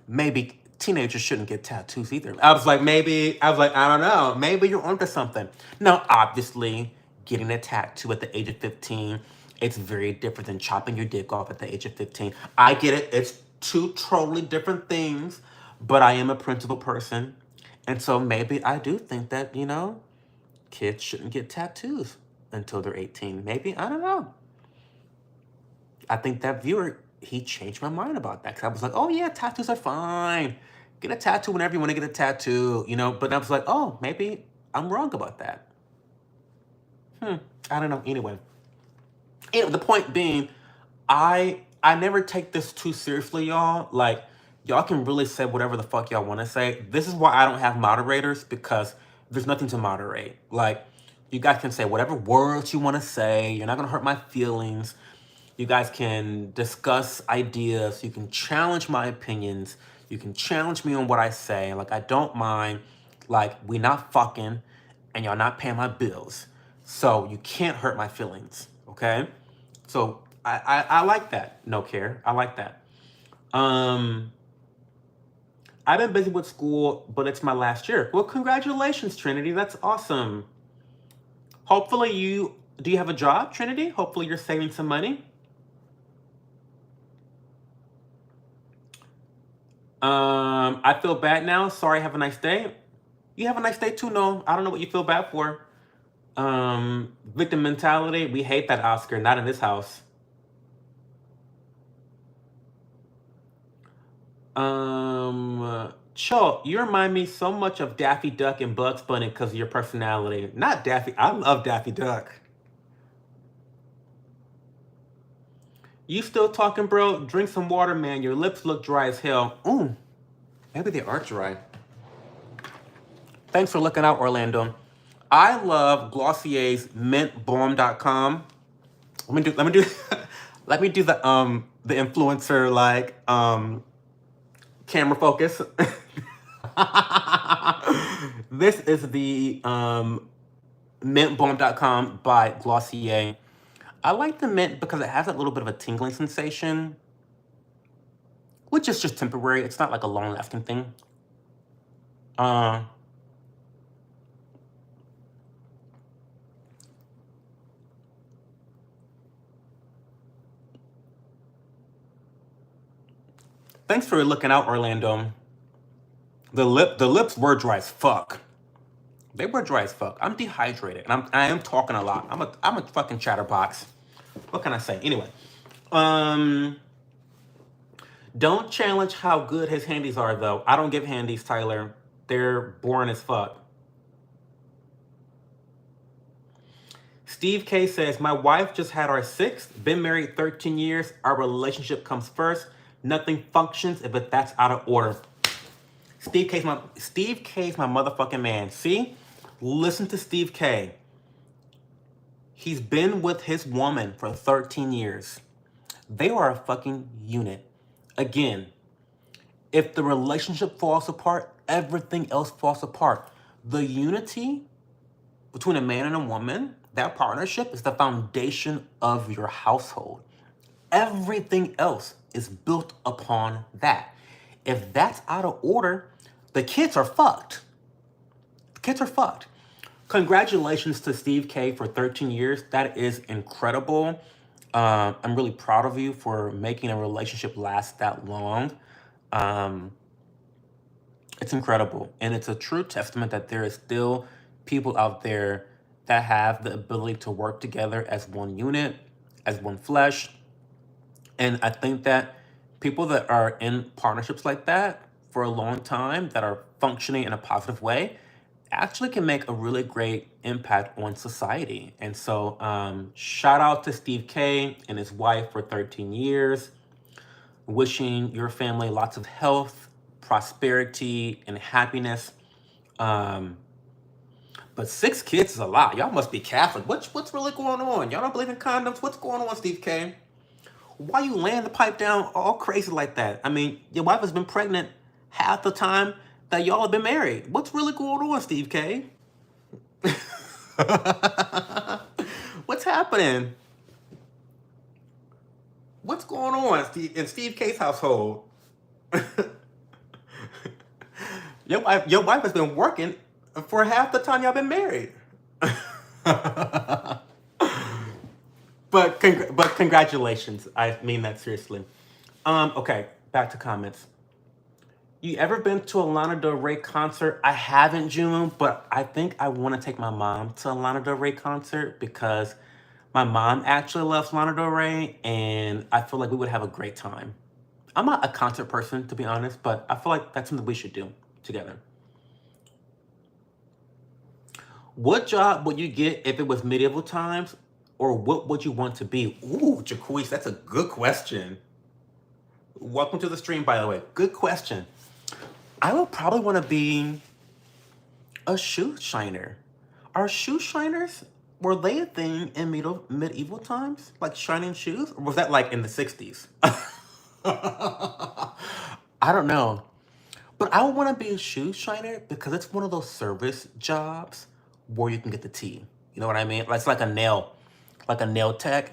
Maybe teenagers shouldn't get tattoos either. I was like, I don't know. Maybe you're onto something. Now, obviously, getting a tattoo at the age of 15, it's very different than chopping your dick off at the age of 15. I get it. It's two totally different things, but I am a principled person. And so maybe I do think that, kids shouldn't get tattoos until they're 18. Maybe, I don't know. I think that viewer, he changed my mind about that. Because I was like, oh yeah, tattoos are fine. Get a tattoo whenever you want to get a tattoo, But I was like, oh, maybe I'm wrong about that. I don't know. Anyway, the point being, I never take this too seriously, y'all. Like, y'all can really say whatever the fuck y'all want to say. This is why I don't have moderators, because there's nothing to moderate. Like, you guys can say whatever words you want to say. You're not going to hurt my feelings. You guys can discuss ideas. You can challenge my opinions. You can challenge me on what I say. Like, I don't mind. Like, we not fucking and y'all not paying my bills. So you can't hurt my feelings, okay? So I like that. No care. I like that. I've been busy with school, but it's my last year. Well, congratulations, Trinity. That's awesome. Hopefully do you have a job, Trinity? Hopefully you're saving some money. I feel bad now. Sorry, have a nice day. You have a nice day too, no. I don't know what you feel bad for. Victim mentality. We hate that, Oscar. Not in this house. Cho, you remind me so much of Daffy Duck and Bugs Bunny because of your personality. Not Daffy. I love Daffy Duck. You still talking, bro? Drink some water, man. Your lips look dry as hell. Ooh, maybe they are dry. Thanks for looking out, Orlando. I love Glossier's mintbalm.com. Let me do let me do the influencer camera focus. This is the mintbalm.com by Glossier. I like the mint because it has a little bit of a tingling sensation, which is just temporary. It's not like a long-lasting thing. Thanks for looking out, Orlando. The lips were dry as fuck. They were dry as fuck. I'm dehydrated, and I am talking a lot. I'm a fucking chatterbox. What can I say? Anyway, don't challenge how good his handies are, though. I don't give handies, Tyler. They're boring as fuck. Steve K says, my wife just had our 6th, been married 13 years. Our relationship comes first. Nothing functions if that's out of order. Steve K's my motherfucking man. See? Listen to Steve K. He's been with his woman for 13 years. They are a fucking unit. Again, If the relationship falls apart, everything else falls apart. The unity between a man and a woman, that partnership is the foundation of your household. Everything else is built upon that. If that's out of order, the kids are fucked. The kids are fucked. Congratulations to Steve K for 13 years. That is incredible. I'm really proud of you for making a relationship last that long. It's incredible. And it's a true testament that there is still people out there that have the ability to work together as one unit, as one flesh. And I think that people that are in partnerships like that for a long time, that are functioning in a positive way, actually can make a really great impact on society. And so shout out to Steve K and his wife for 13 years. Wishing your family lots of health, prosperity, and happiness. But 6 kids is a lot. Y'all must be Catholic. What's really going on? Y'all don't believe in condoms? What's going on, Steve K? Why you laying the pipe down all crazy like that? I mean, your wife has been pregnant half the time that y'all have been married. What's really going on, Steve K? What's happening? What's going on in Steve K's household? Your wife has been working for half the time y'all been married. But congratulations. I mean that seriously. Okay, back to comments. You ever been to a Lana Del Rey concert? I haven't, June, but I think I want to take my mom to a Lana Del Rey concert because my mom actually loves Lana Del Rey, and I feel like we would have a great time. I'm not a concert person, to be honest, but I feel like that's something we should do together. What job would you get if it was medieval times, or what would you want to be? Ooh, Jaquise, that's a good question. Welcome to the stream, by the way. Good question. I would probably want to be a shoe shiner. Are shoe shiners, were they a thing in medieval times? Like shining shoes? Or was that like in the 60s? I don't know. But I would want to be a shoe shiner because it's one of those service jobs where you can get the tea. You know what I mean? It's like a nail tech.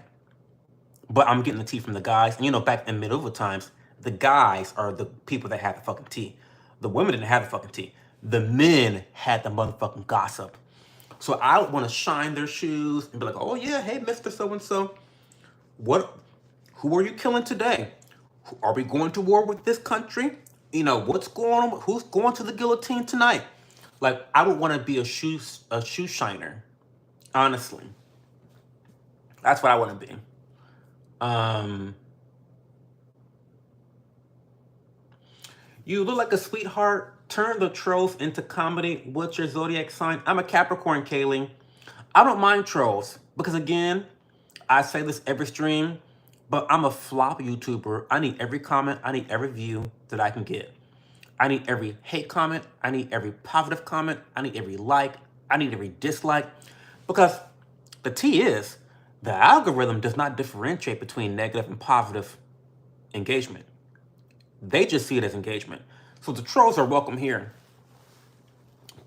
But I'm getting the tea from the guys. And you know, back in medieval times, the guys are the people that had the fucking tea. The women didn't have the fucking tea. The men had the motherfucking gossip. So I would want to shine their shoes and be like, oh yeah, hey, Mr. So-and-so. Who are you killing today? Are we going to war with this country? You know, what's going on? Who's going to the guillotine tonight? Like, I would want to be a shoe shiner. Honestly. That's what I want to be. You look like a sweetheart. Turn the trolls into comedy. What's your zodiac sign? I'm a Capricorn, Kaylee. I don't mind trolls because, again, I say this every stream, but I'm a flop YouTuber. I need every comment. I need every view that I can get. I need every hate comment. I need every positive comment. I need every like. I need every dislike. Because the T is, the algorithm does not differentiate between negative and positive engagement. They just see it as engagement. So the trolls are welcome here.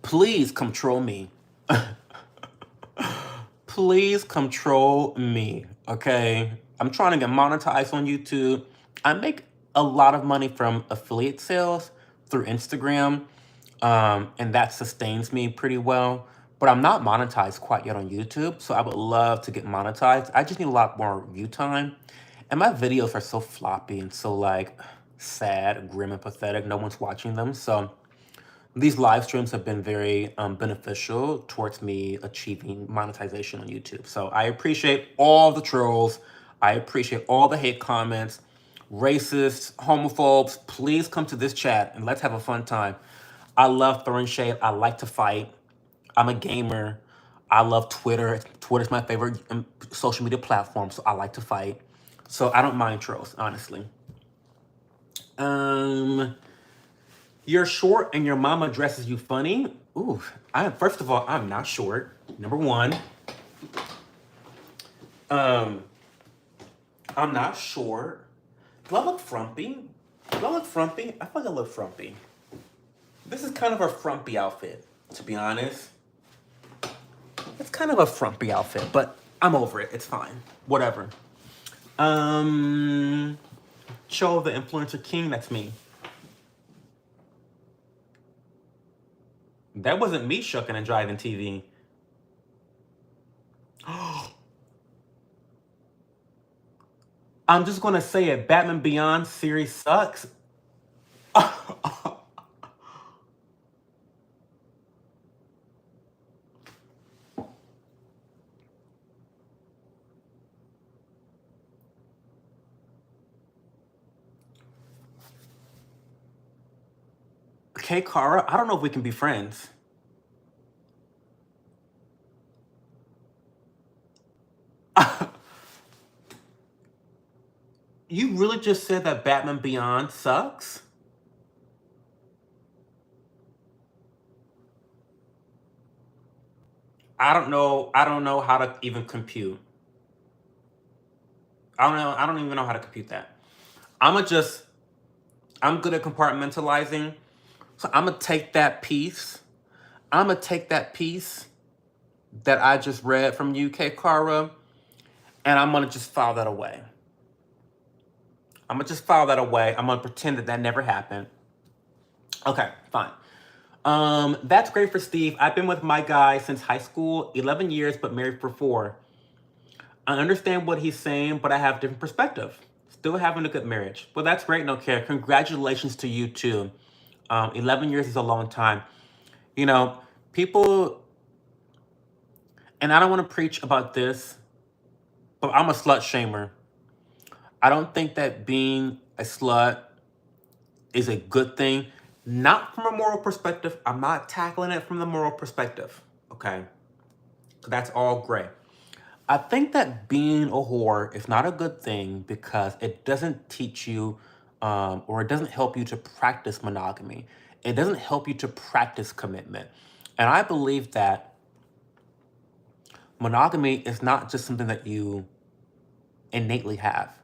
Please come troll me. Please come troll me, okay? I'm trying to get monetized on YouTube. I make a lot of money from affiliate sales through Instagram, and that sustains me pretty well. But I'm not monetized quite yet on YouTube, so I would love to get monetized. I just need a lot more view time. And my videos are so floppy and so like sad, grim, and pathetic. No one's watching them. So these live streams have been very beneficial towards me achieving monetization on YouTube. So I appreciate all the trolls. I appreciate all the hate comments. Racists, homophobes, please come to this chat and let's have a fun time. I love throwing shade. I like to fight. I'm a gamer. I love Twitter. Twitter's my favorite social media platform, so I like to fight. So I don't mind trolls, honestly. You're short and your mama dresses you funny. Ooh, first of all, I'm not short. Number one. I'm not short. Do I look frumpy? Do Do I look frumpy? I feel like I look frumpy. This is kind of a frumpy outfit, to be honest. It's kind of a frumpy outfit, but I'm over it. It's fine. Whatever. Cho the Influencer King, that's me. That wasn't me shucking and driving TV. I'm just gonna say it. Batman Beyond series sucks. Okay, Kara, I don't know if we can be friends. You really just said that Batman Beyond sucks? I don't know how to even compute. I don't even know how to compute that. I'm good at compartmentalizing. So I'm gonna take that piece. That I just read from UK Kara, and I'm gonna just file that away. I'm gonna pretend that never happened. Okay, fine. That's great for Steve. I've been with my guy since high school, 11 years, but married for 4. I understand what he's saying, but I have different perspective. Still having a good marriage. Well, that's great, no care. Congratulations to you too. 11 years is a long time. You know, people, and I don't want to preach about this, but I'm a slut shamer. I don't think that being a slut is a good thing. Not from a moral perspective. I'm not tackling it from the moral perspective. Okay? That's all gray. I think that being a whore is not a good thing because it doesn't teach you or it doesn't help you to practice monogamy. It doesn't help you to practice commitment. And I believe that monogamy is not just something that you innately have.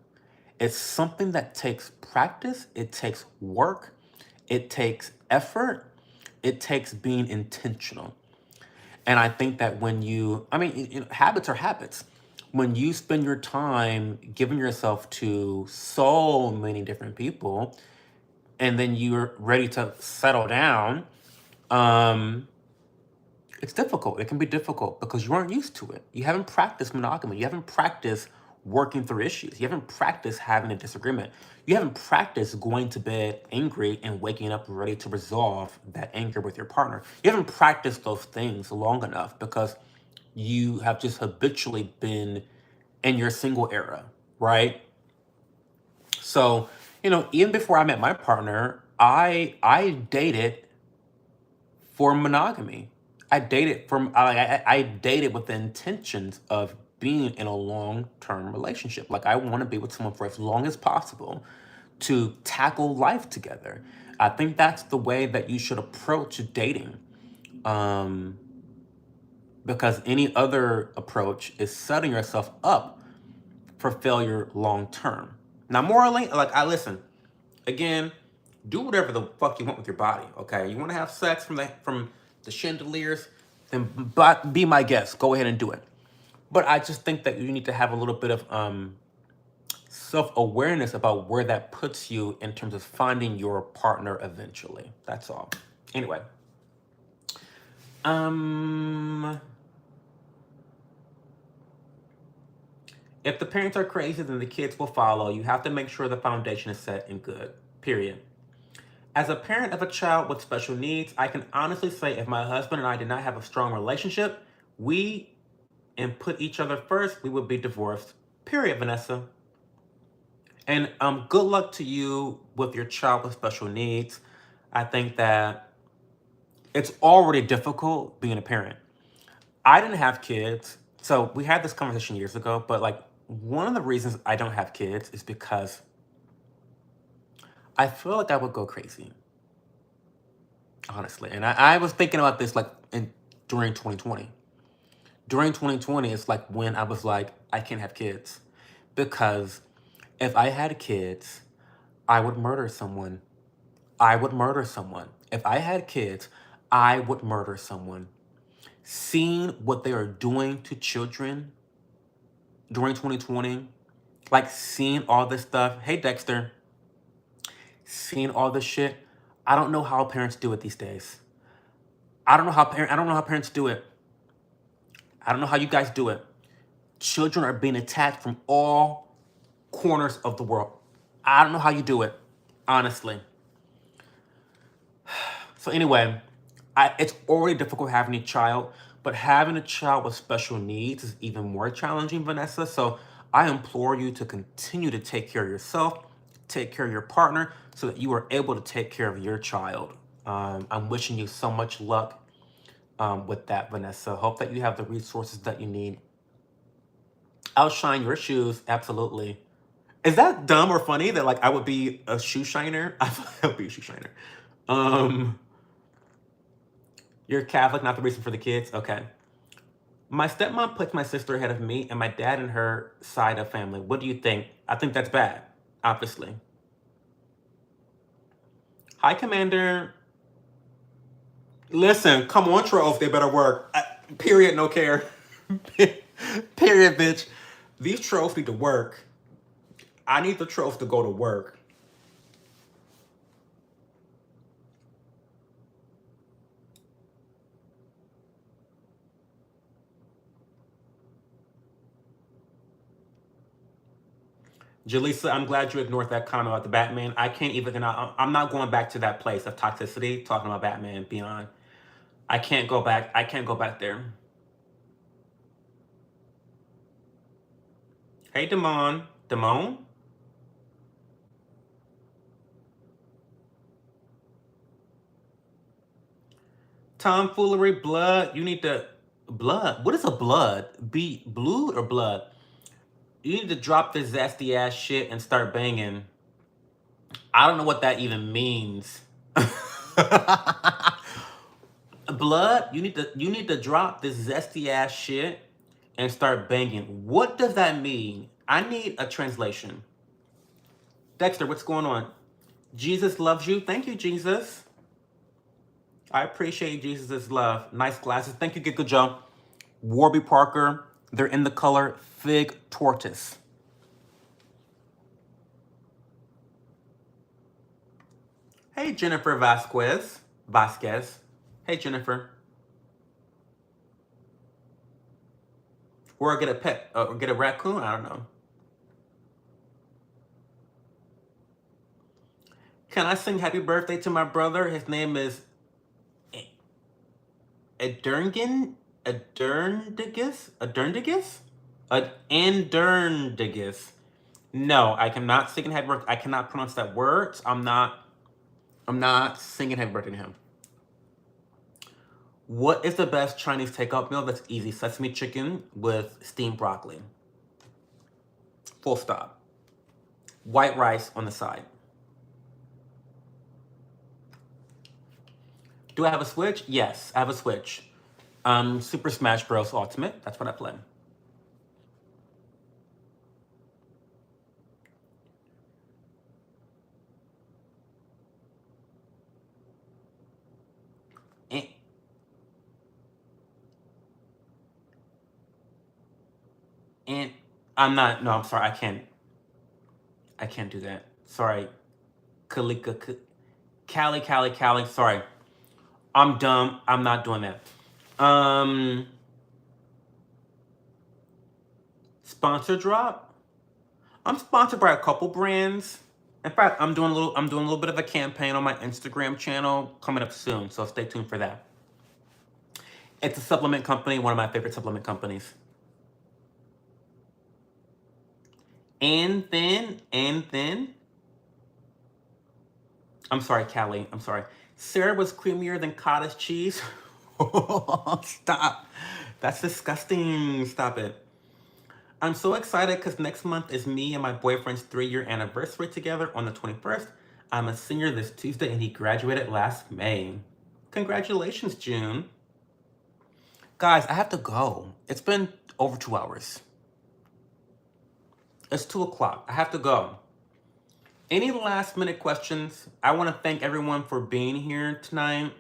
It's something that takes practice, it takes work, it takes effort, it takes being intentional. And I think that when habits are habits. When you spend your time giving yourself to so many different people, and then you're ready to settle down, it's difficult. It can be difficult because you aren't used to it. You haven't practiced monogamy. You haven't practiced working through issues. You haven't practiced having a disagreement. You haven't practiced going to bed angry and waking up ready to resolve that anger with your partner. You haven't practiced those things long enough because you have just habitually been in your single era, right? So, even before I met my partner, I dated for monogamy. I dated with the intentions of being in a long-term relationship. Like I want to be with someone for as long as possible to tackle life together. I think that's the way that you should approach dating. Because any other approach is setting yourself up for failure long term. Now, morally, I listen, again, do whatever the fuck you want with your body, okay? You want to have sex from the chandeliers, then be my guest. Go ahead and do it. But I just think that you need to have a little bit of self-awareness about where that puts you in terms of finding your partner eventually. That's all. Anyway. If the parents are crazy, then the kids will follow. You have to make sure the foundation is set and good. Period. As a parent of a child with special needs, I can honestly say if my husband and I did not have a strong relationship, and put each other first, we would be divorced. Period, Vanessa. And good luck to you with your child with special needs. I think that it's already difficult being a parent. I didn't have kids. So we had this conversation years ago, but one of the reasons I don't have kids is because I feel like I would go crazy. Honestly. And I was thinking about this during 2020. During 2020, it's when I was like, I can't have kids. Because if I had kids, I would murder someone. I would murder someone. If I had kids, I would murder someone. Seeing what they are doing to children during 2020, like seeing all this stuff. Hey, Dexter. Seeing all this shit. I don't know how parents do it these days. I don't know how parents do it. I don't know how you guys do it. Children are being attacked from all corners of the world. I don't know how you do it, honestly. So anyway, it's already difficult having a child, but having a child with special needs is even more challenging, Vanessa. So I implore you to continue to take care of yourself, take care of your partner, so that you are able to take care of your child. I'm wishing you so much luck with that, Vanessa. Hope that you have the resources that you need. Outshine your shoes, absolutely. Is that dumb or funny that like I would be a shoe shiner? I would be a shoe shiner. You're Catholic, not the reason for the kids? Okay. My stepmom puts my sister ahead of me and my dad and her side of family. What do you think? I think that's bad, obviously. Hi, Commander. Listen, come on, trolls. They better work. Period, no care. Period, bitch. These trolls need to work. I need the trolls to go to work. Jaleesa, I'm glad you ignored that comment about the Batman. I can't even, I'm not going back to that place of toxicity, talking about Batman beyond. I can't go back. I can't go back there. Hey, Damon. Damon? Tomfoolery, blood. You need to, blood. What is a blood? Be blue or blood? You need to drop this zesty ass shit and start banging. I don't know what that even means. Blood, you need to drop this zesty ass shit and start banging. What does that mean? I need a translation. Dexter, what's going on? Jesus loves you. Thank you, Jesus. I appreciate Jesus' love. Nice glasses. Thank you, Giggle Joe. Warby Parker. They're in the color Fig Tortoise. Hey, Jennifer Vasquez. Hey, Jennifer. Or get a pet, or get a raccoon. I don't know. Can I sing happy birthday to my brother? His name is Aderndigus? No, I cannot sing happy birthday. I cannot pronounce that word. So I'm not singing happy birthday to him. What is the best Chinese takeout meal that's easy? Sesame chicken with steamed broccoli. Full stop. White rice on the side. Do I have a Switch? Yes, I have a Switch. Super Smash Bros. Ultimate. That's what I play. And I'm not. No, I'm sorry. I can't do that. Sorry. Cali. Sorry. I'm dumb. I'm not doing that. Sponsor drop. I'm sponsored by a couple brands. In fact, I'm doing a little bit of a campaign on my Instagram channel coming up soon. So stay tuned for that. It's a supplement company, one of my favorite supplement companies. And then, I'm sorry, Callie. I'm sorry. Sarah was creamier than cottage cheese. Stop. That's disgusting. Stop it. I'm so excited because next month is me and my boyfriend's 3-year anniversary together on the 21st. I'm a senior this Tuesday and he graduated last May. Congratulations, June. Guys, I have to go. It's been over 2 hours. It's 2 o'clock. I have to go. Any last minute questions? I want to thank everyone for being here tonight.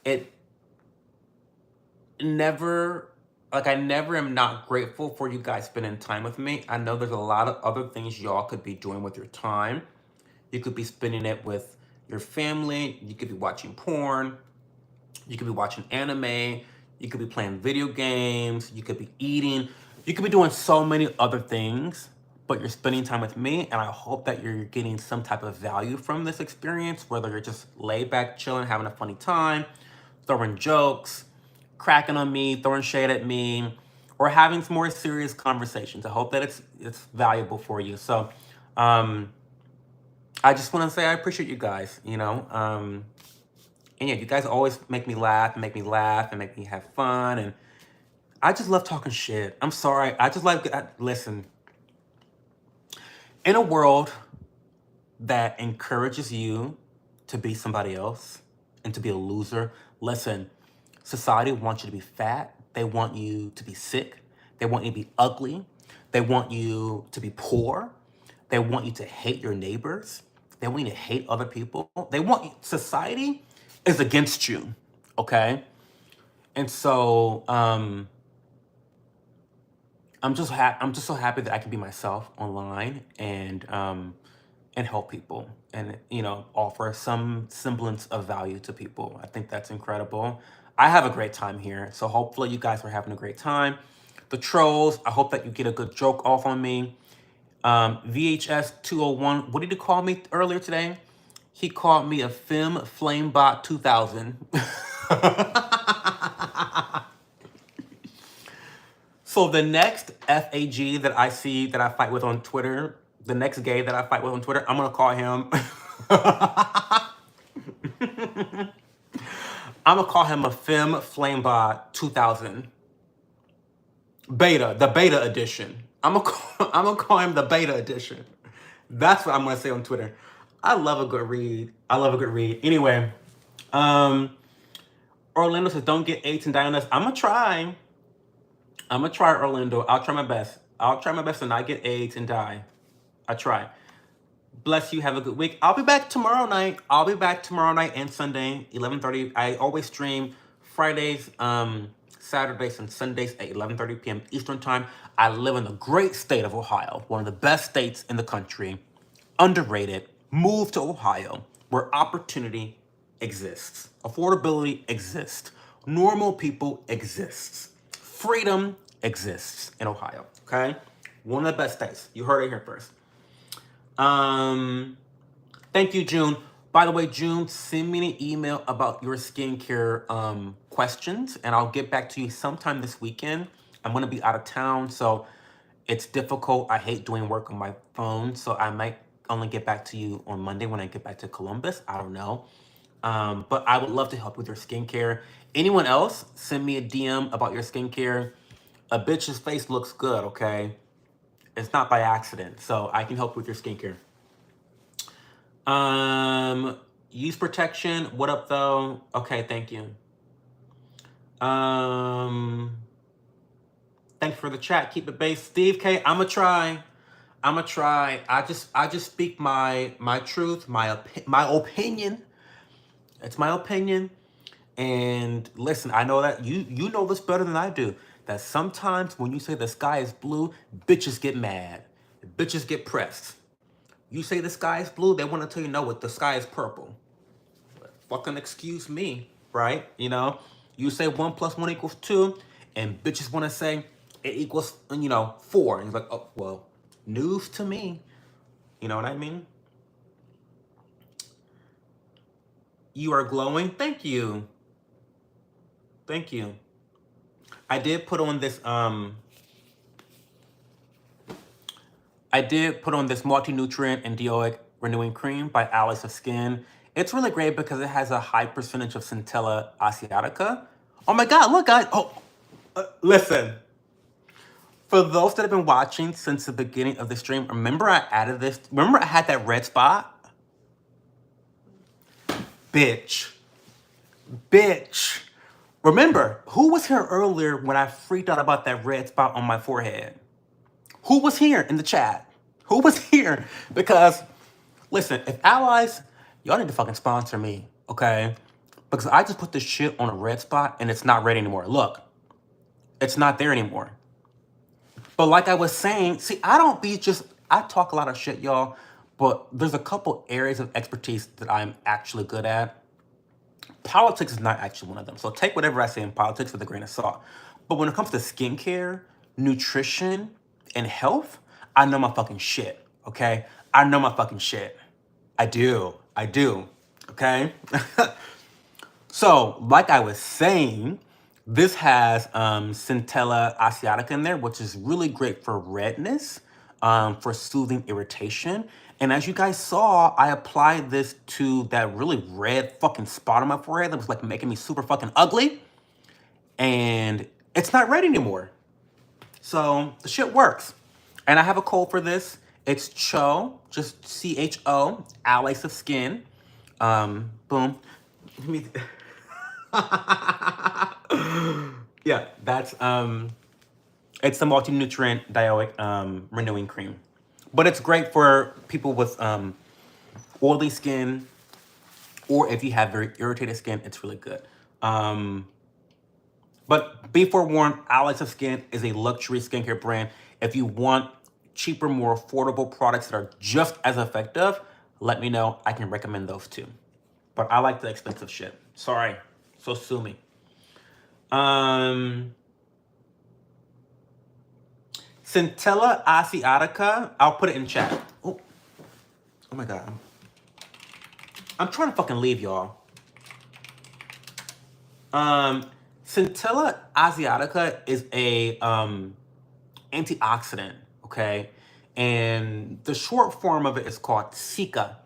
It never, like, I never am not grateful for you guys spending time with me. I know there's a lot of other things y'all could be doing with your time. You could be spending it with your family. You could be watching porn. You could be watching anime. You could be playing video games. You could be eating. You could be doing so many other things, but you're spending time with me, and I hope that you're getting some type of value from this experience, whether you're just laid back, chilling, having a funny time, throwing jokes, cracking on me, throwing shade at me, or having some more serious conversations. I hope that it's valuable for you. So I just want to say I appreciate you guys, you know. And yeah, you guys always make me laugh, and make me have fun, and I just love talking shit. I'm sorry. I just like, listen, in a world that encourages you to be somebody else and to be a loser, listen, society wants you to be fat. They want you to be sick. They want you to be ugly. They want you to be poor. They want you to hate your neighbors. They want you to hate other people. They want you, society is against you, okay? And so I'm just so happy that I can be myself online and help people and, you know, offer some semblance of value to people. I think that's incredible. I have a great time here, so hopefully you guys are having a great time. The trolls, I hope that you get a good joke off on me. VHS 201, what did he call me earlier today? He called me a flamebot 2000. So the next FAG that I see that I fight with on Twitter, the next gay that I fight with on Twitter, I'm gonna call him. I'm gonna call him a flamebot 2000. Beta, the beta edition. I'm gonna call him the beta edition. That's what I'm gonna say on Twitter. I love a good read. I love a good read. Anyway, Orlando says, don't get AIDS and die on us. I'm gonna try, Orlando. I'll try my best. I'll try my best to not get AIDS and die. I try. Bless you. Have a good week. I'll be back tomorrow night. And Sunday, 11:30. I always stream Fridays, Saturdays, and Sundays at 11:30 p.m. Eastern Time. I live in the great state of Ohio, one of the best states in the country. Underrated. Move to Ohio, where opportunity exists, affordability exists, normal people exists, freedom exists in Ohio. Okay, one of the best states. You heard it here first. Thank you, June. By the way, June, send me an email about your skincare questions, and I'll get back to you sometime this weekend. I'm gonna be out of town, so it's difficult. I hate doing work on my phone, so I might only get back to you on Monday when I get back to Columbus. I don't know. But I would love to help with your skincare. Anyone else, send me a DM about your skincare. A bitch's face looks good, okay? It's not by accident, so I can help with your skincare. Use protection. What up, though? Okay, thank you. Thanks for the chat. Keep it base. Steve K, I'ma try. I just speak my truth, my opinion. It's my opinion. And listen, I know that you know this better than I do. That sometimes when you say the sky is blue, bitches get mad. Bitches get pressed. You say the sky is blue, they want to tell you, no, what the sky is purple. Fucking excuse me, right? You know, you say 1 + 1 = 2, and bitches want to say it equals, 4. And it's like, oh, well, news to me. You know what I mean? You are glowing. Thank you. Thank you. I did put on this multi-nutrient and deoic renewing cream by Alice of Skin. It's really great because it has a high percentage of Centella asiatica. Oh my God, look, guys. Listen. For those that have been watching since the beginning of the stream, remember I added this? Remember I had that red spot? Bitch. Remember, who was here earlier when I freaked out about that red spot on my forehead? Who was here in the chat? Who was here? Because Listen, if Allies, y'all need to fucking sponsor me, okay? Because I just put this shit on a red spot and it's not red anymore. Look, it's not there anymore. But like I was saying, see, I talk a lot of shit, y'all, but there's a couple areas of expertise that I'm actually good at. Politics is not actually one of them. So take whatever I say in politics with a grain of salt. But when it comes to skincare, nutrition, and health, I know my fucking shit, okay? I know my fucking shit. I do. Okay? So, like I was saying, this has Centella asiatica in there, which is really great for redness, for soothing irritation. And as you guys saw, I applied this to that really red fucking spot on my forehead that was like making me super fucking ugly. And it's not red anymore. So the shit works. And I have a code for this. It's CHO, just CHO, Allies of Skin. Boom. Let me- yeah, that's it's the multi-nutrient dioic renewing cream. But it's great for people with oily skin, or if you have very irritated skin, it's really good. But be forewarned, Allies of Skin is a luxury skincare brand. If you want cheaper, more affordable products that are just as effective, let me know. I can recommend those too. But I like the expensive shit. Sorry. So sue me. Centella asiatica. I'll put it in chat. Oh my God. I'm trying to fucking leave, y'all. Centella asiatica is a antioxidant, okay? And the short form of it is called Cica.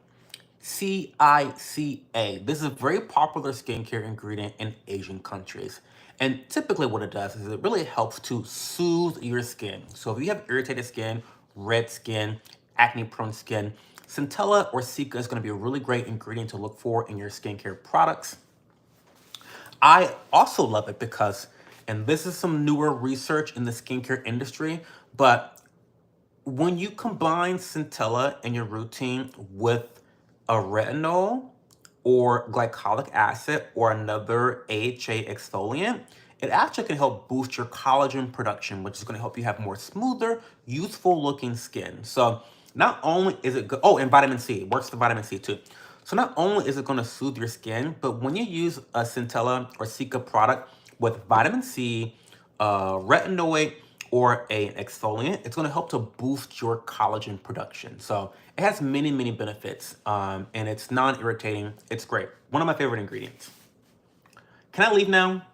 C-I-C-A. This is a very popular skincare ingredient in Asian countries. And typically what it does is it really helps to soothe your skin. So if you have irritated skin, red skin, acne-prone skin, Centella or Cica is going to be a really great ingredient to look for in your skincare products. I also love it because, and this is some newer research in the skincare industry, but when you combine Centella in your routine with a retinol or glycolic acid or another AHA exfoliant, it actually can help boost your collagen production, which is going to help you have more smoother, youthful looking skin. So not only is it good, oh, and vitamin C, it works for vitamin C too. So not only is it going to soothe your skin, but when you use a Centella or Cica product with vitamin C, retinoid, or an exfoliant, it's going to help to boost your collagen production. So it has many, many benefits, and it's non-irritating. It's great. One of my favorite ingredients. Can I leave now?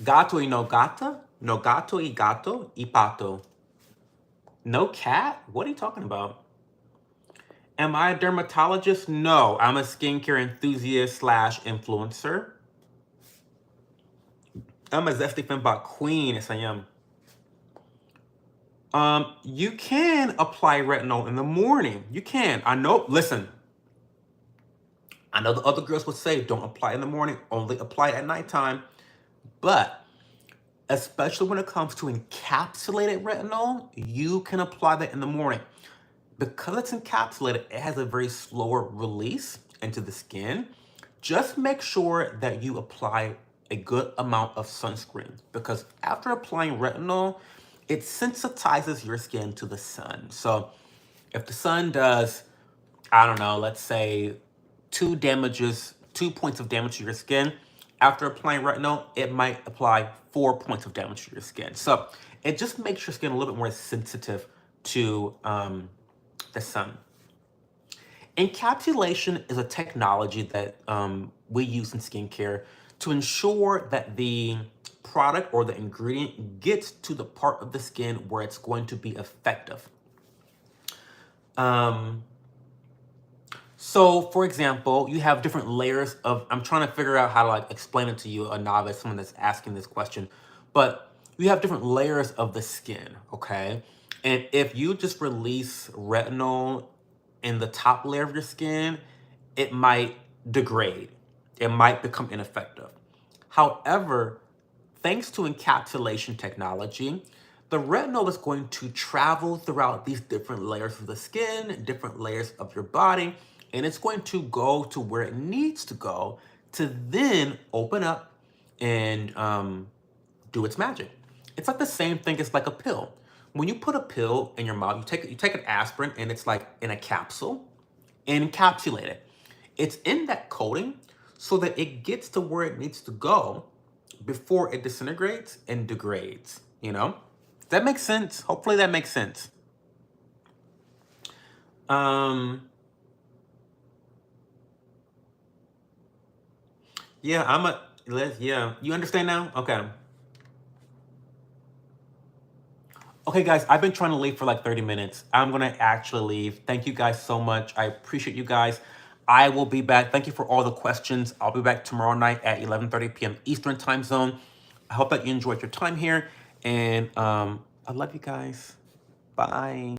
Gato y no gata? No gato y gato y pato. No cat? What are you talking about? Am I a dermatologist? No, I'm a skincare enthusiast / influencer. I'm a zesty fembot queen, yes I am. You can apply retinol in the morning. You can. I know, listen. I know the other girls would say don't apply in the morning, only apply at nighttime. But especially when it comes to encapsulated retinol, you can apply that in the morning. Because it's encapsulated, it has a very slower release into the skin. Just make sure that you apply a good amount of sunscreen, because after applying retinol, it sensitizes your skin to the sun. So if the sun does, I don't know, let's say 2 points of damage to your skin, after applying retinol, it might apply 4 points of damage to your skin. So it just makes your skin a little bit more sensitive to the sun. Encapsulation is a technology that we use in skincare to ensure that the product or the ingredient gets to the part of the skin where it's going to be effective. So for example, you have different layers of, I'm trying to figure out how to like explain it to you, a novice, someone that's asking this question, but you have different layers of the skin, okay? And if you just release retinol in the top layer of your skin, it might degrade. It might become ineffective. However, thanks to encapsulation technology, the retinol is going to travel throughout these different layers of the skin, different layers of your body, and it's going to go to where it needs to go to then open up and do its magic. It's like the same thing as like a pill. When you put a pill in your mouth, you take an aspirin and it's like in a capsule, encapsulated. It's in that coating so that it gets to where it needs to go before it disintegrates and degrades, you know? Does that make sense? Hopefully that makes sense. Yeah, yeah, you understand now? Okay. Okay, guys, I've been trying to leave for like 30 minutes. I'm gonna actually leave. Thank you guys so much. I appreciate you guys. I will be back. Thank you for all the questions. I'll be back tomorrow night at 11:30 p.m. Eastern time zone. I hope that you enjoyed your time here. And I love you guys. Bye.